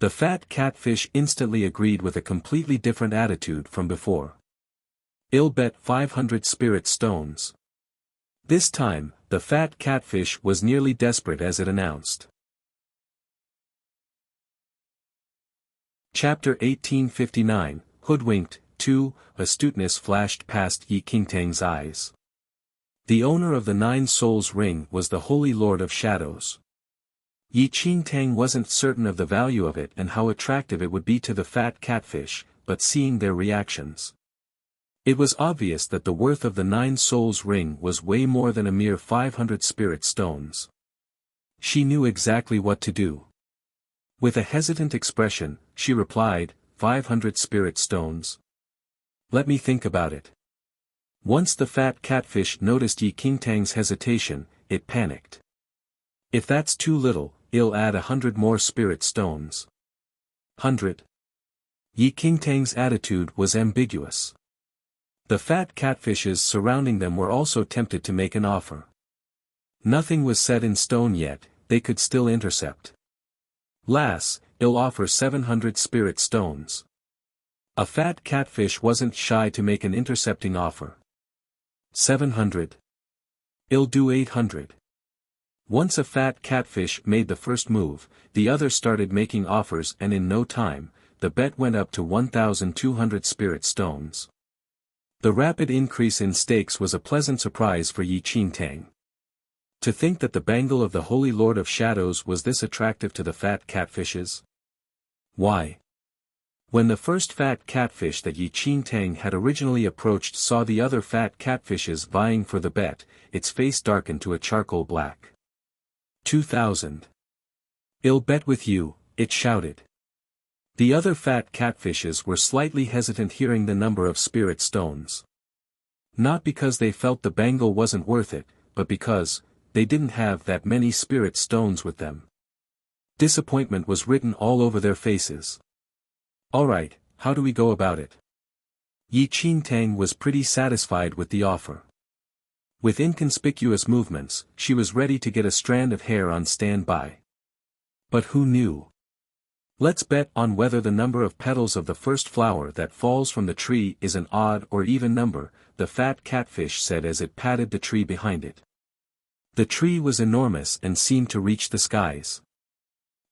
The fat catfish instantly agreed with a completely different attitude from before. I'll bet 500 spirit stones. This time, the fat catfish was nearly desperate as it announced. Chapter 1859, Hoodwinked, 2, Astuteness flashed past Yi Qingtang's eyes. The owner of the 9 souls ring was the Holy Lord of Shadows. Yi Qingtang wasn't certain of the value of it and how attractive it would be to the fat catfish, but seeing their reactions, it was obvious that the worth of the 9 souls ring was way more than a mere 500 spirit stones. She knew exactly what to do. With a hesitant expression, she replied, 500 spirit stones. Let me think about it. Once the fat catfish noticed Yi Qingtang's hesitation, it panicked. If that's too little, I'll add 100 more spirit stones. 100. Yi Qingtang's attitude was ambiguous. The fat catfishes surrounding them were also tempted to make an offer. Nothing was set in stone yet, they could still intercept. Lass, I'll offer 700 spirit stones. A fat catfish wasn't shy to make an intercepting offer. 700. I'll do 800. Once a fat catfish made the first move, the other started making offers and in no time, the bet went up to 1,200 spirit stones. The rapid increase in stakes was a pleasant surprise for Yi Qingtang. To think that the bangle of the Holy Lord of Shadows was this attractive to the fat catfishes? Why? When the first fat catfish that Yi Qingtang had originally approached saw the other fat catfishes vying for the bet, its face darkened to a charcoal black. 2,000. I'll bet with you, it shouted. The other fat catfishes were slightly hesitant hearing the number of spirit stones. Not because they felt the bangle wasn't worth it, but because they didn't have that many spirit stones with them. Disappointment was written all over their faces. Alright, how do we go about it? Yi Qingtang was pretty satisfied with the offer. With inconspicuous movements, she was ready to get a strand of hair on standby. But who knew? Let's bet on whether the number of petals of the first flower that falls from the tree is an odd or even number, the fat catfish said as it patted the tree behind it. The tree was enormous and seemed to reach the skies.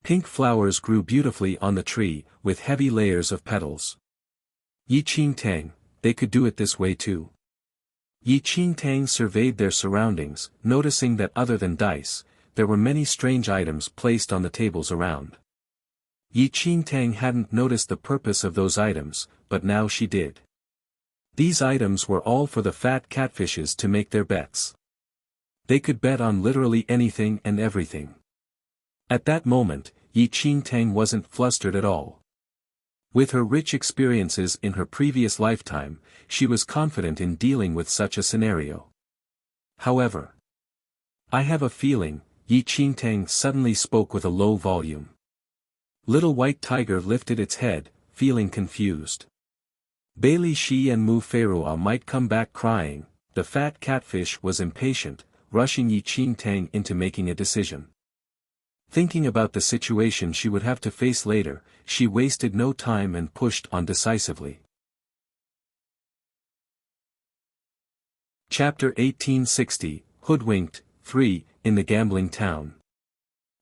Pink flowers grew beautifully on the tree, with heavy layers of petals. Yi Qingtang, they could do it this way too. Yi Qingtang surveyed their surroundings, noticing that other than dice, there were many strange items placed on the tables around. Yi Qingtang hadn't noticed the purpose of those items, but now she did. These items were all for the fat catfishes to make their bets. They could bet on literally anything and everything. At that moment, Yi Qingtang wasn't flustered at all. With her rich experiences in her previous lifetime, she was confident in dealing with such a scenario. However, I have a feeling, Yi Qingtang suddenly spoke with a low volume. Little White Tiger lifted its head, feeling confused. Bailey Shi and Mu Feirua might come back crying. The fat catfish was impatient, rushing Yi Qingtang into making a decision. Thinking about the situation she would have to face later, she wasted no time and pushed on decisively. Chapter 1860, Hoodwinked, 3, in the Gambling Town.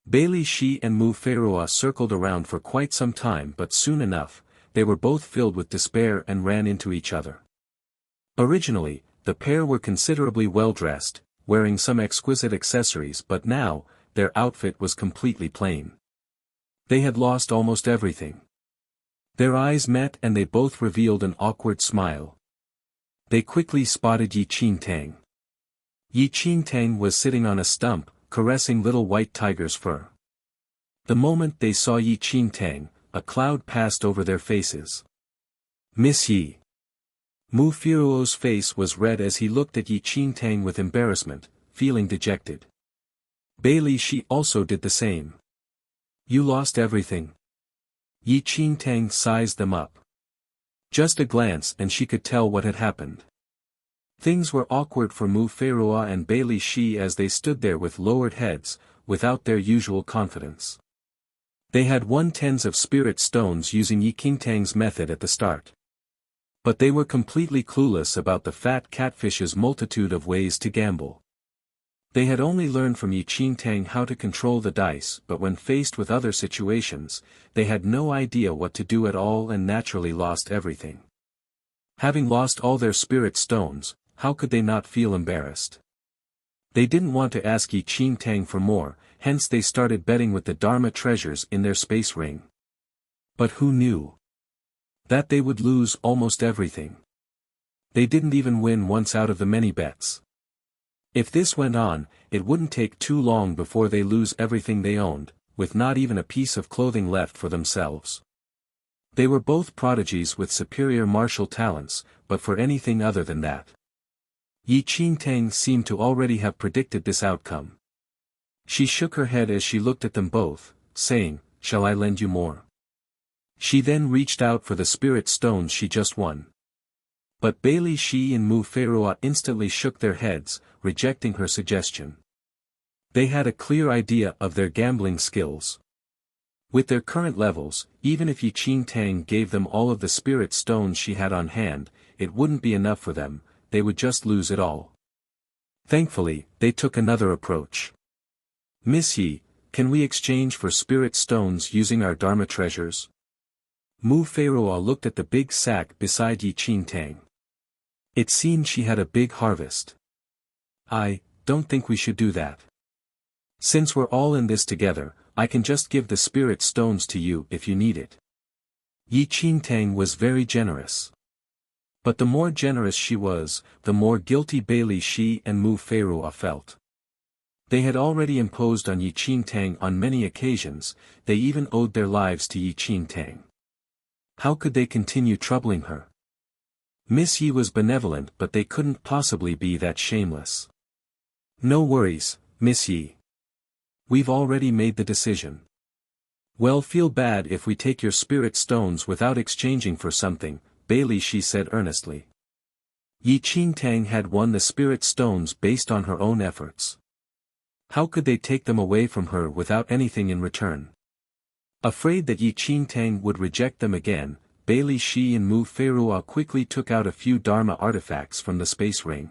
Bailey Shi and Mu Feirua circled around for quite some time, but soon enough, they were both filled with despair and ran into each other. Originally, the pair were considerably well-dressed, wearing some exquisite accessories, but now, their outfit was completely plain. They had lost almost everything. Their eyes met and they both revealed an awkward smile. They quickly spotted Yi Qingtang. Yi Qingtang was sitting on a stump, caressing little white tiger's fur. The moment they saw Yi Qingtang, a cloud passed over their faces. Miss Yi. Mu Firuo's face was red as he looked at Yi Qingtang with embarrassment, feeling dejected. Bai Li Shi also did the same. You lost everything. Yi Qingtang sized them up. Just a glance and she could tell what had happened. Things were awkward for Mu Feirua and Bai Li Shi as they stood there with lowered heads, without their usual confidence. They had won tens of spirit stones using Yi Qingtang's method at the start. But they were completely clueless about the fat catfish's multitude of ways to gamble. They had only learned from Yi Qingtang how to control the dice, but when faced with other situations, they had no idea what to do at all and naturally lost everything. Having lost all their spirit stones, how could they not feel embarrassed? They didn't want to ask Yi Qingtang for more, hence they started betting with the Dharma treasures in their space ring. But who knew that they would lose almost everything? They didn't even win once out of the many bets. If this went on, it wouldn't take too long before they lose everything they owned, with not even a piece of clothing left for themselves. They were both prodigies with superior martial talents, but for anything other than that. Yi Qingtang seemed to already have predicted this outcome. She shook her head as she looked at them both, saying, "Shall I lend you more?" She then reached out for the spirit stones she just won. But Bai Li Shi and Mu Feirua instantly shook their heads, rejecting her suggestion. They had a clear idea of their gambling skills. With their current levels, even if Yi Qingtang gave them all of the spirit stones she had on hand, it wouldn't be enough for them, they would just lose it all. Thankfully, they took another approach. Miss Yi, can we exchange for spirit stones using our Dharma treasures? Mu Feirua looked at the big sack beside Yi Qingtang. It seemed she had a big harvest. I don't think we should do that. Since we're all in this together, I can just give the spirit stones to you if you need it. Yi Qingtang was very generous. But the more generous she was, the more guilty Bai Li Shi and Mu Feirua felt. They had already imposed on Yi Qingtang on many occasions, they even owed their lives to Yi Qingtang. How could they continue troubling her? Miss Yi was benevolent, but they couldn't possibly be that shameless. No worries, Miss Yi. We've already made the decision. Well, feel bad if we take your spirit stones without exchanging for something, Bai Li Shi said earnestly. Yi Qingtang had won the spirit stones based on her own efforts. How could they take them away from her without anything in return? Afraid that Yi Qingtang would reject them again, Bai Li Shi and Mu Feirua quickly took out a few Dharma artifacts from the space ring.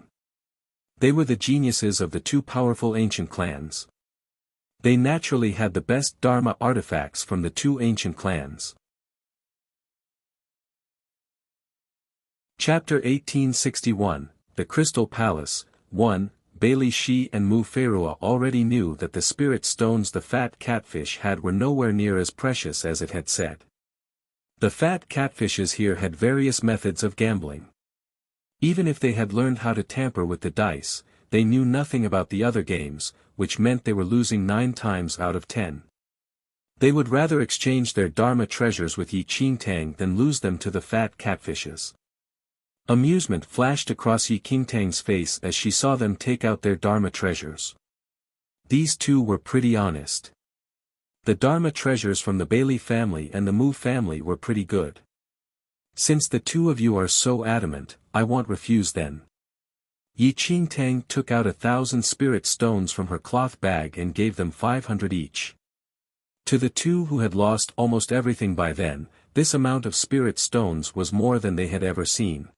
They were the geniuses of the two powerful ancient clans. They naturally had the best Dharma artifacts from the two ancient clans. Chapter 1861, The Crystal Palace, 1. Bai Li Shi and Mu Feirua already knew that the spirit stones the fat catfish had were nowhere near as precious as it had said. The fat catfishes here had various methods of gambling. Even if they had learned how to tamper with the dice, they knew nothing about the other games, which meant they were losing 9 times out of 10. They would rather exchange their Dharma treasures with Yi Qingtang than lose them to the fat catfishes. Amusement flashed across Yi Qingtang's face as she saw them take out their Dharma treasures. These two were pretty honest. The Dharma treasures from the Bai Li family and the Mu family were pretty good. Since the two of you are so adamant, I won't refuse then. Yi Qingtang took out 1,000 spirit stones from her cloth bag and gave them 500 each. To the two who had lost almost everything by then, this amount of spirit stones was more than they had ever seen.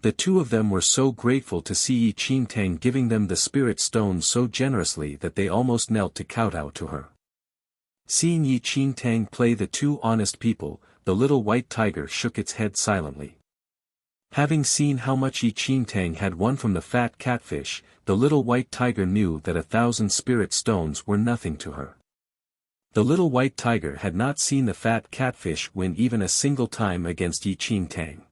The two of them were so grateful to see Yi Qingtang giving them the spirit stones so generously that they almost knelt to kowtow to her. Seeing Yi Qingtang play the two honest people, the little white tiger shook its head silently. Having seen how much Yi Qingtang had won from the fat catfish, the little white tiger knew that 1,000 spirit stones were nothing to her. The little white tiger had not seen the fat catfish win even a single time against Yi Qingtang.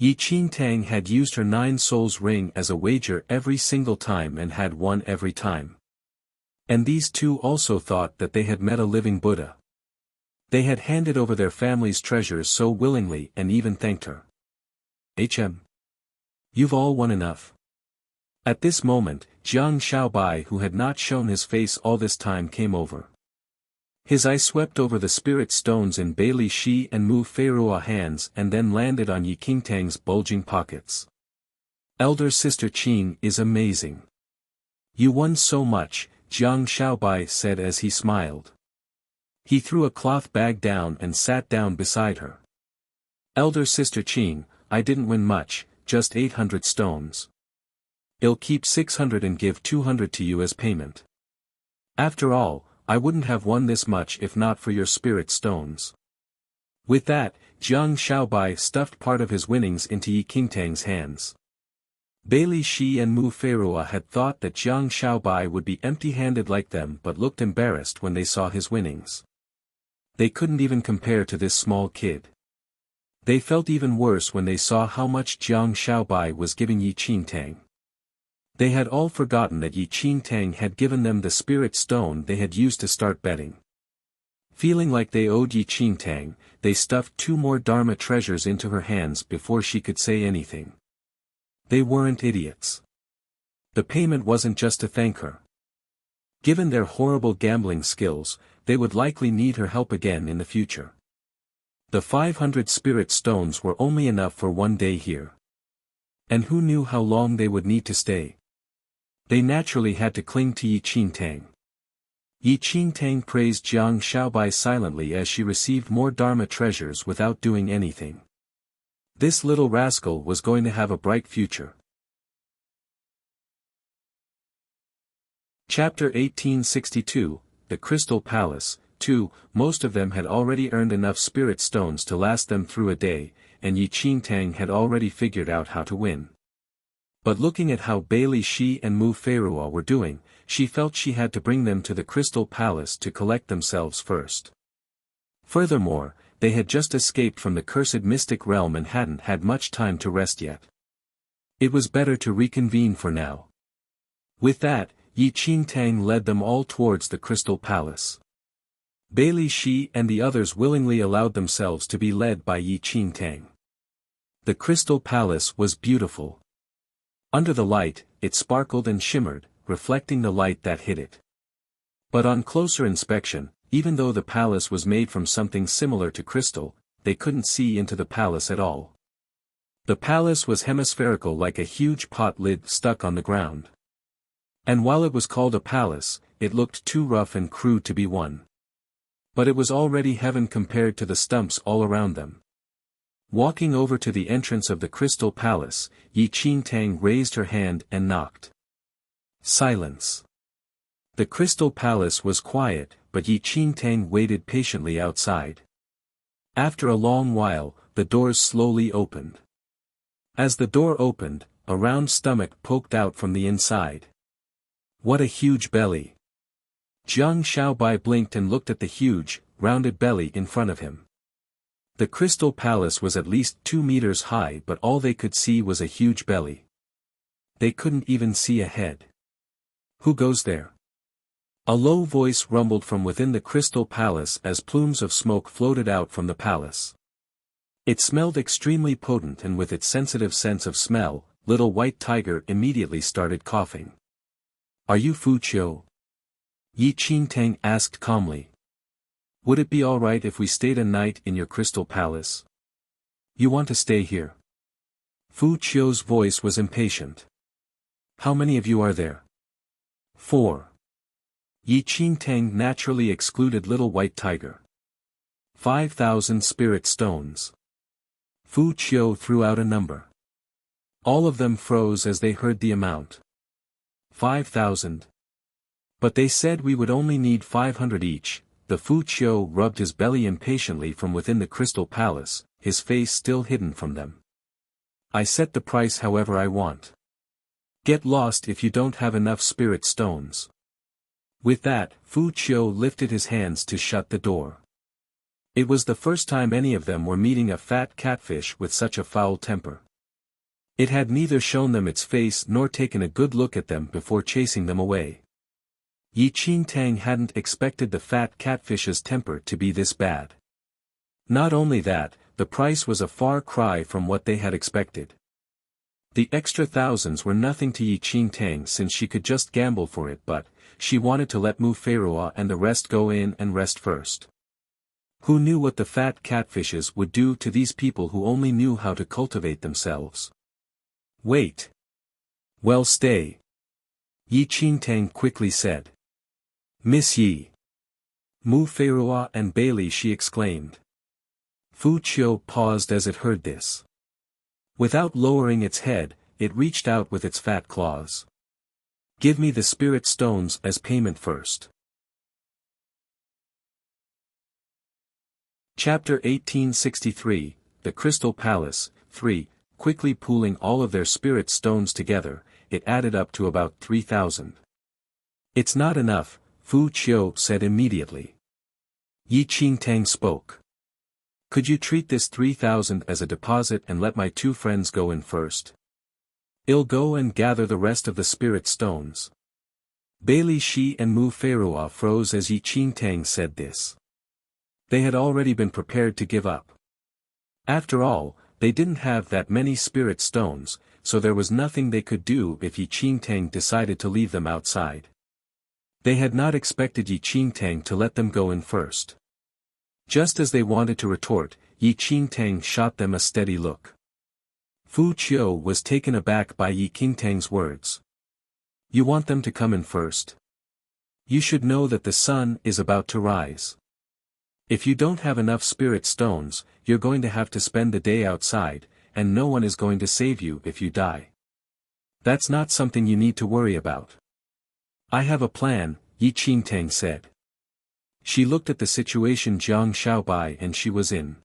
Yi Qingtang had used her 9 souls ring as a wager every single time and had won every time. And these two also thought that they had met a living Buddha. They had handed over their family's treasures so willingly and even thanked her. You've all won enough. At this moment, Jiang Xiaobai, who had not shown his face all this time, came over. His eye swept over the spirit stones in Bailey Shi and Mu Feirua hands and then landed on Yi Qingtang's bulging pockets. Elder Sister Qing is amazing. You won so much, Jiang Xiaobai said as he smiled. He threw a cloth bag down and sat down beside her. Elder Sister Qing, I didn't win much, just 800 stones. I'll keep 600 and give 200 to you as payment. After all, I wouldn't have won this much if not for your spirit stones. With that, Jiang Xiaobai stuffed part of his winnings into Yi Qingtang's hands. Bailey Shi and Mu Feirua had thought that Jiang Xiaobai would be empty-handed like them but looked embarrassed when they saw his winnings. They couldn't even compare to this small kid. They felt even worse when they saw how much Jiang Xiaobai was giving Yi Qingtang. They had all forgotten that Yi Qingtang had given them the spirit stone they had used to start betting. Feeling like they owed Yi Qingtang, they stuffed 2 more Dharma treasures into her hands before she could say anything. They weren't idiots. The payment wasn't just to thank her. Given their horrible gambling skills, they would likely need her help again in the future. The 500 spirit stones were only enough for 1 day here. And who knew how long they would need to stay? They naturally had to cling to Yi Qingtang. Yi Qingtang praised Jiang Xiaobai silently as she received more Dharma treasures without doing anything. This little rascal was going to have a bright future. Chapter 1862, The Crystal Palace. 2. Most of them had already earned enough spirit stones to last them through a day, and Yi Qingtang had already figured out how to win. But looking at how Bailey Shi and Mu Feirua were doing, she felt she had to bring them to the Crystal Palace to collect themselves first. Furthermore, they had just escaped from the cursed mystic realm and hadn't had much time to rest yet. It was better to reconvene for now. With that, Yi Qingtang led them all towards the Crystal Palace. Bailey Shi and the others willingly allowed themselves to be led by Yi Qingtang. The Crystal Palace was beautiful. Under the light, it sparkled and shimmered, reflecting the light that hit it. But on closer inspection, even though the palace was made from something similar to crystal, they couldn't see into the palace at all. The palace was hemispherical like a huge pot lid stuck on the ground. And while it was called a palace, it looked too rough and crude to be one. But it was already heaven compared to the stumps all around them. Walking over to the entrance of the Crystal Palace, Yi Qingtang raised her hand and knocked. Silence. The Crystal Palace was quiet, but Yi Qingtang waited patiently outside. After a long while, the doors slowly opened. As the door opened, a round stomach poked out from the inside. What a huge belly! Jiang Xiaobai blinked and looked at the huge, rounded belly in front of him. The Crystal Palace was at least 2 meters high, but all they could see was a huge belly. They couldn't even see a head. Who goes there? A low voice rumbled from within the Crystal Palace as plumes of smoke floated out from the palace. It smelled extremely potent, and with its sensitive sense of smell, Little White Tiger immediately started coughing. Are you Fu Qiu? Yi Qingtang asked calmly. Would it be alright if we stayed a night in your Crystal Palace? You want to stay here? Fu Qiu's voice was impatient. How many of you are there? 4. Yi Qingtang naturally excluded Little White Tiger. 5,000 spirit stones. Fu Qiu threw out a number. All of them froze as they heard the amount. 5,000. But they said we would only need 500 each. The Fu Qiu rubbed his belly impatiently from within the Crystal Palace, his face still hidden from them. I set the price however I want. Get lost if you don't have enough spirit stones. With that, Fu Qiu lifted his hands to shut the door. It was the first time any of them were meeting a fat catfish with such a foul temper. It had neither shown them its face nor taken a good look at them before chasing them away. Yi Qingtang hadn't expected the fat catfish's temper to be this bad. Not only that, the price was a far cry from what they had expected. The extra thousands were nothing to Yi Qingtang since she could just gamble for it, but she wanted to let Mu Feirua and the rest go in and rest first. Who knew what the fat catfishes would do to these people who only knew how to cultivate themselves? Wait. Well, stay. Yi Qingtang quickly said. Miss Yi. Mu Feirua and Bailey, she exclaimed. Fu Qiu paused as it heard this. Without lowering its head, it reached out with its fat claws. Give me the spirit stones as payment first. Chapter 1863, The Crystal Palace, 3, quickly pooling all of their spirit stones together, it added up to about 3,000. It's not enough, Fu Qiu said immediately. Yi Qingtang spoke. Could you treat this 3,000 as a deposit and let my two friends go in first? I'll go and gather the rest of the spirit stones. Bailey Shi and Mu Feirua froze as Yi Qingtang said this. They had already been prepared to give up. After all, they didn't have that many spirit stones, so there was nothing they could do if Yi Qingtang decided to leave them outside. They had not expected Yi Qingtang to let them go in first. Just as they wanted to retort, Yi Qingtang shot them a steady look. Fu Qiu was taken aback by Yi Qingtang's words. You want them to come in first? You should know that the sun is about to rise. If you don't have enough spirit stones, you're going to have to spend the day outside, and no one is going to save you if you die. That's not something you need to worry about. I have a plan, Yi Qingtang said. She looked at the situation Jiang Xiaobai and she was in.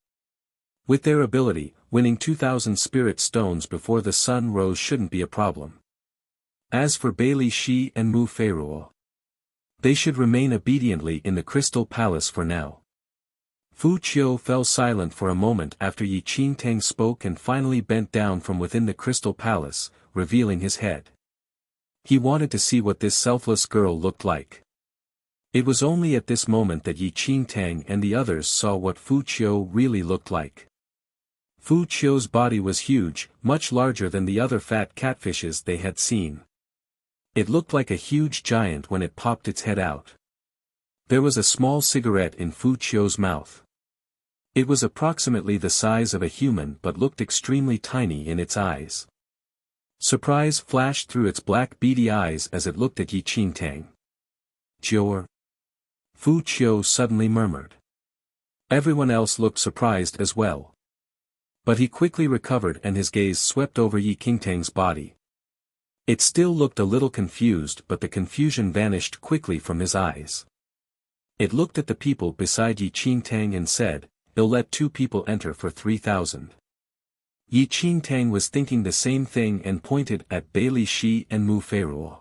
With their ability, winning 2,000 spirit stones before the sun rose shouldn't be a problem. As for Bailey Shi and Mu Feirua, they should remain obediently in the Crystal Palace for now. Fu Qiu fell silent for a moment after Yi Qingtang spoke and finally bent down from within the Crystal Palace, revealing his head. He wanted to see what this selfless girl looked like. It was only at this moment that Yi Qingtang and the others saw what Fu Qiu really looked like. Fu Qiu's body was huge, much larger than the other fat catfishes they had seen. It looked like a huge giant when it popped its head out. There was a small cigarette in Fu Qiu's mouth. It was approximately the size of a human but looked extremely tiny in its eyes. Surprise flashed through its black beady eyes as it looked at Yi Qingtang. Jior. Fu Qiu suddenly murmured. Everyone else looked surprised as well. But he quickly recovered and his gaze swept over Yi Qingtang's body. It still looked a little confused, but the confusion vanished quickly from his eyes. It looked at the people beside Yi Qingtang and said, "I'll let 2 people enter for 3,000. Yi Qingtang was thinking the same thing and pointed at Bailey Shi and Mu Feirua.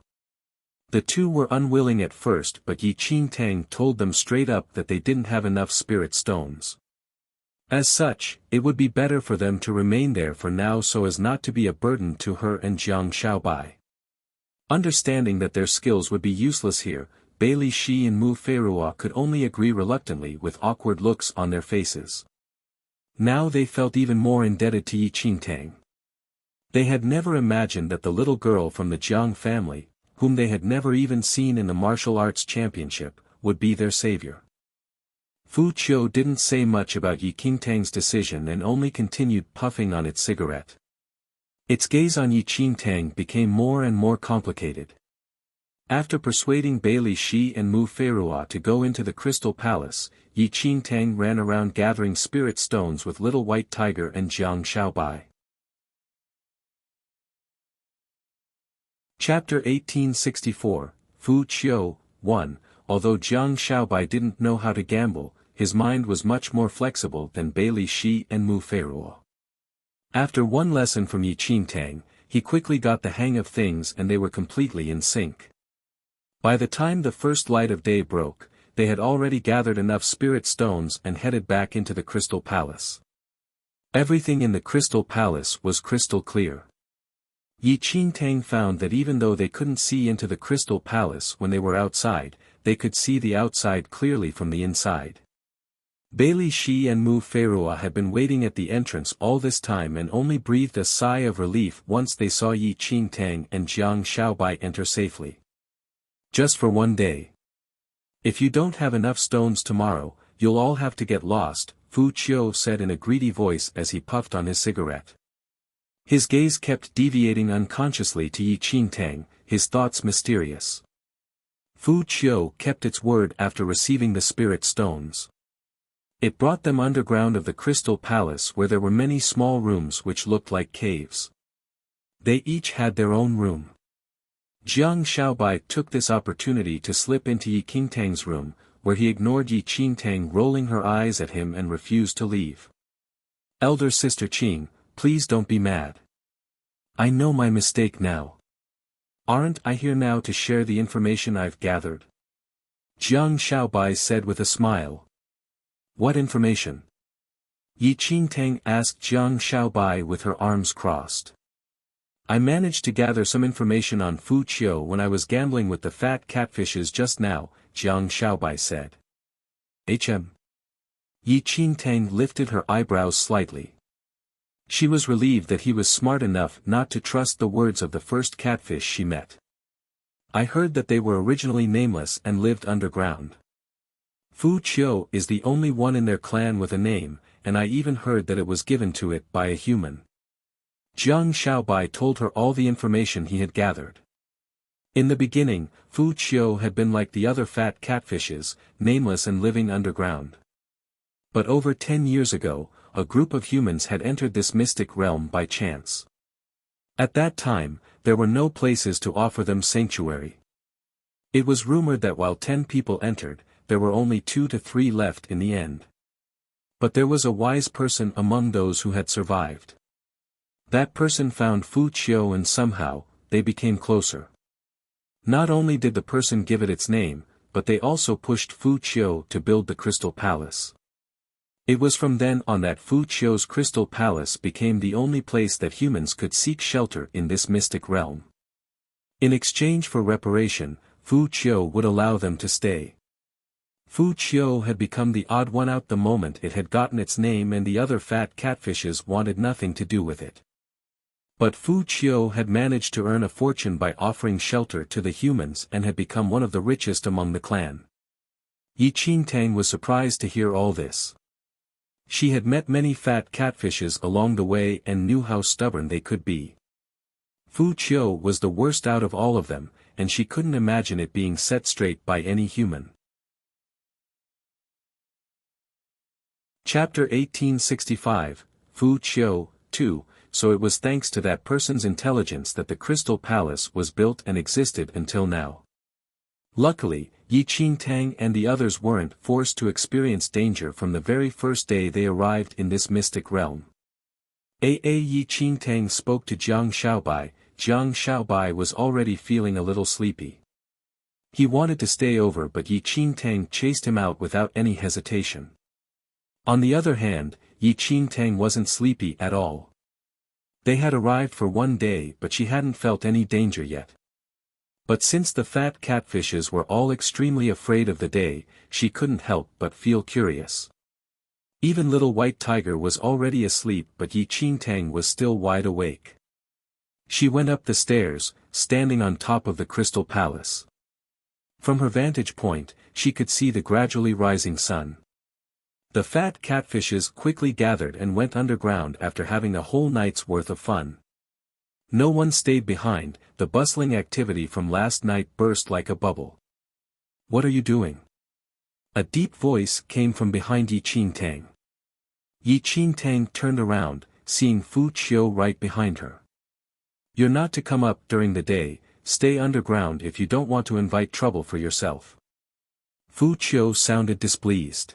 The two were unwilling at first, but Yi Qingtang told them straight up that they didn't have enough spirit stones. As such, it would be better for them to remain there for now so as not to be a burden to her and Jiang Xiaobai. Understanding that their skills would be useless here, Bailey Shi and Mu Feirua could only agree reluctantly with awkward looks on their faces. Now they felt even more indebted to Yi Qingtang. They had never imagined that the little girl from the Jiang family, whom they had never even seen in the martial arts championship, would be their savior. Fu Qiu didn't say much about Yi Qingtang's decision and only continued puffing on its cigarette. Its gaze on Yi Qingtang became more and more complicated. After persuading Bailey Shi and Mu Feirua to go into the Crystal Palace, Yi Qingtang ran around gathering spirit stones with Little White Tiger and Jiang Xiaobai. Chapter 1864, Fu Qiu, 1. Although Jiang Xiaobai didn't know how to gamble, his mind was much more flexible than Bailey Shi and Mu Feirua. After one lesson from Yi Qingtang, he quickly got the hang of things and they were completely in sync. By the time the first light of day broke, they had already gathered enough spirit stones and headed back into the Crystal Palace. Everything in the Crystal Palace was crystal clear. Yi Qingtang found that even though they couldn't see into the crystal palace when they were outside, they could see the outside clearly from the inside. Bailey Shi and Mu Feirua had been waiting at the entrance all this time and only breathed a sigh of relief once they saw Yi Qingtang and Jiang Shaobai enter safely. Just for one day. If you don't have enough stones tomorrow, you'll all have to get lost, Fu Qiu said in a greedy voice as he puffed on his cigarette. His gaze kept deviating unconsciously to Yi Qingtang, his thoughts mysterious. Fu Qiu kept its word after receiving the spirit stones. It brought them underground of the crystal palace where there were many small rooms which looked like caves. They each had their own room. Jiang Shaobai took this opportunity to slip into Yi Qingtang's room, where he ignored Yi Qingtang rolling her eyes at him and refused to leave. Elder Sister Qing, please don't be mad. I know my mistake now. Aren't I here now to share the information I've gathered? Jiang Shaobai said with a smile. What information? Yi Qingtang asked Jiang Shaobai with her arms crossed. I managed to gather some information on Fu Qiu when I was gambling with the fat catfishes just now, Jiang Shaobai said. Yi Qingtang lifted her eyebrows slightly. She was relieved that he was smart enough not to trust the words of the first catfish she met. I heard that they were originally nameless and lived underground. Fu Qiu is the only one in their clan with a name, and I even heard that it was given to it by a human. Jiang Shaobai told her all the information he had gathered. In the beginning, Fu Qiu had been like the other fat catfishes, nameless and living underground. But over 10 years ago, a group of humans had entered this mystic realm by chance. At that time, there were no places to offer them sanctuary. It was rumored that while 10 people entered, there were only 2 to 3 left in the end. But there was a wise person among those who had survived. That person found Fu Qiu and somehow, they became closer. Not only did the person give it its name, but they also pushed Fu Qiu to build the Crystal Palace. It was from then on that Fu Qiu's Crystal Palace became the only place that humans could seek shelter in this mystic realm. In exchange for reparation, Fu Qiu would allow them to stay. Fu Qiu had become the odd one out the moment it had gotten its name and the other fat catfishes wanted nothing to do with it. But Fu Qiu had managed to earn a fortune by offering shelter to the humans and had become one of the richest among the clan. Yi Qingtang was surprised to hear all this. She had met many fat catfishes along the way and knew how stubborn they could be. Fu Qiu was the worst out of all of them, and she couldn't imagine it being set straight by any human. Chapter 1865, Fu Qiu, 2, So it was thanks to that person's intelligence that the Crystal Palace was built and existed until now. Luckily, Yi Qingtang and the others weren't forced to experience danger from the very first day they arrived in this mystic realm. Yi Qingtang spoke to Jiang Shaobai. Jiang Shaobai was already feeling a little sleepy. He wanted to stay over but Yi Qingtang chased him out without any hesitation. On the other hand, Yi Qingtang wasn't sleepy at all. They had arrived for one day but she hadn't felt any danger yet. But since the fat catfishes were all extremely afraid of the day, she couldn't help but feel curious. Even little white tiger was already asleep but Yi Qingtang was still wide awake. She went up the stairs, standing on top of the Crystal Palace. From her vantage point, she could see the gradually rising sun. The fat catfishes quickly gathered and went underground after having a whole night's worth of fun. No one stayed behind, the bustling activity from last night burst like a bubble. What are you doing? A deep voice came from behind Yi Qingtang. Yi Qingtang turned around, seeing Fu Qiu right behind her. You're not to come up during the day, stay underground if you don't want to invite trouble for yourself. Fu Qiu sounded displeased.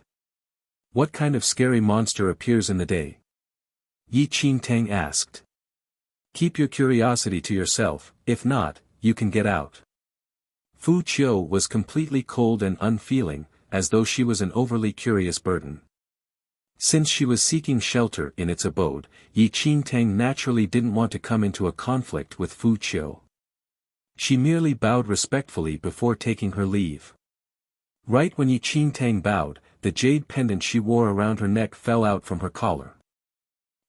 What kind of scary monster appears in the day? Yi Qingtang asked. Keep your curiosity to yourself, if not, you can get out. Fu Qiu was completely cold and unfeeling, as though she was an overly curious burden. Since she was seeking shelter in its abode, Yi Qingtang naturally didn't want to come into a conflict with Fu Qiu. She merely bowed respectfully before taking her leave. Right when Yi Qingtang bowed, the jade pendant she wore around her neck fell out from her collar.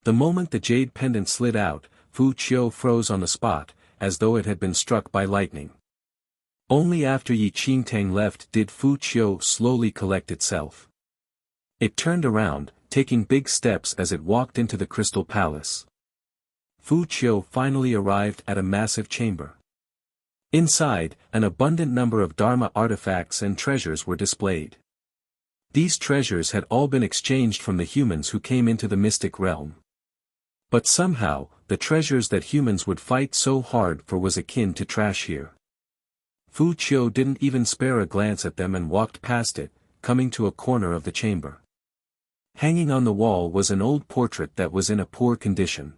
The moment the jade pendant slid out, Fu Qiu froze on the spot, as though it had been struck by lightning. Only after Yi Qingtang left did Fu Qiu slowly collect itself. It turned around, taking big steps as it walked into the Crystal Palace. Fu Qiu finally arrived at a massive chamber. Inside, an abundant number of Dharma artifacts and treasures were displayed. These treasures had all been exchanged from the humans who came into the mystic realm. But somehow, the treasures that humans would fight so hard for was akin to trash here. Fu Qiu didn't even spare a glance at them and walked past it, coming to a corner of the chamber. Hanging on the wall was an old portrait that was in a poor condition.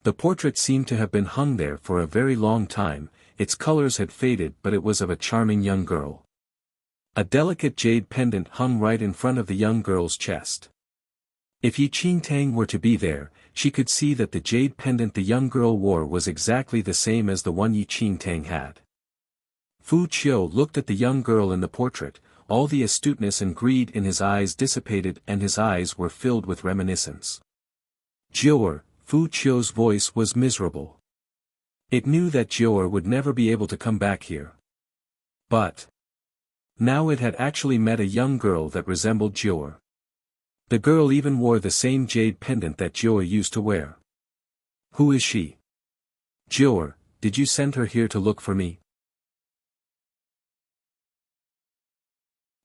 The portrait seemed to have been hung there for a very long time, its colors had faded, but it was of a charming young girl. A delicate jade pendant hung right in front of the young girl's chest. If Yi Qingtang were to be there, she could see that the jade pendant the young girl wore was exactly the same as the one Yi Qingtang had. Fu Qiu looked at the young girl in the portrait, all the astuteness and greed in his eyes dissipated and his eyes were filled with reminiscence. Jiu'er, Fu Qiu's voice was miserable. It knew that Jiu'er would never be able to come back here. But now it had actually met a young girl that resembled Jiu'er. The girl even wore the same jade pendant that Jiu'er used to wear. Who is she? Jiu'er, did you send her here to look for me?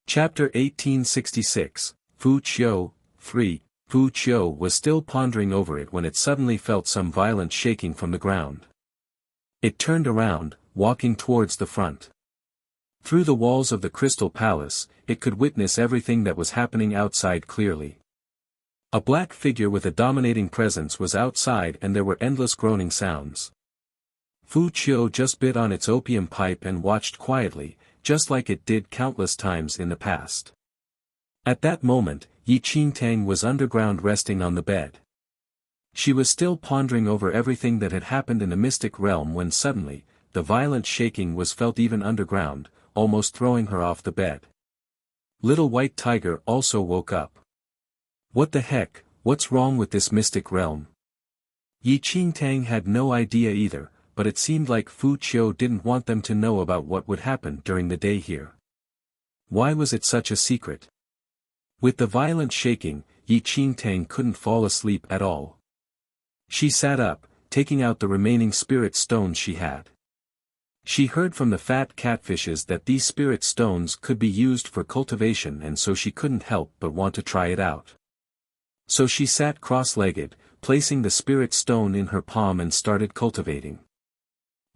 Chapter 1866, Fu Qiu, Free. Fu Qiu was still pondering over it when it suddenly felt some violent shaking from the ground. It turned around, walking towards the front. Through the walls of the Crystal Palace, it could witness everything that was happening outside clearly. A black figure with a dominating presence was outside and there were endless groaning sounds. Fu Qiu just bit on its opium pipe and watched quietly, just like it did countless times in the past. At that moment, Yi Qingtang was underground resting on the bed. She was still pondering over everything that had happened in the mystic realm when suddenly, the violent shaking was felt even underground, almost throwing her off the bed. Little White Tiger also woke up. What the heck, what's wrong with this mystic realm? Yi Qingtang had no idea either, but it seemed like Fu Qiu didn't want them to know about what would happen during the day here. Why was it such a secret? With the violent shaking, Yi Qingtang couldn't fall asleep at all. She sat up, taking out the remaining spirit stones she had. She heard from the fat catfishes that these spirit stones could be used for cultivation and so she couldn't help but want to try it out. So she sat cross-legged, placing the spirit stone in her palm and started cultivating.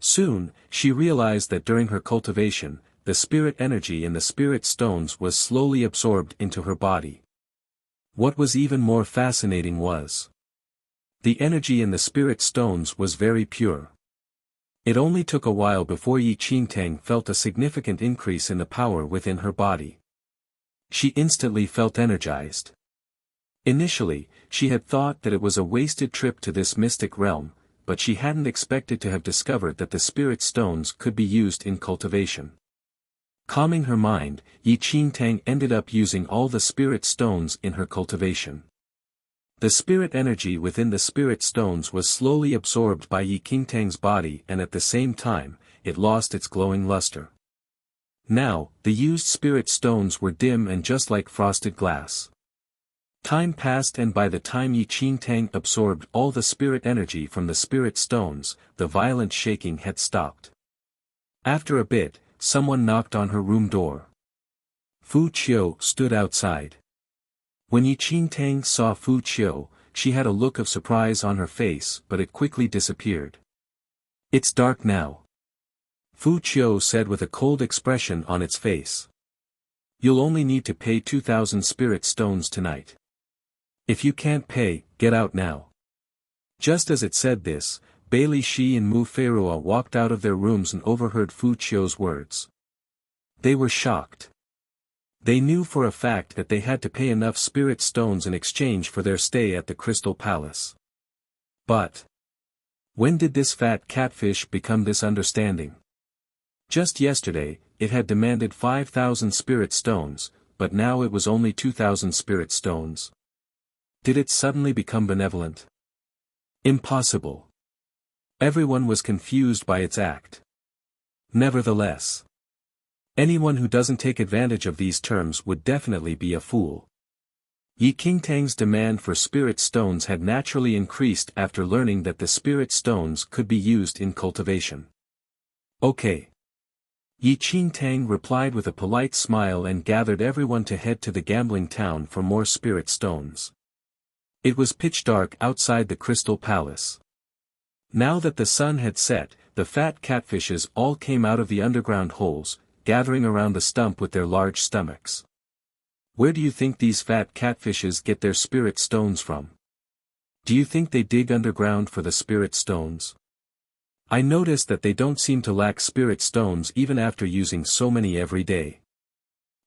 Soon, she realized that during her cultivation, the spirit energy in the spirit stones was slowly absorbed into her body. What was even more fascinating was the energy in the spirit stones was very pure. It only took a while before Yi Qingtang felt a significant increase in the power within her body. She instantly felt energized. Initially, she had thought that it was a wasted trip to this mystic realm, but she hadn't expected to have discovered that the spirit stones could be used in cultivation. Calming her mind, Yi Qingtang ended up using all the spirit stones in her cultivation. The spirit energy within the spirit stones was slowly absorbed by Yi Qingtang's body and at the same time, it lost its glowing luster. Now, the used spirit stones were dim and just like frosted glass. Time passed and by the time Yi Qingtang absorbed all the spirit energy from the spirit stones, the violent shaking had stopped. After a bit, someone knocked on her room door. Fu Qiu stood outside. When Yi Qingtang saw Fu Qiu, she had a look of surprise on her face but it quickly disappeared. "It's dark now," Fu Qiu said with a cold expression on its face. "You'll only need to pay 2,000 spirit stones tonight. If you can't pay, get out now." Just as it said this, Bailey Shi and Mu Feirua walked out of their rooms and overheard Fu Qiu's words. They were shocked. They knew for a fact that they had to pay enough spirit stones in exchange for their stay at the Crystal Palace. But when did this fat catfish become this understanding? Just yesterday, it had demanded 5,000 spirit stones, but now it was only 2,000 spirit stones. Did it suddenly become benevolent? Impossible. Everyone was confused by its act. Nevertheless, anyone who doesn't take advantage of these terms would definitely be a fool. Yi Qingtang's demand for spirit stones had naturally increased after learning that the spirit stones could be used in cultivation. Okay. Yi Qingtang replied with a polite smile and gathered everyone to head to the gambling town for more spirit stones. It was pitch dark outside the Crystal Palace. Now that the sun had set, the fat catfishes all came out of the underground holes, gathering around the stump with their large stomachs. Where do you think these fat catfishes get their spirit stones from? Do you think they dig underground for the spirit stones? I noticed that they don't seem to lack spirit stones even after using so many every day.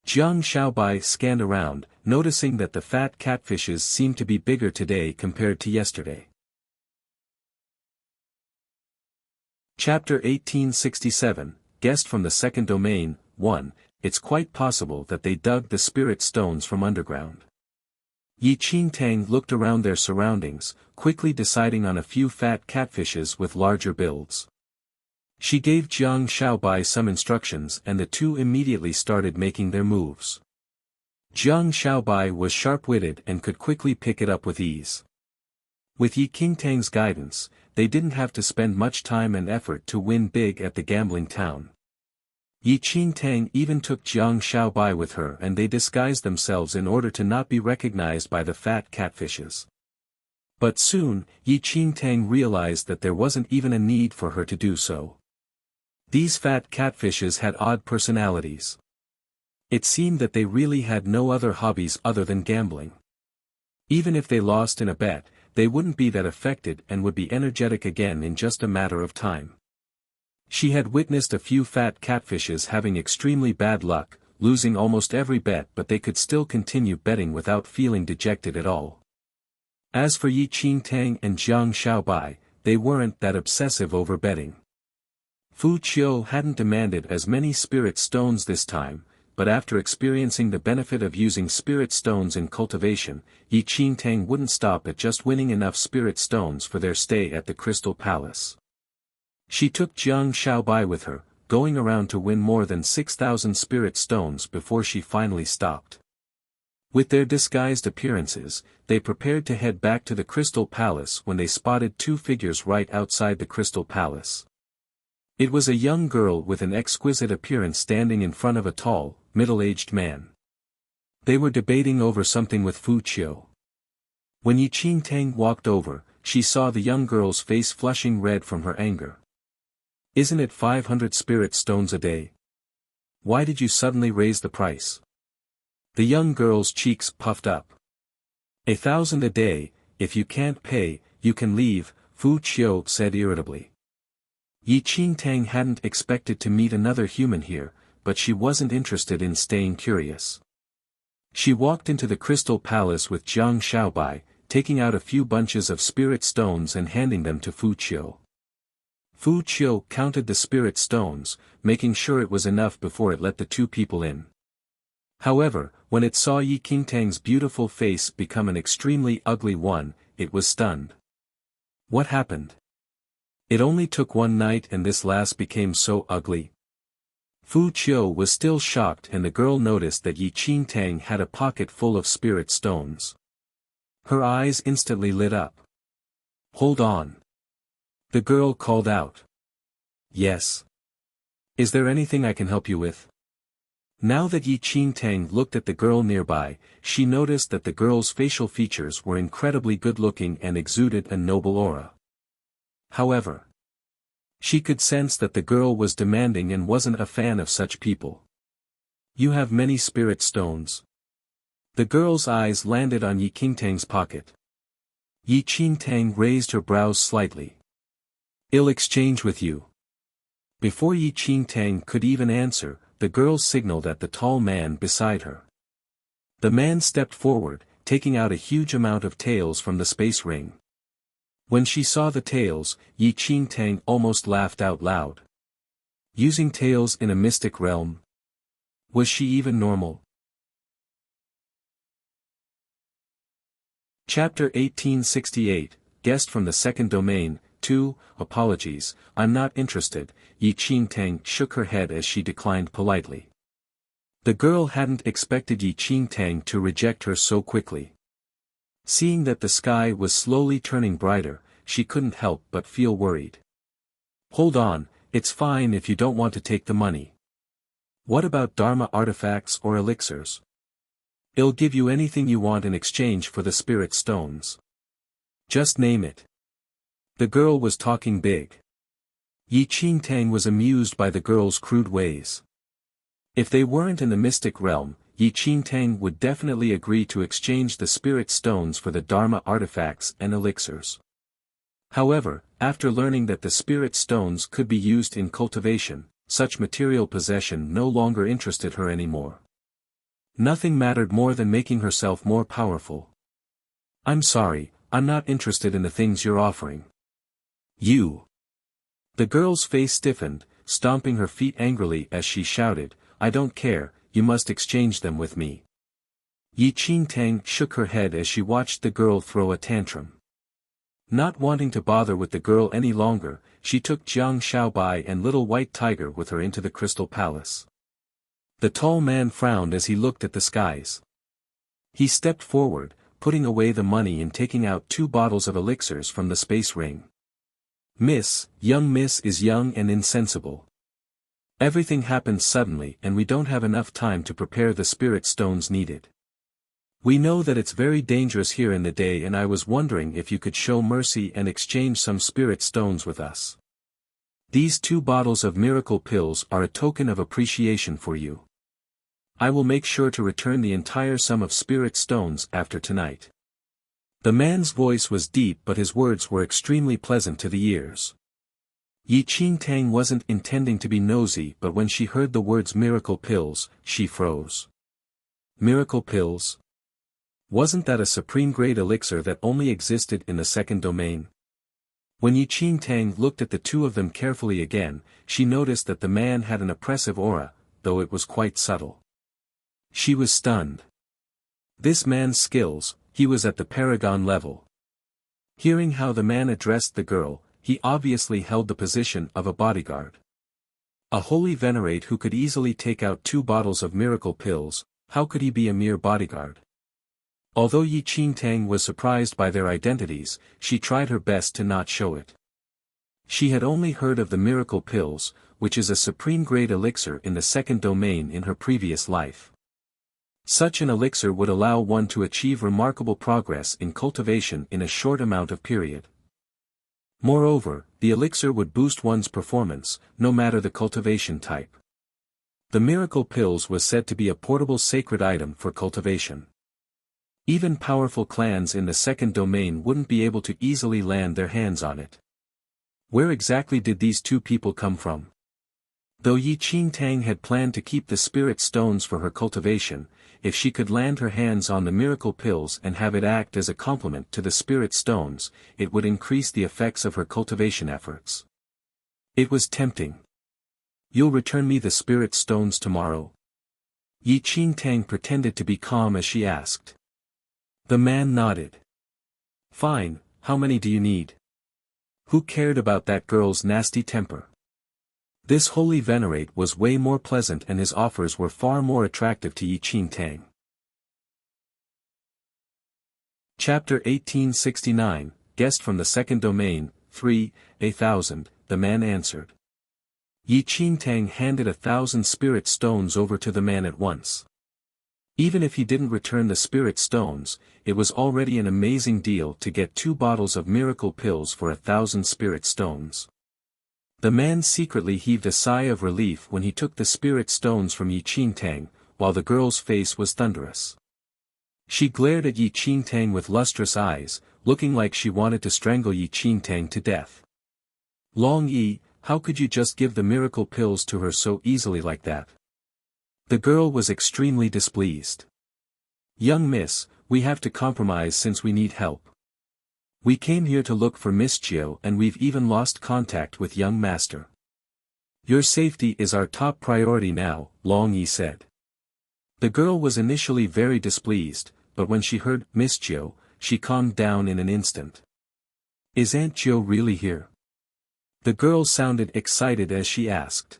Jiang Xiaobai scanned around, noticing that the fat catfishes seemed to be bigger today compared to yesterday. Chapter 1867, Guest from the Second Domain, 1. It's quite possible that they dug the spirit stones from underground. Yi Qingtang looked around their surroundings, quickly deciding on a few fat catfishes with larger builds. She gave Jiang Xiaobai some instructions and the two immediately started making their moves. Jiang Xiaobai was sharp-witted and could quickly pick it up with ease. With Yi Qingtang's guidance, they didn't have to spend much time and effort to win big at the gambling town. Yi Qingtang even took Jiang Xiaobai with her and they disguised themselves in order to not be recognized by the fat catfishes. But soon, Yi Qingtang realized that there wasn't even a need for her to do so. These fat catfishes had odd personalities. It seemed that they really had no other hobbies other than gambling. Even if they lost in a bet, they wouldn't be that affected and would be energetic again in just a matter of time. She had witnessed a few fat catfishes having extremely bad luck, losing almost every bet, but they could still continue betting without feeling dejected at all. As for Yi Qingtang and Jiang Xiaobai, they weren't that obsessive over betting. Fu Qiu hadn't demanded as many spirit stones this time, but after experiencing the benefit of using spirit stones in cultivation, Yi Qingtang wouldn't stop at just winning enough spirit stones for their stay at the Crystal Palace. She took Jiang Xiaobai with her, going around to win more than 6,000 spirit stones before she finally stopped. With their disguised appearances, they prepared to head back to the Crystal Palace when they spotted two figures right outside the Crystal Palace. It was a young girl with an exquisite appearance standing in front of a tall, middle-aged man. They were debating over something with Fu Qiu. When Yi Qingtang walked over, she saw the young girl's face flushing red from her anger. Isn't it 500 spirit stones a day? Why did you suddenly raise the price? The young girl's cheeks puffed up. 1,000 a day, if you can't pay, you can leave, Fu Qiu said irritably. Yi Qingtang hadn't expected to meet another human here, but she wasn't interested in staying curious. She walked into the Crystal Palace with Jiang Xiaobai, taking out a few bunches of spirit stones and handing them to Fu Qiu. Fu Qiu counted the spirit stones, making sure it was enough before it let the two people in. However, when it saw Yi Qingtang's beautiful face become an extremely ugly one, it was stunned. What happened? It only took one night and this last became so ugly. Fu Qiu was still shocked and the girl noticed that Yi Qingtang had a pocket full of spirit stones. Her eyes instantly lit up. Hold on. The girl called out. Yes. Is there anything I can help you with? Now that Yi Qingtang looked at the girl nearby, she noticed that the girl's facial features were incredibly good-looking and exuded a noble aura. However, she could sense that the girl was demanding and wasn't a fan of such people. You have many spirit stones. The girl's eyes landed on Yi Qingtang's pocket. Yi Qingtang raised her brows slightly. I'll exchange with you. Before Yi Qingtang could even answer, the girl signaled at the tall man beside her. The man stepped forward, taking out a huge amount of taels from the space ring. When she saw the taels, Yi Qingtang almost laughed out loud. Using taels in a mystic realm? Was she even normal? Chapter 1868, Guest from the Second Domain, 2, Apologies, I'm not interested. Yi Qingtang shook her head as she declined politely. The girl hadn't expected Yi Qingtang to reject her so quickly. Seeing that the sky was slowly turning brighter, she couldn't help but feel worried. Hold on, it's fine if you don't want to take the money. What about Dharma artifacts or elixirs? I'll give you anything you want in exchange for the spirit stones. Just name it. The girl was talking big. Yi Qingtang was amused by the girl's crude ways. If they weren't in the mystic realm, Yi Qingtang would definitely agree to exchange the spirit stones for the Dharma artifacts and elixirs. However, after learning that the spirit stones could be used in cultivation, such material possession no longer interested her anymore. Nothing mattered more than making herself more powerful. I'm sorry, I'm not interested in the things you're offering. You. The girl's face stiffened, stomping her feet angrily as she shouted, I don't care, you must exchange them with me. Yi Qingtang shook her head as she watched the girl throw a tantrum. Not wanting to bother with the girl any longer, she took Jiang Xiaobai and Little White Tiger with her into the Crystal Palace. The tall man frowned as he looked at the skies. He stepped forward, putting away the money and taking out 2 bottles of elixirs from the space ring. Young Miss is young and insensible. Everything happens suddenly and we don't have enough time to prepare the spirit stones needed. We know that it's very dangerous here in the day and I was wondering if you could show mercy and exchange some spirit stones with us. These 2 bottles of miracle pills are a token of appreciation for you. I will make sure to return the entire sum of spirit stones after tonight. The man's voice was deep but his words were extremely pleasant to the ears. Yi Qingtang wasn't intending to be nosy but when she heard the words miracle pills, she froze. Miracle pills? Wasn't that a supreme-grade elixir that only existed in the second domain? When Yi Qingtang looked at the 2 of them carefully again, she noticed that the man had an oppressive aura, though it was quite subtle. She was stunned. This man's skills, he was at the paragon level. Hearing how the man addressed the girl, he obviously held the position of a bodyguard. A holy venerate who could easily take out 2 bottles of miracle pills, how could he be a mere bodyguard? Although Yi Qingtang was surprised by their identities, she tried her best to not show it. She had only heard of the miracle pills, which is a supreme-grade elixir in the second domain in her previous life. Such an elixir would allow one to achieve remarkable progress in cultivation in a short amount of period. Moreover, the elixir would boost one's performance, no matter the cultivation type. The miracle pills was said to be a portable sacred item for cultivation. Even powerful clans in the second domain wouldn't be able to easily land their hands on it. Where exactly did these 2 people come from? Though Yi Qingtang had planned to keep the spirit stones for her cultivation, if she could land her hands on the miracle pills and have it act as a complement to the spirit stones, it would increase the effects of her cultivation efforts. It was tempting. You'll return me the spirit stones tomorrow? Yi Qingtang pretended to be calm as she asked. The man nodded. Fine, how many do you need? Who cared about that girl's nasty temper? This holy venerate was way more pleasant and his offers were far more attractive to Yi Qingtang. Chapter 1869, Guest from the Second Domain, 3, 1,000, the man answered. Yi Qingtang handed 1,000 spirit stones over to the man at once. Even if he didn't return the spirit stones, it was already an amazing deal to get 2 bottles of miracle pills for 1,000 spirit stones. The man secretly heaved a sigh of relief when he took the spirit stones from Yi Qingtang, while the girl's face was thunderous. She glared at Yi Qingtang with lustrous eyes, looking like she wanted to strangle Yi Qingtang to death. Long Yi, how could you just give the miracle pills to her so easily like that? The girl was extremely displeased. Young miss, we have to compromise since we need help. We came here to look for Miss Chiu and we've even lost contact with young master. Your safety is our top priority now, Long Yi said. The girl was initially very displeased, but when she heard Miss Chiu, she calmed down in an instant. Is Aunt Chiu really here? The girl sounded excited as she asked.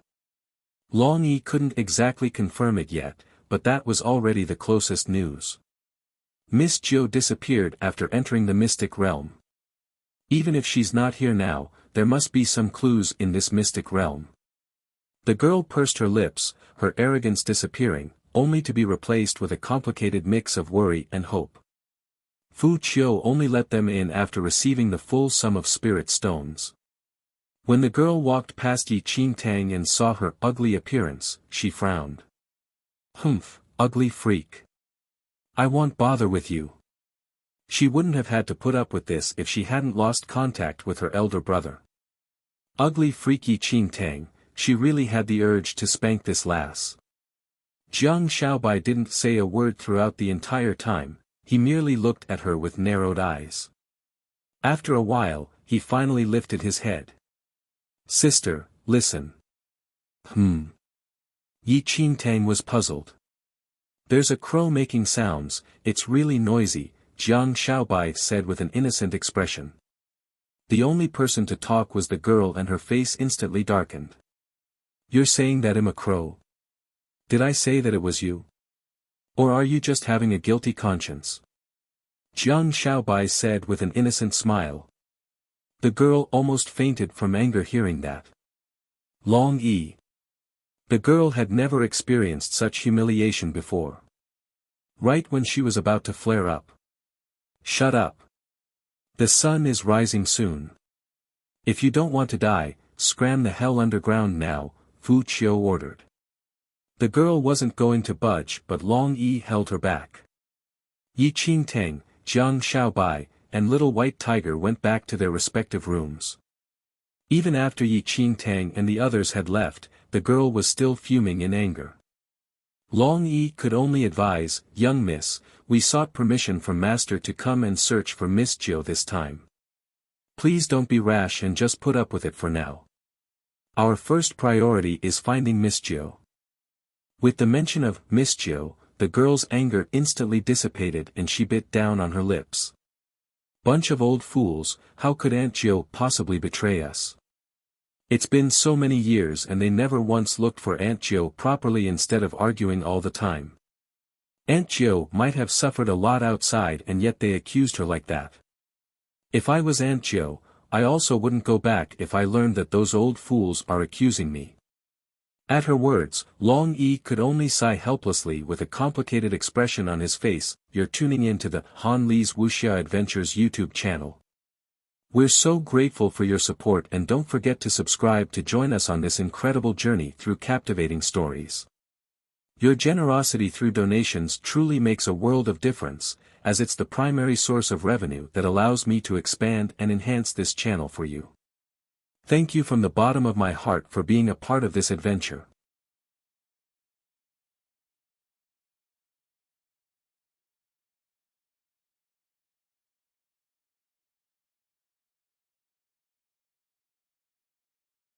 Long Yi couldn't exactly confirm it yet, but that was already the closest news. Miss Chiu disappeared after entering the mystic realm. Even if she's not here now, there must be some clues in this mystic realm. The girl pursed her lips, her arrogance disappearing, only to be replaced with a complicated mix of worry and hope. Fu Qiu only let them in after receiving the full sum of spirit stones. When the girl walked past Yi Qingtang and saw her ugly appearance, she frowned. Humph, ugly freak. I won't bother with you. She wouldn't have had to put up with this if she hadn't lost contact with her elder brother. Ugly freaky Qingtang, she really had the urge to spank this lass. Jiang Xiaobai didn't say a word throughout the entire time, he merely looked at her with narrowed eyes. After a while, he finally lifted his head. Sister, listen. Yi Qingtang was puzzled. There's a crow making sounds, it's really noisy, Jiang Xiaobai said with an innocent expression. The only person to talk was the girl and her face instantly darkened. You're saying that I'm a crow? Did I say that it was you? Or are you just having a guilty conscience? Jiang Xiaobai said with an innocent smile. The girl almost fainted from anger hearing that. Long Yi. The girl had never experienced such humiliation before. Right when she was about to flare up. Shut up. The sun is rising soon. If you don't want to die, scram the hell underground now, Fu Qiu ordered. The girl wasn't going to budge but Long Yi held her back. Yi Qingtang, Jiang Xiaobai, and Little White Tiger went back to their respective rooms. Even after Yi Qingtang and the others had left, the girl was still fuming in anger. Long Yi could only advise, young miss, we sought permission from master to come and search for Miss Chiu this time. Please don't be rash and just put up with it for now. Our first priority is finding Miss Chiu. With the mention of Miss Chiu, the girl's anger instantly dissipated and she bit down on her lips. Bunch of old fools, how could Aunt Chiu possibly betray us? It's been so many years and they never once looked for Aunt Chiu properly instead of arguing all the time. Aunt Chiu might have suffered a lot outside and yet they accused her like that. If I was Aunt Chiu, I also wouldn't go back if I learned that those old fools are accusing me. At her words, Long Yi could only sigh helplessly with a complicated expression on his face. You're tuning in to the Han Li's Wuxia Adventures YouTube channel. We're so grateful for your support and don't forget to subscribe to join us on this incredible journey through captivating stories. Your generosity through donations truly makes a world of difference, as it's the primary source of revenue that allows me to expand and enhance this channel for you. Thank you from the bottom of my heart for being a part of this adventure.